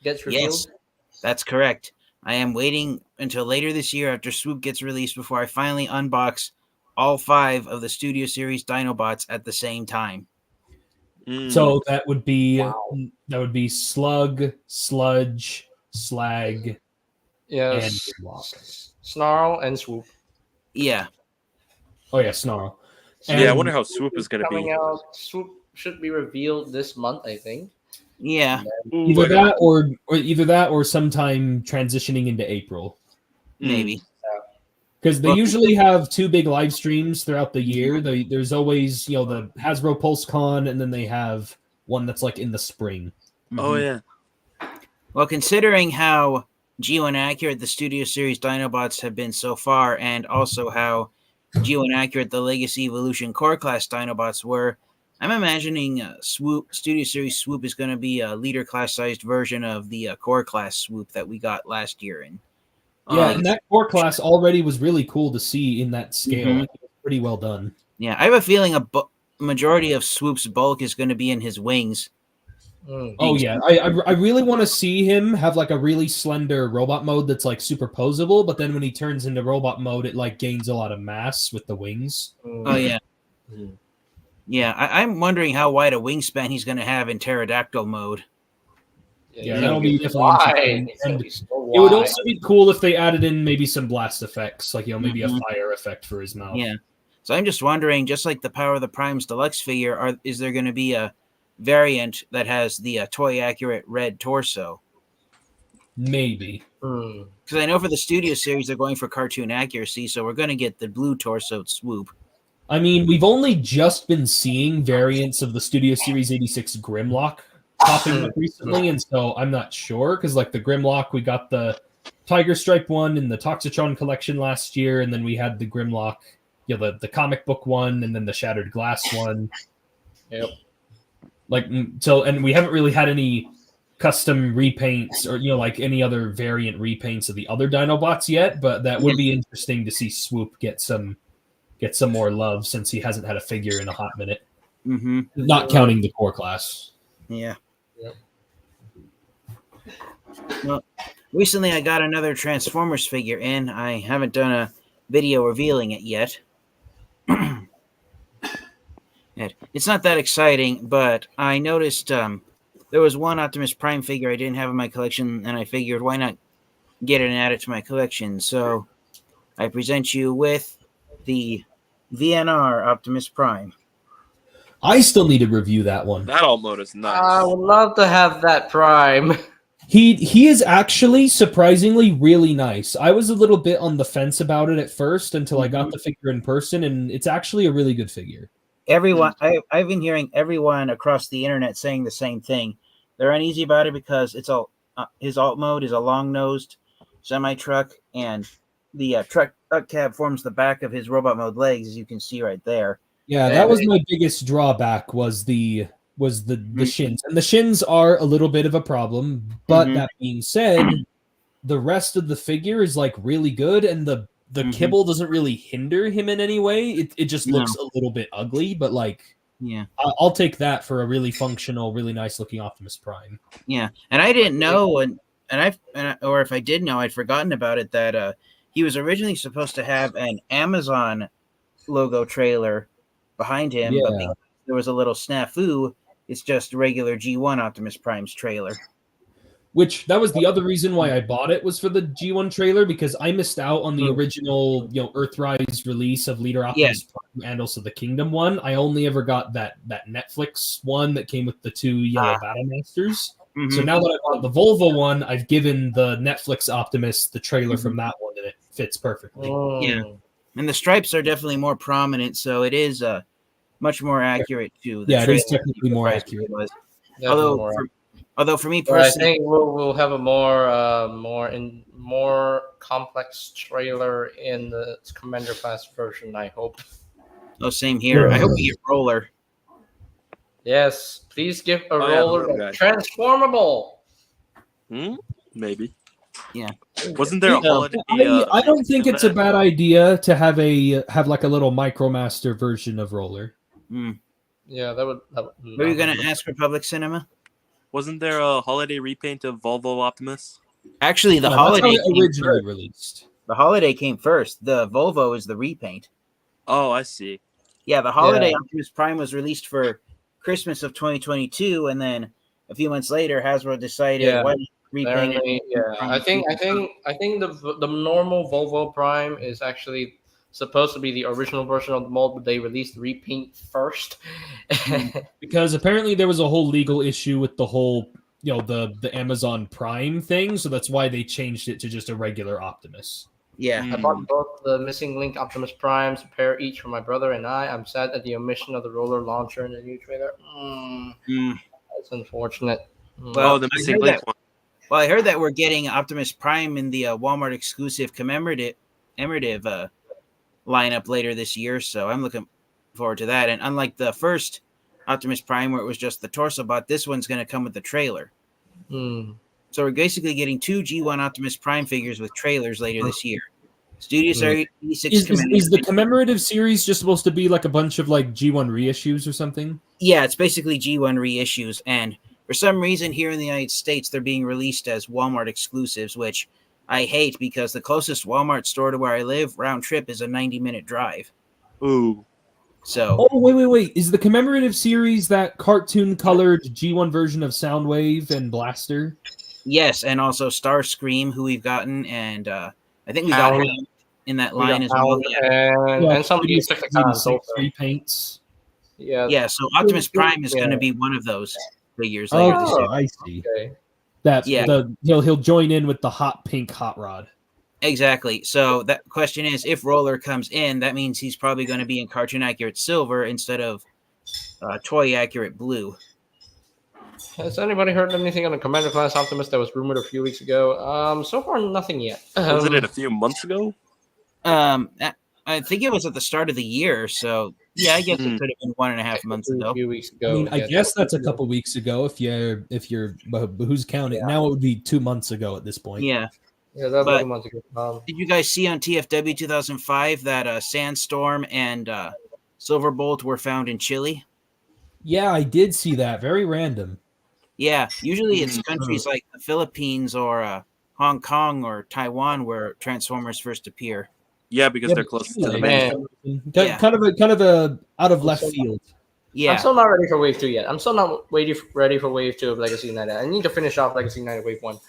gets revealed? Yes, that's correct. I am waiting until later this year after Swoop gets released before I finally unbox all 5 of the Studio Series Dinobots at the same time. So that would be Slug, Sludge, Slag, and Snarl and Swoop. Yeah. Oh yeah, Snarl. And I wonder how Swoop is going to be. Swoop should be revealed this month, I think. Yeah. Either that or sometime transitioning into April. Maybe. Because they usually have 2 big live streams throughout the year. There's always, the Hasbro PulseCon, and then they have one that's like in the spring. Oh, yeah. Well, considering how geo-inaccurate the Studio Series Dinobots have been so far, and also how geo-inaccurate the Legacy Evolution Core Class Dinobots were, I'm imagining Studio Series Swoop is going to be a leader class-sized version of the Core Class Swoop that we got last year. And and that core class already was really cool to see in that scale. It was pretty well done. Yeah, I have a feeling a majority of Swoop's bulk is going to be in his wings. Oh yeah, I really want to see him have like a really slender robot mode that's like superposable, but then when he turns into robot mode, it like gains a lot of mass with the wings. Oh yeah. Yeah, I'm wondering how wide a wingspan he's going to have in pterodactyl mode. Yeah, that'll be definitely interesting. And it would also be cool if they added in maybe some blast effects, like maybe a fire effect for his mouth. Yeah. So I'm just wondering, just like the Power of the Primes Deluxe figure, is there going to be a variant that has the toy accurate red torso? Maybe. Because I know for the Studio Series they're going for cartoon accuracy, so we're going to get the blue torso Swoop. I mean, we've only just been seeing variants of the Studio Series 86 Grimlock popping up recently, and so I'm not sure, because like the Grimlock, we got the Tiger Stripe one in the Toxitron collection last year, and then we had the Grimlock, the comic book one, and then the Shattered Glass one. Yep. And we haven't really had any custom repaints or like any other variant repaints of the other Dinobots yet, but that would be interesting to see Swoop get some more love, since he hasn't had a figure in a hot minute. Not counting the core class. Yeah. Well, recently I got another Transformers figure in. I haven't done a video revealing it yet. It's not that exciting, but I noticed there was one Optimus Prime figure I didn't have in my collection, and I figured why not get it and add it to my collection. So I present you with the VNR Optimus Prime. I still need to review that one. That alt mode is nice. I would love to have that Prime. He is actually surprisingly really nice. I was a little bit on the fence about it at first until I got the figure in person, and it's actually a really good figure. Everyone, I've been hearing everyone across the internet saying the same thing. They're uneasy about it because it's his alt mode is a long-nosed semi truck, and the truck cab forms the back of his robot mode legs, as you can see right there. Yeah, that was my biggest drawback was the shins. And the shins are a little bit of a problem, but that being said, the rest of the figure is like really good, and the kibble doesn't really hinder him in any way. It just looks a little bit ugly, but like I'll take that for a really functional, really nice looking Optimus Prime. Yeah, and I didn't know, or if I did know, I'd forgotten about it, that he was originally supposed to have an Amazon logo trailer behind him, but because there was a little snafu, it's just regular G1 Optimus Prime's trailer. Which that was the other reason why I bought it, was for the G1 trailer, because I missed out on the original, Earthrise release of Leader Optimus Prime and also the Kingdom one. I only ever got that Netflix one that came with the 2 yellow Battle Masters. So now that I bought the Volvo one, I've given the Netflix Optimus the trailer from that one, and it fits perfectly. Yeah, and the stripes are definitely more prominent, so it is much more accurate to the it is technically more accurate. Although for me personally, I think we'll have a more complex trailer in the Commander class version, I hope. Oh, same here. I hope we get Roller. Yes, please give a Roller transformable. Maybe. Yeah. Wasn't there a holiday? I don't think it's a bad idea to have like a little Micromaster version of Roller. Yeah, that would. Were you going to ask Republic Cinema? Wasn't there a holiday repaint of Volvo Optimus? Actually, the holiday originally released. The holiday came first. The Volvo is the repaint. Oh, I see. Yeah, the holiday Optimus Prime was released for Christmas of 2022, and then a few months later, Hasbro decided why repaint it. Yeah, I think the normal Volvo Prime is actually supposed to be the original version of the mold, but they released the repaint first. Because apparently there was a whole legal issue with the whole, the Amazon Prime thing, so that's why they changed it to just a regular Optimus. Yeah. I bought both the Missing Link Optimus Primes, a pair each for my brother and I. I'm sad at the omission of the roller launcher in the new trailer. That's unfortunate. Well, the Missing Link one. Well, I heard that we're getting Optimus Prime in the Walmart exclusive commemorative lineup later this year, so I'm looking forward to that. And unlike the first Optimus Prime, where it was just the torso bot, this one's going to come with the trailer. So we're basically getting 2 G1 Optimus Prime figures with trailers later this year. Studio Series 86 is the commemorative series just supposed to be like a bunch of like G1 reissues or something? Yeah, it's basically G1 reissues, and for some reason here in the United States, they're being released as Walmart exclusives, which I hate because the closest Walmart store to where I live, round trip, is a 90-minute drive. Ooh. So. Oh, wait. Is the commemorative series that cartoon-colored G1 version of Soundwave and Blaster? Yes, and also Starscream, who we've gotten, and I think we got her in that line as well. And some of these repaints. Yeah, so Optimus Prime is going to be one of those figures later this year. I see. Okay. He'll join in with the hot pink hot rod. Exactly. So that question is, if Roller comes in, that means he's probably going to be in cartoon accurate silver instead of toy accurate blue. Has anybody heard anything on the Commander class Optimus that was rumored a few weeks ago? So far, nothing yet. Was it a few months ago? I think it was at the start of the year. So yeah, I guess it could have been 1.5 months ago. A few weeks ago. I guess that's a couple weeks ago. If you're who's counting? Yeah. Now it would be 2 months ago at this point. Yeah, that was 2 months ago. Did you guys see on TFW 2005 that Sandstorm and Silverbolt were found in Chile? Yeah, I did see that. Very random. Yeah, usually it's countries like the Philippines or Hong Kong or Taiwan where Transformers first appear. Yeah, because they're close to the man. Kind of a out of left field. Yeah, I'm still not ready for Wave 2 yet. I'm still not ready for Wave 2 of Legacy United. I need to finish off Legacy United Wave 1.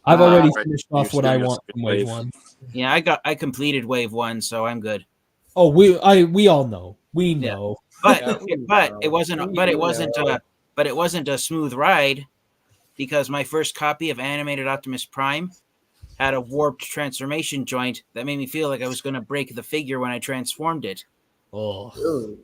I've already finished off what I want from Wave 1. Yeah, I completed Wave 1, so I'm good. Oh, we all know. We know. Yeah. But it wasn't a smooth ride because my first copy of Animated Optimus Prime had a warped transformation joint that made me feel like I was going to break the figure when I transformed it. Oh.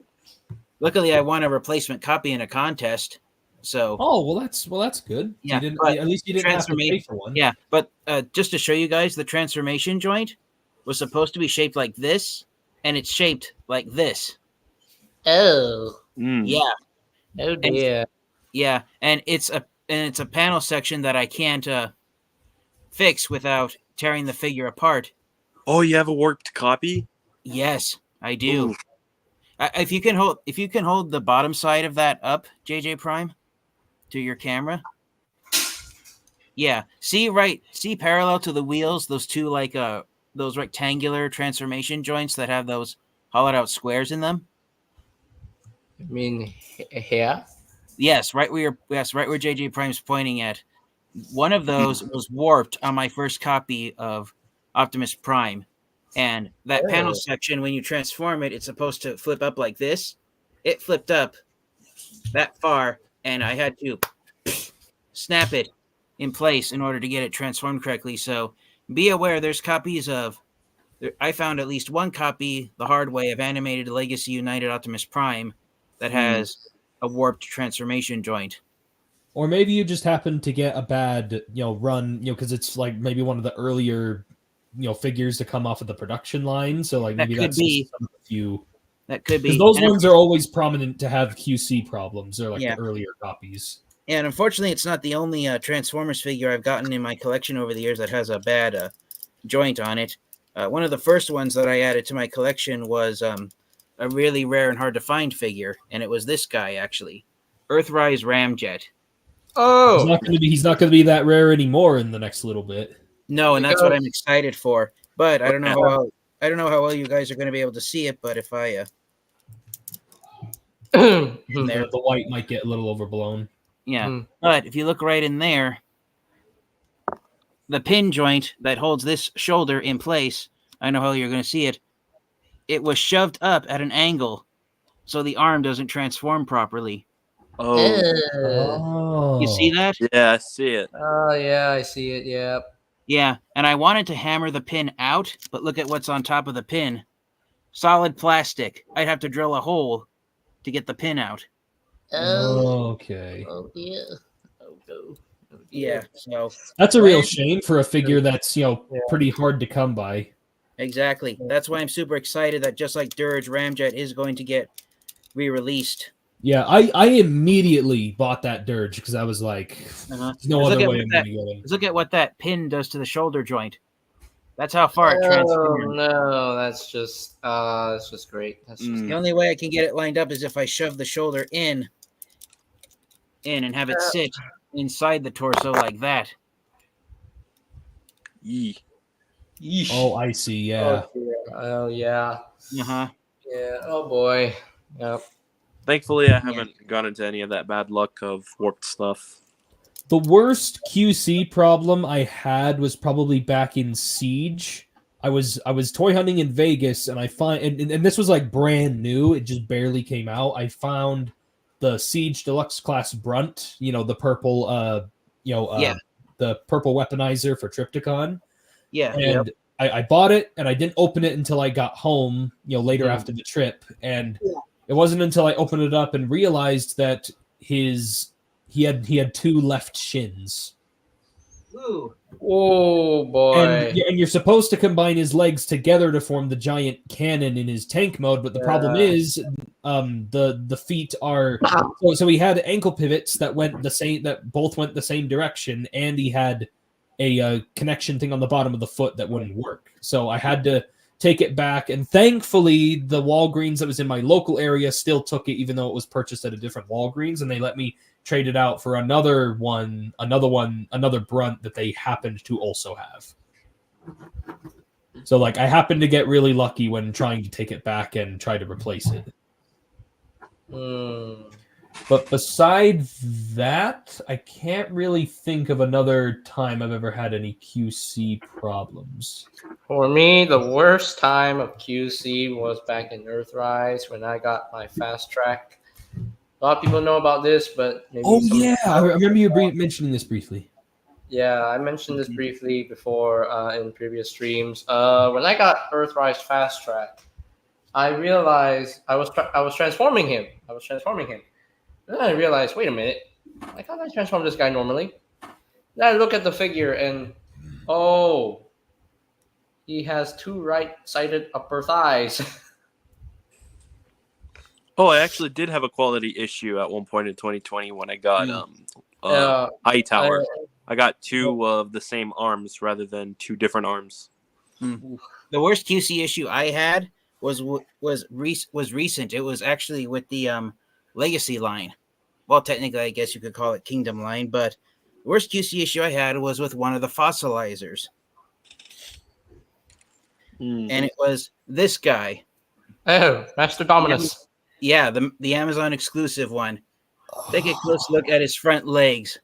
Luckily, I won a replacement copy in a contest, So Oh well, that's good. Yeah, You didn't, but at least you didn't have to pay for one. yeah, but just to show you guys, the transformation joint was supposed to be shaped like this, and it's shaped like this. Oh. Mm. Yeah, Oh dear. yeah, and it's a panel section that I can't fix without tearing the figure apart. Oh, you have a warped copy? Yes, I do. Ooh. If you can hold the bottom side of that up, JJ Prime, to your camera. Yeah, see parallel to the wheels, those two those rectangular transformation joints that have those hollowed out squares in them. I mean, here. Yes, right where JJ Prime's pointing at. One of those was warped on my first copy of Optimus Prime. And that panel section, when you transform it, it's supposed to flip up like this. It flipped up that far, and I had to snap it in place in order to get it transformed correctly. So be aware there's copies of... I found at least one copy the hard way of Animated Legacy United Optimus Prime that has a warped transformation joint. Or maybe you just happened to get a bad, run, because it's like maybe one of the earlier, figures to come off of the production line. So like maybe that's just some of the few. That could be. Because those ones are always prominent to have QC problems. They're like the earlier copies. And unfortunately, it's not the only Transformers figure I've gotten in my collection over the years that has a bad joint on it. One of the first ones that I added to my collection was a really rare and hard to find figure, and it was this guy actually, Earthrise Ramjet. Oh, he's not going to be that rare anymore in the next little bit. No, and that's what I'm excited for. But I don't know how well you guys are going to be able to see it. But if I the white might get a little overblown. Yeah, but if you look right in there, the pin joint that holds this shoulder in place, I know how you're going to see it. It was shoved up at an angle, so the arm doesn't transform properly. Oh, You see that? Yeah, I see it. Oh yeah, I see it. Yep. Yeah, and I wanted to hammer the pin out, but look at what's on top of the pin. Solid plastic. I'd have to drill a hole to get the pin out. Okay. Oh dear. Oh no. Yeah, so that's a real shame for a figure that's pretty hard to come by. Exactly. That's why I'm super excited that just like Dirge, Ramjet is going to get re-released. Yeah, I immediately bought that Dirge because I was like, no other way I'm going to get him. Look at what that pin does to the shoulder joint. That's how far it transforms. Oh no, that's just great. That's just The only way I can get it lined up is if I shove the shoulder in and have it sit inside the torso like that. Yee. Oh, I see. Yeah. Oh yeah. Uh-huh. Yeah. Oh boy. Yep. Thankfully, I haven't gone into any of that bad luck of warped stuff. The worst QC problem I had was probably back in Siege. I was toy hunting in Vegas, and I and this was like brand new. It just barely came out. I found the Siege Deluxe Class Brunt. The purple. The purple weaponizer for Trypticon. Yeah. And I bought it, and I didn't open it until I got home. Later after the trip, and it wasn't until I opened it up and realized that he had two left shins. Ooh. Oh boy. And you're supposed to combine his legs together to form the giant cannon in his tank mode, but the problem is the feet are so he had ankle pivots that both went the same direction, and he had a connection thing on the bottom of the foot that wouldn't work. So I had to take it back, and thankfully the Walgreens that was in my local area still took it, even though it was purchased at a different Walgreens, and they let me trade it out for another brunt that they happened to also have. So I happened to get really lucky when trying to take it back and try to replace it. But besides that, I can't really think of another time I've ever had any QC problems. For me, the worst time of QC was back in Earthrise when I got my fast track. A lot of people know about this, but maybe I remember you mentioning this briefly. Yeah, I mentioned this briefly before in previous streams. When I got Earthrise fast track, I realized I was transforming him. And then I realized, wait a minute, Like, how do I transform this guy normally? Then I look at the figure and oh, he has two right-sided upper thighs. Oh, I actually did have a quality issue at one point in 2020 when I got Uh, Hightower. I- I got two of the same arms rather than two different arms. The worst QC issue I had was recent. It was actually with the Legacy line. Well, technically, I guess you could call it Kingdom line, but the worst QC issue I had was with one of the fossilizers, and it was this guy. Oh, Master Dominus. Yeah, the Amazon exclusive one. Take a close look at his front legs.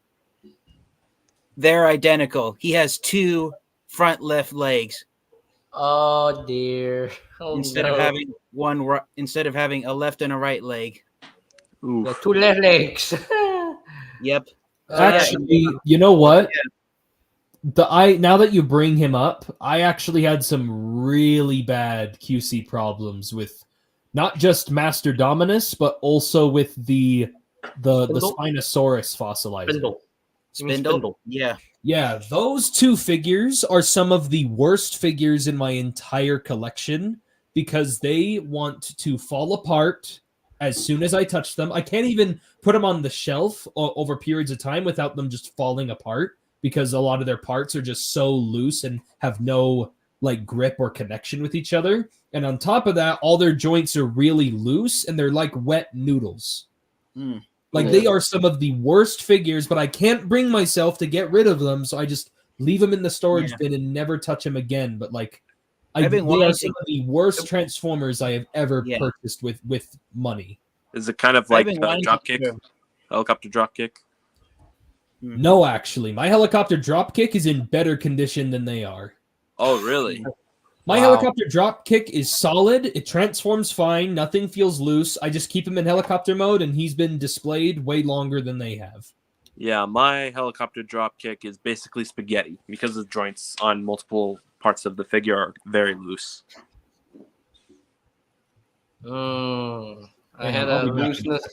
They're identical. He has two front left legs Oh dear. Oh, instead of having instead of having a left and a right leg. Oof. the two left legs. Yep. Actually, you know what? Now that you bring him up, I actually had some really bad QC problems with not just Master Dominus, but also with the Spindle? Spinosaurus fossilizer. Spindle. You mean Spindle. Yeah. Yeah, those two figures are some of the worst figures in my entire collection because they want to fall apart as soon as I touch them. I can't even put them on the shelf over periods of time without them just falling apart because a lot of their parts are just so loose and have no like grip or connection with each other. And on top of that, all their joints are really loose and they're like wet noodles. Mm. Like they are some of the worst figures, but I can't bring myself to get rid of them, so I just leave them in the storage bin and never touch them again. But like, they are some of the worst Transformers I have ever purchased with money. Is it kind of like Dropkick? Helicopter Dropkick? No, actually, my helicopter Dropkick is in better condition than they are. Oh, really? My helicopter Dropkick is solid. It transforms fine. Nothing feels loose. I just keep him in helicopter mode, and he's been displayed way longer than they have. Yeah, my helicopter Dropkick is basically spaghetti because the joints on multiple parts of the figure are very loose. I had a looseness.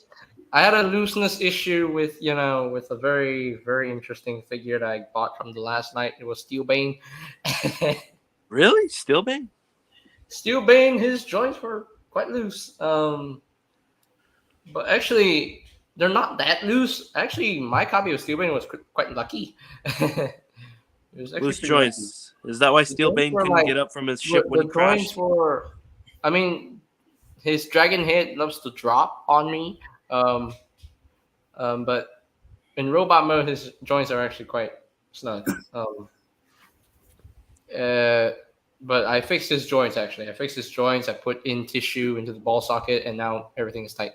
I had a looseness issue with with a very very interesting figure that I bought from the last night. It was Steelbane. Really? Steelbane? Steelbane, his joints were quite loose. But actually, they're not that loose. Actually, my copy of Steelbane was quite lucky. It was loose joints. Lucky. Is that why Steelbane couldn't get up from his ship when he crashed? I mean, his dragon head loves to drop on me. But in robot mode, his joints are actually quite snug. But I fixed his joints, actually. I fixed his joints. I put in tissue into the ball socket, and now everything is tight.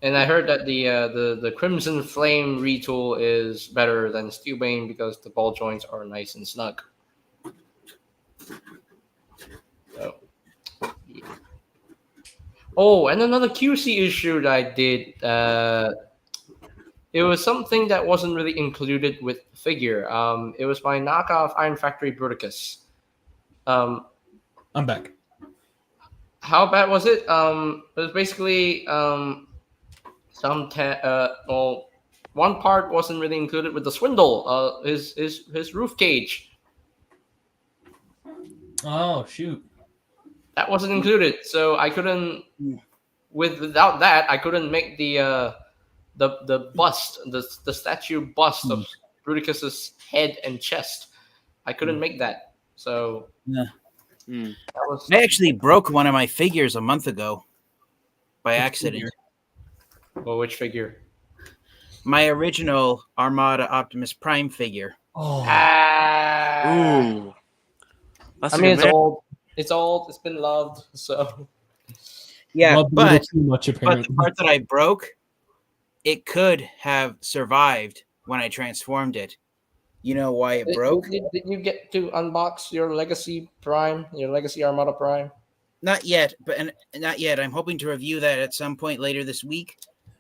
And I heard that the Crimson Flame retool is better than Steelbane because the ball joints are nice and snug. So, yeah. Oh, and another QC issue that I did. It was something that wasn't really included with the figure. It was my knockoff Iron Factory Bruticus. I'm back. How bad was it? It was basically one part wasn't really included with the swindle. His roof cage. Oh shoot! That wasn't included, so I couldn't. Without that, I couldn't make the bust, the statue bust of Bruticus's head and chest. I couldn't make that. So I actually broke one of my figures a month ago by accident. Well, which figure? My original Armada Optimus Prime figure. Oh. Ooh. I mean, it's old. It's old. It's been loved. So yeah, but too much, apparently. But the part that I broke, it could have survived when I transformed it. You know why it broke? Did you get to unbox your Legacy Prime, your Legacy Armada Prime? Not yet, not yet. I'm hoping to review that at some point later this week.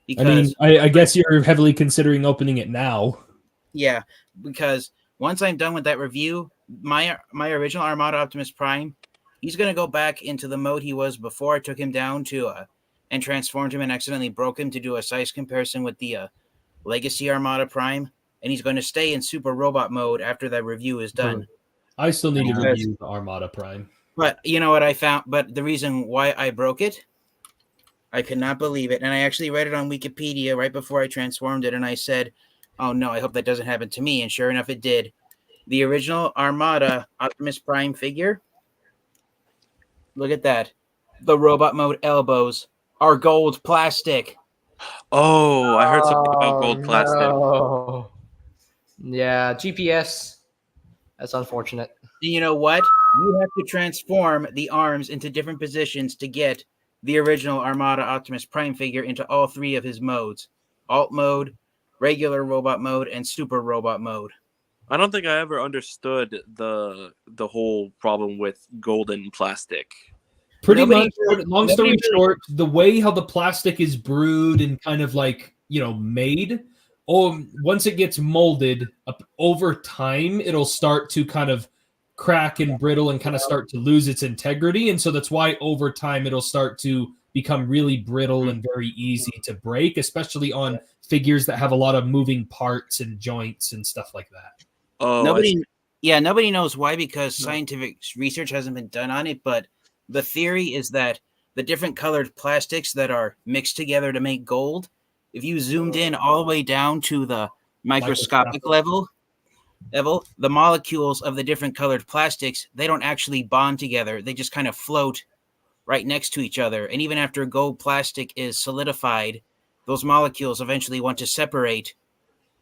Because I guess you're heavily considering opening it now. Yeah, because once I'm done with that review, my original Armada Optimus Prime, he's going to go back into the mode he was before I took him down to and transformed him and accidentally broke him to do a size comparison with the Legacy Armada Prime, and he's going to stay in Super Robot mode after that review is done. I still need to Because- review the Armada Prime. But you know what I found? But the reason why I broke it, I could not believe it. And I actually read it on Wikipedia right before I transformed it. And I said, oh no, I hope that doesn't happen to me. And sure enough, it did. The original Armada Optimus Prime figure. Look at that. The robot mode elbows are gold plastic. Oh, I heard something about gold plastic. No. Yeah, GPS. That's unfortunate. And you know what? You have to transform the arms into different positions to get the original Armada Optimus Prime figure into all three of his modes: alt mode, regular robot mode, and super robot mode. I don't think I ever understood the whole problem with golden plastic. Pretty Nobody- much, long story short, the way how the plastic is brewed and kind of like, made, once it gets molded over time, it'll start to kind of crack and brittle and kind of start to lose its integrity. And so that's why over time it'll start to become really brittle and very easy to break, especially on figures that have a lot of moving parts and joints and stuff like that. Oh, Nobody knows why, because scientific research hasn't been done on it, but the theory is that the different colored plastics that are mixed together to make gold, if you zoomed in all the way down to the microscopic level, the molecules of the different colored plastics, they don't actually bond together. They just kind of float right next to each other. And even after gold plastic is solidified, those molecules eventually want to separate.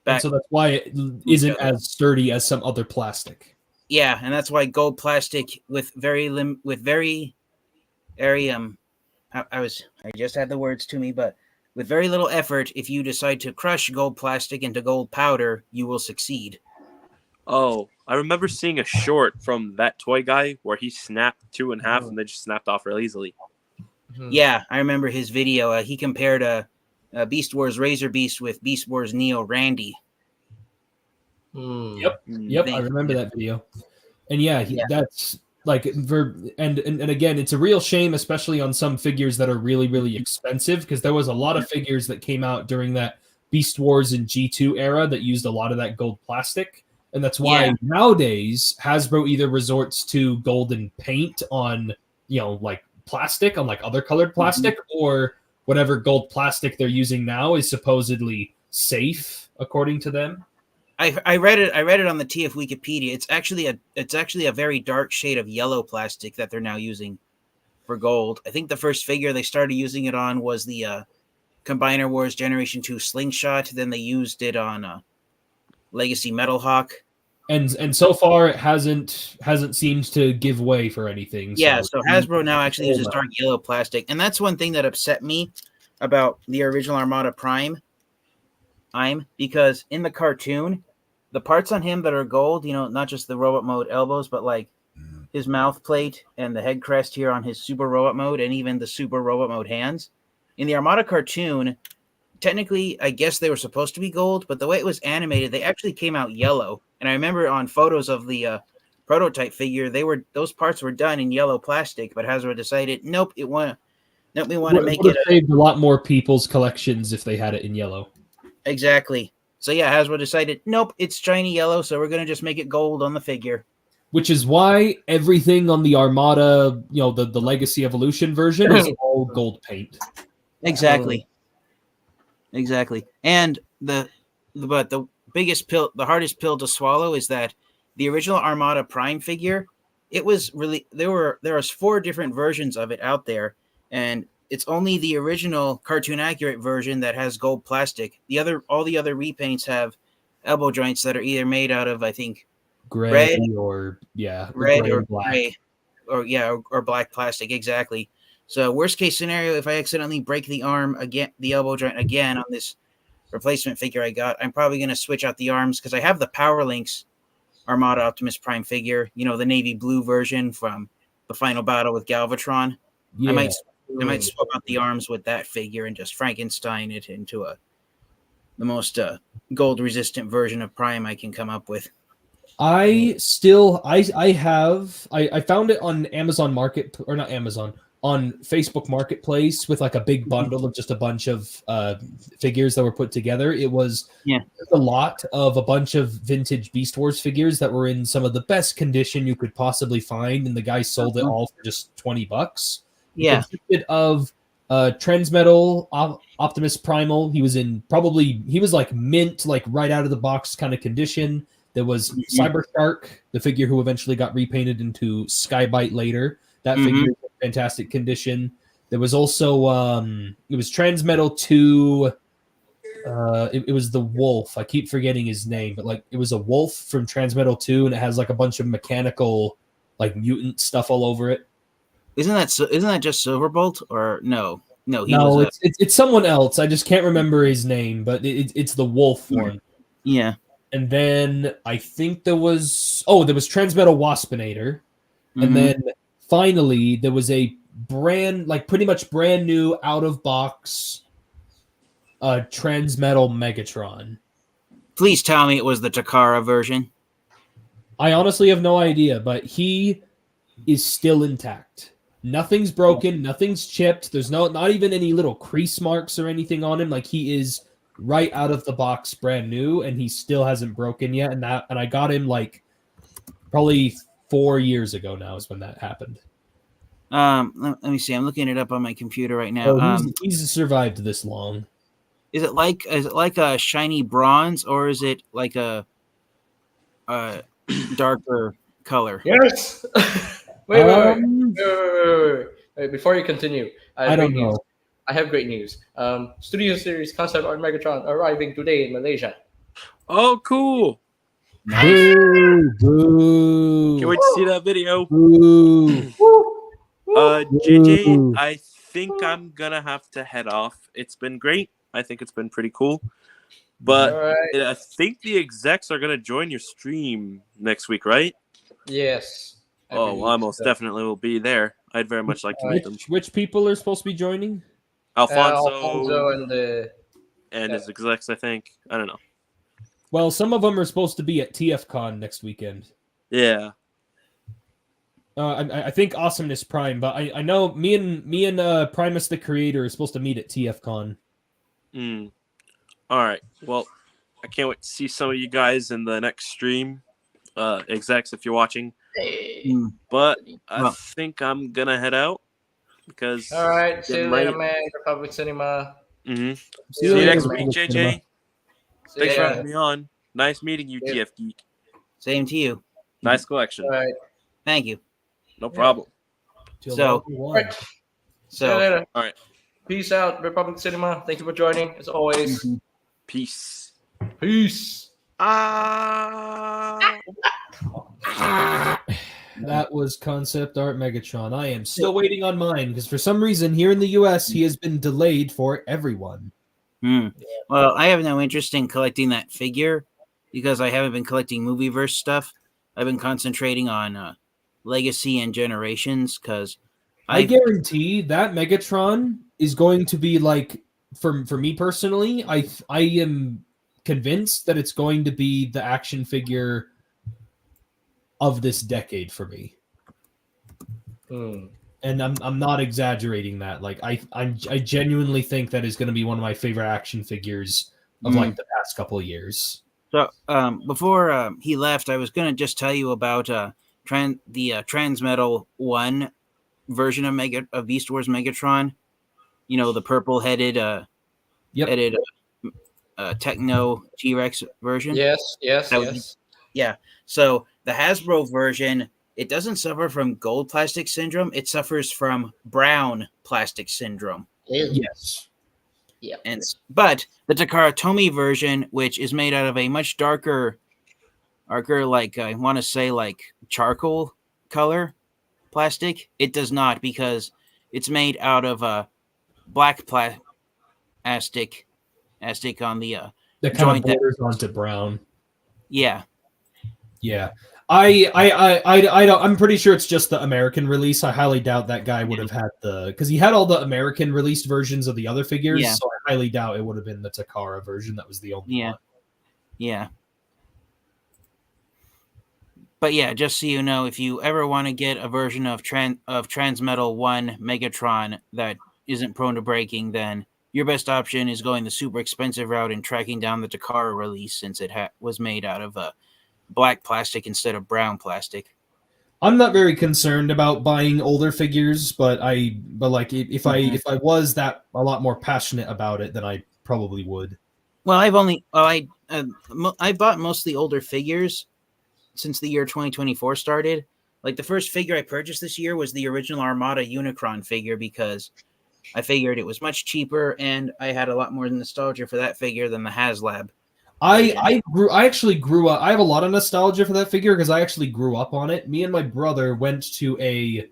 And so that's why it isn't as sturdy as some other plastic. Yeah, and that's why gold plastic with very I just had the words to me, but with very little effort, if you decide to crush gold plastic into gold powder, you will succeed. Oh, I remember seeing a short from that toy guy where he snapped two in half and they just snapped off real easily. Yeah, I remember his video. He compared a Beast Wars Razor Beast with Beast Wars Neo Randy. Yep, I remember that video. And that's like, and again, it's a real shame, especially on some figures that are really, really expensive, because there was a lot of figures that came out during that Beast Wars and G2 era that used a lot of that gold plastic. And that's why nowadays Hasbro either resorts to golden paint on, like plastic, on like other colored plastic, or whatever gold plastic they're using now is supposedly safe, according to them. I read it on the TF Wikipedia. It's actually a very dark shade of yellow plastic that they're now using for gold. I think the first figure they started using it on was the Combiner Wars Generation 2 Slingshot. Then they used it on Legacy Metal Hawk. And so far it hasn't seemed to give way for anything. So Hasbro now actually uses dark yellow plastic, and that's one thing that upset me about the original Armada Prime. Because in the cartoon, the parts on him that are gold, not just the robot mode elbows, but like his mouth plate and the head crest here on his super robot mode, and even the super robot mode hands. In the Armada cartoon, technically, I guess they were supposed to be gold, but the way it was animated, they actually came out yellow. And I remember on photos of the prototype figure, those parts were done in yellow plastic, but Hasbro decided, we want to make it saved a lot more people's collections if they had it in yellow. Exactly. So Hasbro decided, nope, it's shiny yellow, so we're going to just make it gold on the figure. Which is why everything on the Armada, the Legacy Evolution version is all gold paint. Exactly. And the biggest pill, the hardest pill to swallow is that the original Armada Prime figure, it was really, there was 4 different versions of it out there, and it's only the original cartoon accurate version that has gold plastic. All the other repaints have elbow joints that are either made out of, I think, red or black. or black plastic. Exactly. So worst case scenario, if I accidentally break the arm again, the elbow joint again on this replacement figure I got, I'm probably going to switch out the arms, because I have the Power Links Armada Optimus Prime figure, the navy blue version from the final battle with Galvatron. Yeah. I might swap out the arms with that figure and just Frankenstein it into the most gold resistant version of Prime I can come up with. I found it on Amazon Market, or not Amazon, on Facebook Marketplace with like a big bundle of just a bunch of figures that were put together. It was a lot of a bunch of vintage Beast Wars figures that were in some of the best condition you could possibly find, and the guy sold it all for just $20. Yeah. It consisted of Transmetal Optimus Primal. He was like mint, like right out of the box kind of condition. There was Cybershark, the figure who eventually got repainted into Skybite later. That figure is in fantastic condition. There was also it was Transmetal 2. It was the Wolf. I keep forgetting his name, but like it was a wolf from Transmetal 2, and it has like a bunch of mechanical, like mutant stuff all over it. Isn't that just Silverbolt or no? No, it's someone else. I just can't remember his name, but it's the wolf one. Yeah. And then I think there was Transmetal Waspinator, and then finally there was a pretty much brand new out of box Transmetal Megatron. Please tell me it was the Takara version. I honestly have no idea, but he is still intact. Nothing's broken, nothing's chipped. There's not even any little crease marks or anything on him. Like he is right out of the box, brand new, and he still hasn't broken yet. And I got him like probably 4 years ago now is when that happened. Let me see. I'm looking it up on my computer right now. He's survived this long. Is it like a shiny bronze, or is it like a darker color? Yes. Wait. Before you continue, I don't know. I have great news. Studio Series Concept Art Megatron arriving today in Malaysia. Oh, cool! Boo! Boo! Can't wait to see that video. Boo! JJ, I think I'm gonna have to head off. It's been great. I think it's been pretty cool. But I think the execs are gonna join your stream next week, right? Yes. I most definitely will be there. I'd very much like to meet them. Which people are supposed to be joining? Alfonso and his execs, I think. I don't know. Well, some of them are supposed to be at TFCon next weekend. Yeah. I think Awesomeness Prime, but I know me and Primus the Creator are supposed to meet at TFCon. All right. Well, I can't wait to see some of you guys in the next stream. Execs, if you're watching. But I think I'm gonna head out because. All right. See you later, man. Republic Cinema. See you next week, JJ. Thanks for having me on. Nice meeting you, TF Geek. Same to you. Nice collection. All right. Thank you. No problem. So, all right. Peace out, Republic Cinema. Thank you for joining, as always. Peace. Peace. That was Concept Art Megatron. I am still waiting on mine because for some reason here in the US he has been delayed for everyone. Well, I have no interest in collecting that figure because I haven't been collecting Movieverse stuff. I've been concentrating on Legacy and Generations because I guarantee that Megatron is going to be like for me personally. I am convinced that it's going to be the action figure of this decade for me. And I'm not exaggerating that. Like I genuinely think that is going to be one of my favorite action figures of like the past couple of years. So before he left, I was going to just tell you about the Transmetal 1 version of Beast Wars Megatron. You know, the purple-headed headed Techno T-Rex version. Yes. Yeah. So the Hasbro version, it doesn't suffer from gold plastic syndrome. It suffers from brown plastic syndrome. Yes. Yeah. But the Takara Tomy version, which is made out of a much darker, like I want to say like charcoal color plastic, it does not because it's made out of black plastic on the kind of borders onto brown. Yeah. I'm pretty sure it's just the American release. I highly doubt that guy would have had because he had all the American released versions of the other figures. Yeah. So I highly doubt it would have been the Takara version. That was the only one. Yeah. But yeah, just so you know, if you ever want to get a version of Transmetal 1 Megatron that isn't prone to breaking, then your best option is going the super expensive route and tracking down the Takara release, since it was made out of black plastic instead of brown plastic. I'm not very concerned about buying older figures, but like if I was that a lot more passionate about it, then I probably would. Well, I bought mostly older figures since the year 2024 started. Like the first figure I purchased this year was the original Armada Unicron figure, because I figured it was much cheaper and I had a lot more nostalgia for that figure than the HasLab. I actually grew up. I have a lot of nostalgia for that figure because I actually grew up on it. Me and my brother went to a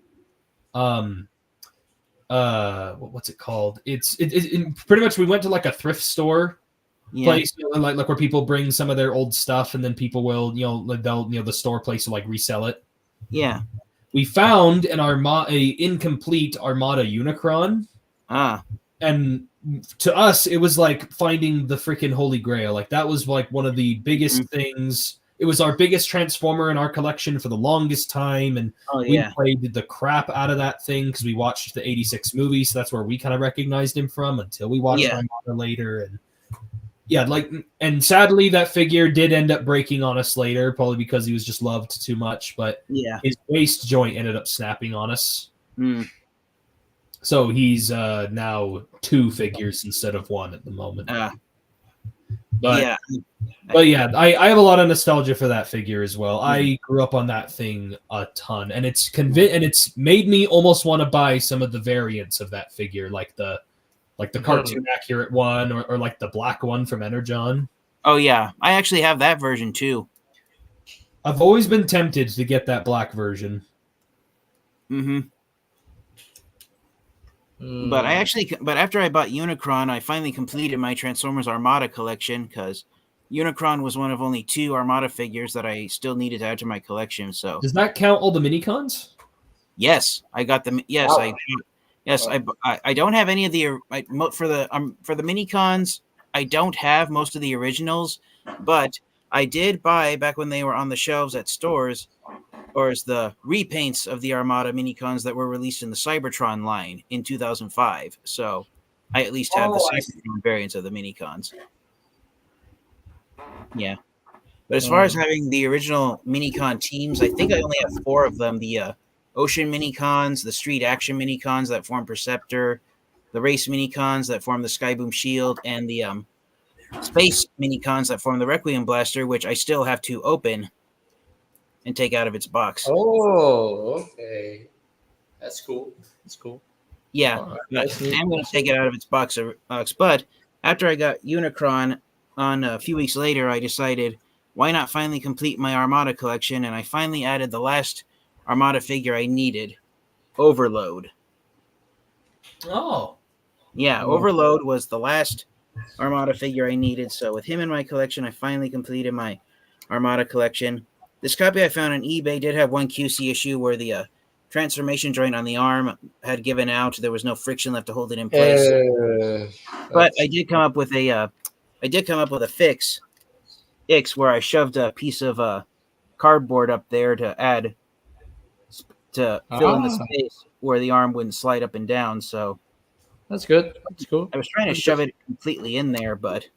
what's it called? It pretty much we went to like a thrift store place, like where people bring some of their old stuff, and then people will, the store place will like resell it. Yeah. We found an incomplete Armada Unicron. And to us, it was like finding the freaking Holy Grail. Like that was like one of the biggest things. It was our biggest Transformer in our collection for the longest time, and we played the crap out of that thing because we watched the '86 movie, so that's where we kind of recognized him from until we watched Armada later. And and sadly, that figure did end up breaking on us later, probably because he was just loved too much. But his waist joint ended up snapping on us. So he's now 2 figures instead of 1 at the moment. But I have a lot of nostalgia for that figure as well. I grew up on that thing a ton, and it's made me almost want to buy some of the variants of that figure, like the cartoon accurate one, or like the black one from Energon. Oh yeah, I actually have that version too. I've always been tempted to get that black version. But after I bought Unicron, I finally completed my Transformers Armada collection, because Unicron was one of only 2 Armada figures that I still needed to add to my collection. So does that count all the Minicons? Yes, I got them. Yes, I don't have any of the for the Minicons. I don't have most of the originals, but I did buy, back when they were on the shelves at stores, or as the repaints of the Armada Minicons that were released in the Cybertron line in 2005. So I at least have the Cybertron variants of the Minicons. Yeah. But as far as having the original Minicon teams, I think I only have 4 of them. The Ocean Minicons, the Street Action Minicons that form Perceptor, the Race Minicons that form the Skyboom Shield, and the Space Minicons that form the Requiem Blaster, which I still have to open and take out of its box. Oh, okay. That's cool. Yeah, I'm going to take it out of its box. But after I got Unicron on a few weeks later, I decided, why not finally complete my Armada collection? And I finally added the last Armada figure I needed, Overload. Oh. Yeah, Overload was the last Armada figure I needed. So with him in my collection, I finally completed my Armada collection. This copy I found on eBay did have one QC issue where the transformation joint on the arm had given out. There was no friction left to hold it in place. But I did come up with a fix where I shoved a piece of cardboard up there to fill in the space where the arm wouldn't slide up and down. So that's good. That's cool. I was trying to shove it completely in there, but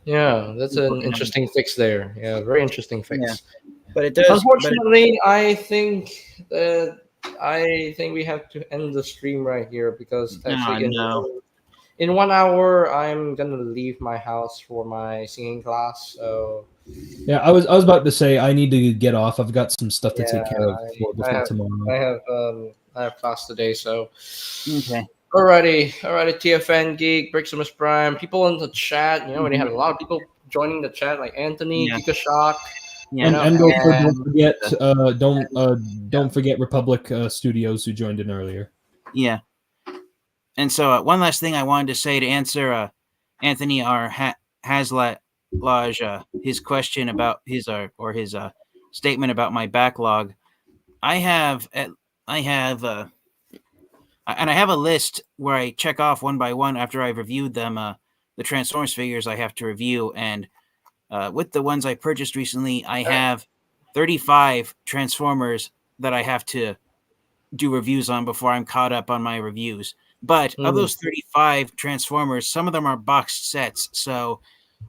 that's an interesting fix there. Yeah, very interesting fix. Yeah. But it does. Unfortunately, I think we have to end the stream right here, because in 1 hour I'm gonna leave my house for my singing class. So yeah, I was about to say I need to get off. I've got some stuff to take care of before tomorrow. I have class today, so okay. Alrighty, TFN Geek, Briximus Prime, people in the chat. When you have a lot of people joining the chat, like Anthony, Giga Shock. Yeah, and don't forget Republic Studios, who joined in earlier. Yeah. And so one last thing I wanted to say to answer Anthony R. Haslaj, his question about his statement about my backlog. I have a list where I check off one by one after I've reviewed them, the Transformers figures I have to review, and with the ones I purchased recently, I have 35 Transformers that I have to do reviews on before I'm caught up on my reviews. But of those 35 Transformers, some of them are boxed sets. So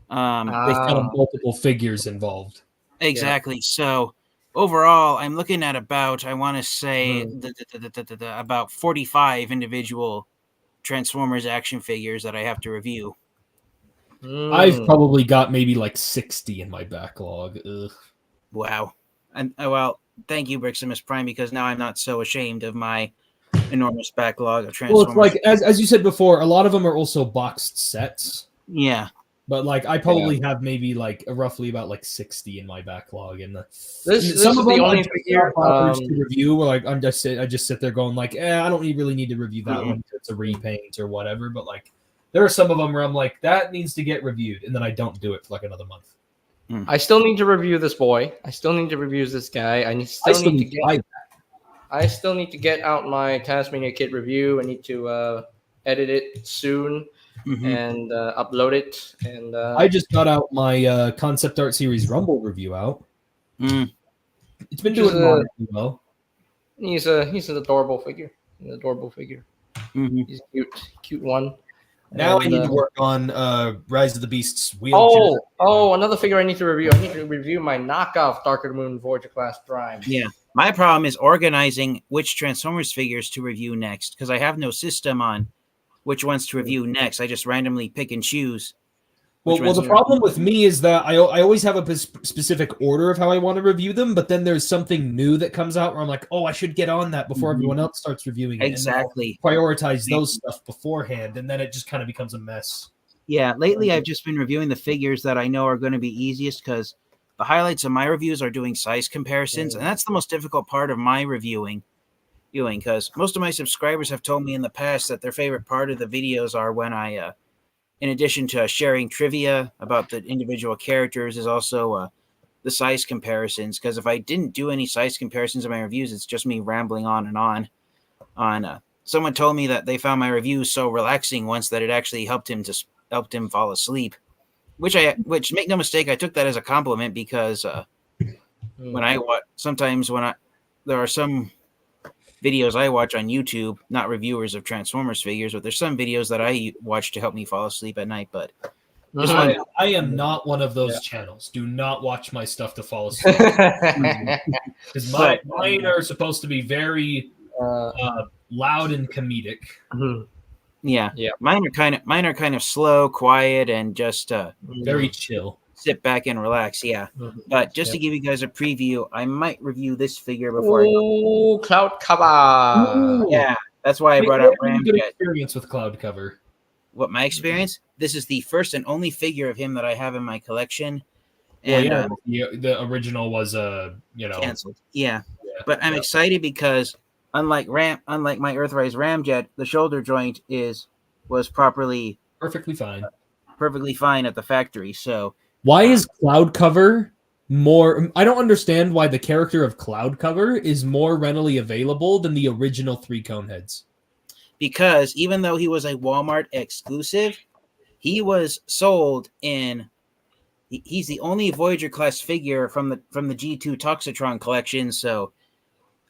They've got multiple figures involved. exactly. So overall, I'm looking at about, I want to say, about 45 individual Transformers action figures that I have to review. I've probably got maybe like 60 in my backlog. Ugh. Wow. And well, thank you, Briximus Prime, because now I'm not so ashamed of my enormous backlog of Transformers. Well, it's like, as you said before, a lot of them are also boxed sets. Yeah. But like, I probably have maybe like roughly about like 60 in my backlog, and This some is of the them only I just figure to review. Where like I just sit there going like, I don't really need to review that one. It's a repaint or whatever. But like, there are some of them where I'm like, that needs to get reviewed, and then I don't do it for like another month. I still need to review this boy. I still need to review this guy. I still need to get out my Tasmania Kid review. I need to edit it soon and upload it. And I just got out my concept art series Rumble review out. It's been doing moderately well. He's an adorable figure. He's a cute one. Now I need to work on Rise of the Beasts wheel. Another figure I need to review. I need to review my knockoff Darker Moon Voyager class Prime. Yeah. My problem is organizing which Transformers figures to review next, because I have no system on which ones to review next. I just randomly pick and choose. Well, the problem with me is that I always have a specific order of how I want to review them, but then there's something new that comes out where I'm like, I should get on that before everyone else starts reviewing it. Exactly. And prioritize those stuff beforehand, and then it just kind of becomes a mess. Yeah, lately I've just been reviewing the figures that I know are going to be easiest, because the highlights of my reviews are doing size comparisons, and that's the most difficult part of my reviewing, because most of my subscribers have told me in the past that their favorite part of the videos are when I in addition to sharing trivia about the individual characters, is also the size comparisons. Because if I didn't do any size comparisons in my reviews, it's just me rambling on and on. Someone told me that they found my reviews so relaxing once that it actually helped him fall asleep. Which make no mistake, I took that as a compliment, because there are some videos I watch on YouTube, not reviewers of Transformers figures, but there's some videos that I watch to help me fall asleep at night. But I am not one of those channels. Do not watch my stuff to fall asleep. Because mine are supposed to be very loud and comedic. Yeah. Mine are kind of slow, quiet, and just very chill. Sit back and relax. Yeah. But just to give you guys a preview, I might review this figure before. Cloud Cover. Yeah, that's why I brought out Ramjet. Good experience with Cloud Cover. What, my experience? This is the first and only figure of him that I have in my collection. And the original was canceled. Yeah. But I'm excited because unlike my Earthrise Ramjet, the shoulder joint was perfectly fine at the factory. So why is Cloud Cover more? I don't understand why the character of Cloud Cover is more readily available than the original 3 Coneheads. Because even though he was a Walmart exclusive, he was sold in. He's the only Voyager class figure from the G2 Toxitron collection. So,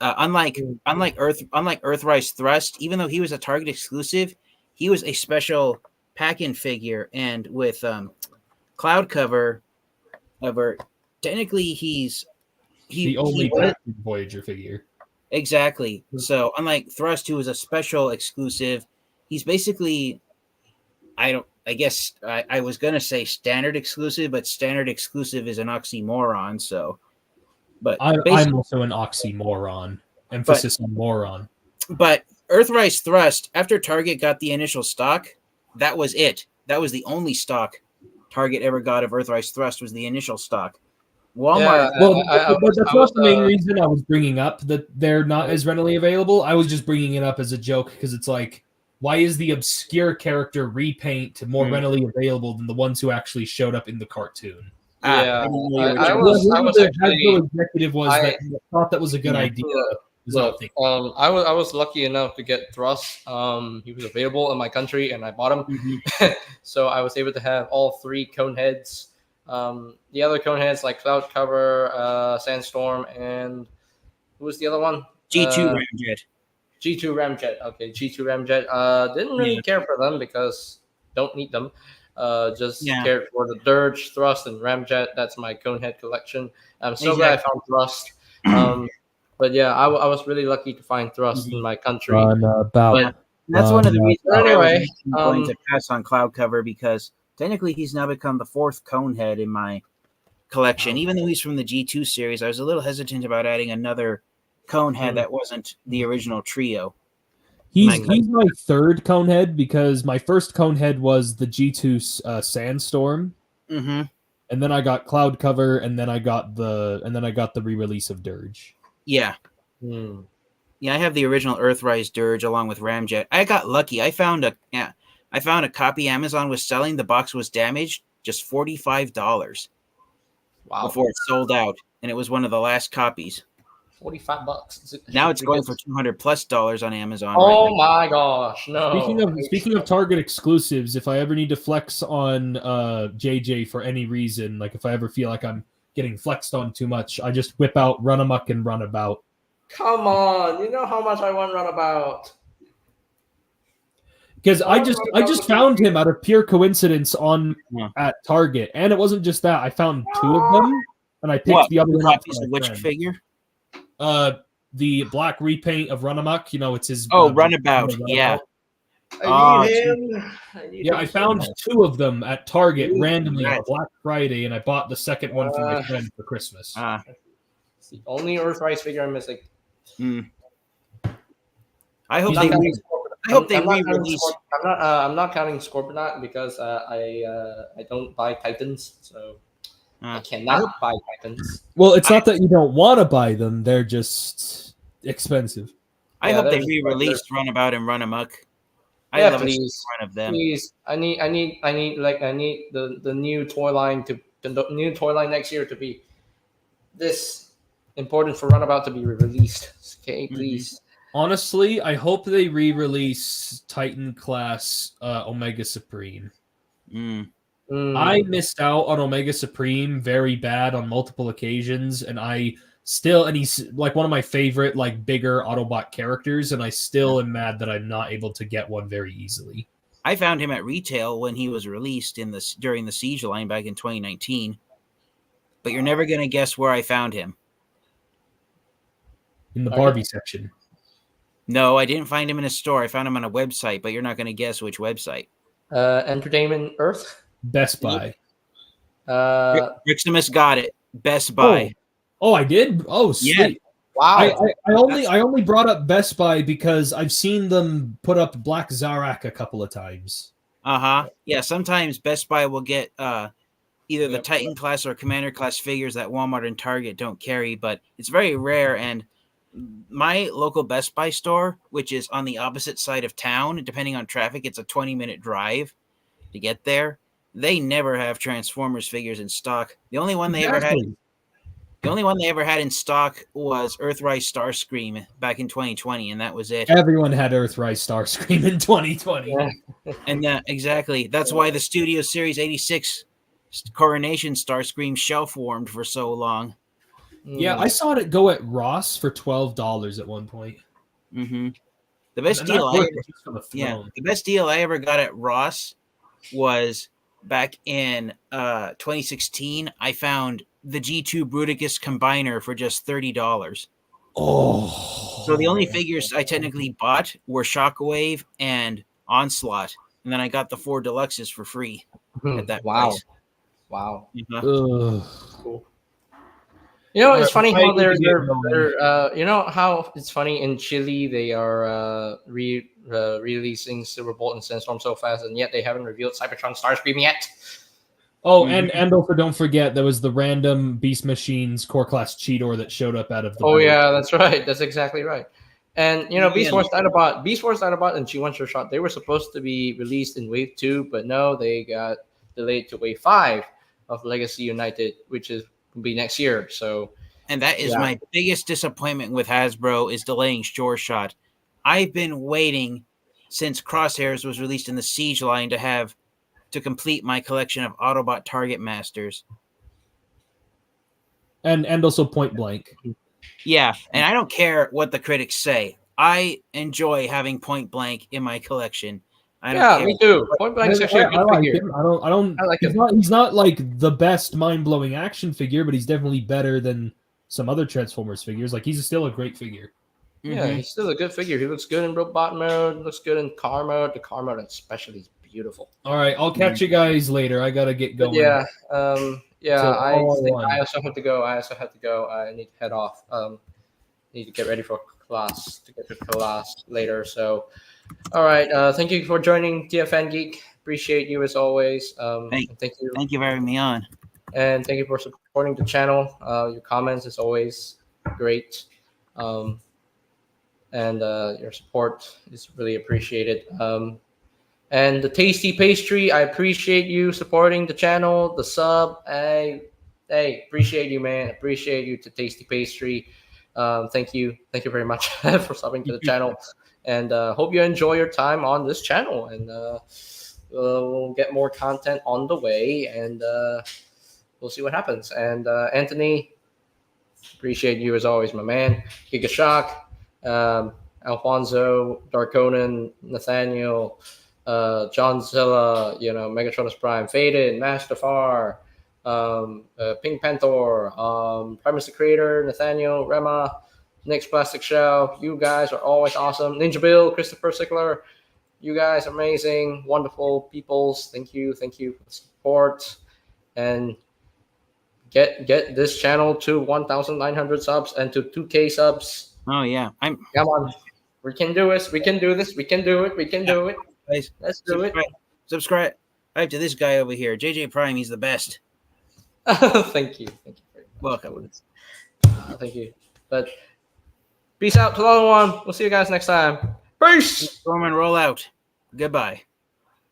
unlike Earthrise Thrust, even though he was a Target exclusive, he was a special pack-in figure. And with Cloud Cover, technically he's the only Voyager figure. Exactly. So unlike Thrust, who was a special exclusive, he's basically, I was gonna say standard exclusive, but standard exclusive is an oxymoron. So, but I'm also an oxymoron. Emphasis on moron. But Earthrise Thrust, after Target got the initial stock, that was it. That was the only stock Target ever got of Earthrise Thrust, was the initial stock. Walmart. That's not the main reason I was bringing up that they're not as readily available. I was just bringing it up as a joke because it's like, why is the obscure character repaint more readily available than the ones who actually showed up in the cartoon? Yeah, I thought that was a good idea. Look, I was lucky enough to get Thrust. He was available in my country, and I bought him. So I was able to have all 3 Coneheads The other Coneheads like Cloud Cover, Sandstorm, and who was the other one? G2 Uh, Ramjet. G2 Ramjet. Okay, G2 Ramjet. Didn't really Yeah. care for them because don't need them. Just Yeah. cared for the Dirge, Thrust, and Ramjet. That's my Conehead collection. I'm so glad I found Thrust. But yeah, I was really lucky to find Thrust in my country. Runabout. Yeah. That's one of the reasons But why I was anyway, going to pass on Cloud Cover, because technically he's now become the 4th Conehead in my collection. Wow. Even though he's from the G2 series, I was a little hesitant about adding another Conehead that wasn't the original trio. He's my 3rd Conehead because my first Conehead was the G2 Sandstorm, Mm-hmm. and then I got Cloud Cover, and then I got the re-release of Dirge. Yeah. Hmm. Yeah, I have the original Earthrise Dirge along with Ramjet. I got lucky. I found a copy Amazon was selling. The box was damaged, just $45 Wow, before it sold out, and it was one of the last copies. $45. Now it's going for $200+ on Amazon. Oh right now. my gosh, no! Speaking of Target exclusives, if I ever need to flex on JJ for any reason, like if I ever feel like I'm getting flexed on too much, I just whip out Run Amok and Runabout. Come on, you know how much I want Runabout. Because I just found him out of pure coincidence at Target, and it wasn't just that. I found 2 of them, and I picked the other one up. Copies of which figure? The black repaint of Run Amok. You know, it's his. Runabout. Yeah. I need him. I found 2 of them at Target randomly on Black Friday, and I bought the second one for my friend for Christmas. It's the only Earthrise figure I'm missing. I hope they re-release. I'm not counting Scorpionaut because I don't buy Titans, so I cannot buy Titans. Well, it's not that you don't want to buy them; they're just expensive. I hope they re-released Runabout and Run Amok. I love please, one of them. Please, I need the new toy line next year to be this important for Runabout to be released. Okay, please. Honestly, I hope they re-release Titan class Omega Supreme. I missed out on Omega Supreme very bad on multiple occasions, and he's like one of my favorite like bigger Autobot characters, and I still am mad that I'm not able to get one very easily. I found him at retail when he was released during the Siege line back in 2019, but you're never gonna guess where I found him. In the Barbie section. No, I didn't find him in a store. I found him on a website, but you're not going to guess which website. Entertainment Earth? Best Buy. Riximus got it. Best Buy. Oh, I did? Oh, sweet. Yeah. Wow. I only brought up Best Buy because I've seen them put up Black Zarak a couple of times. Yeah, sometimes Best Buy will get either the Titan class or Commander class figures that Walmart and Target don't carry, but it's very rare. And my local Best Buy store, which is on the opposite side of town, depending on traffic, it's a 20-minute drive to get there. They never have Transformers figures in stock. The only one they ever had in stock was Earthrise Starscream back in 2020, and that was it. Everyone had Earthrise Starscream in 2020. Yeah. And exactly. That's why the Studio Series 86 Coronation Starscream shelf warmed for so long. Yeah, I saw it go at Ross for $12 at one point. The best deal I ever got at Ross was back in 2016. I found the G2 Bruticus Combiner for just $30. Oh. So the only figures I technically bought were Shockwave and Onslaught, and then I got the 4 deluxes for free at that price. Wow. Cool. You know, it's funny how they're you know how it's funny in Chile they are releasing Silverbolt and Sandstorm so fast, and yet they haven't revealed Cybertron Starscream yet. Oh, and don't forget there was the random Beast Machines core class Cheetor that showed up out of the. Oh yeah, that's right. That's exactly right. And you know, Beast Force Dinobot, and G1 Sure Shot, they were supposed to be released in Wave 2, but no, they got delayed to Wave 5 of Legacy United, which will be next year. So, and that is my biggest disappointment with Hasbro is delaying Sure Shot. I've been waiting since Crosshairs was released in the Siege line to have to complete my collection of Autobot Target Masters. And also Point Blank. Yeah, and I don't care what the critics say. I enjoy having Point Blank in my collection. I don't care. Me too. Point Blank's actually a good like figure. him. I don't. I like he's him. He's not like the best mind-blowing action figure, but he's definitely better than some other Transformers figures. Like he's still a great figure. Yeah, he's still a good figure. He looks good in robot mode. Looks good in car mode. The car mode especially is beautiful. All right, I'll catch you guys later. I gotta get But going. So, I all think one. I also have to go. I need to head off. Need to get ready for class to get to class later. So, all right. Thank you for joining TFN Geek. Appreciate you as always. Hey, thank you. Thank you for having me on. And thank you for supporting the channel. Your comments is always great. And your support is really appreciated. And the Tasty Pastry, I appreciate you supporting the channel, the sub. Hey, appreciate you, man. Appreciate you to Tasty Pastry. Thank you very much for subbing to the channel. And hope you enjoy your time on this channel. And we'll get more content on the way. And we'll see what happens. And Anthony, appreciate you as always, my man. Giga Shock. Alfonso, Darkonen, Nathaniel, John Zilla, Megatronus Prime, Faded, Mastafar, Pink Panther, Primus the Creator, Nathaniel, Rema, Nick's Plastic Shell. You guys are always awesome. Ninja Bill, Christopher Sickler, you guys are amazing, wonderful peoples. Thank you for the support. And get this channel to 1,900 subs and to 2K subs. Oh yeah, Come on, we can do this. We can do this. We can do it. We can do it. Guys, Let's do it. Subscribe to this guy over here, JJ Prime. He's the best. Thank you very much. Welcome. Thank you. But peace out to the other one. We'll see you guys next time. Peace. Roman, roll out. Goodbye.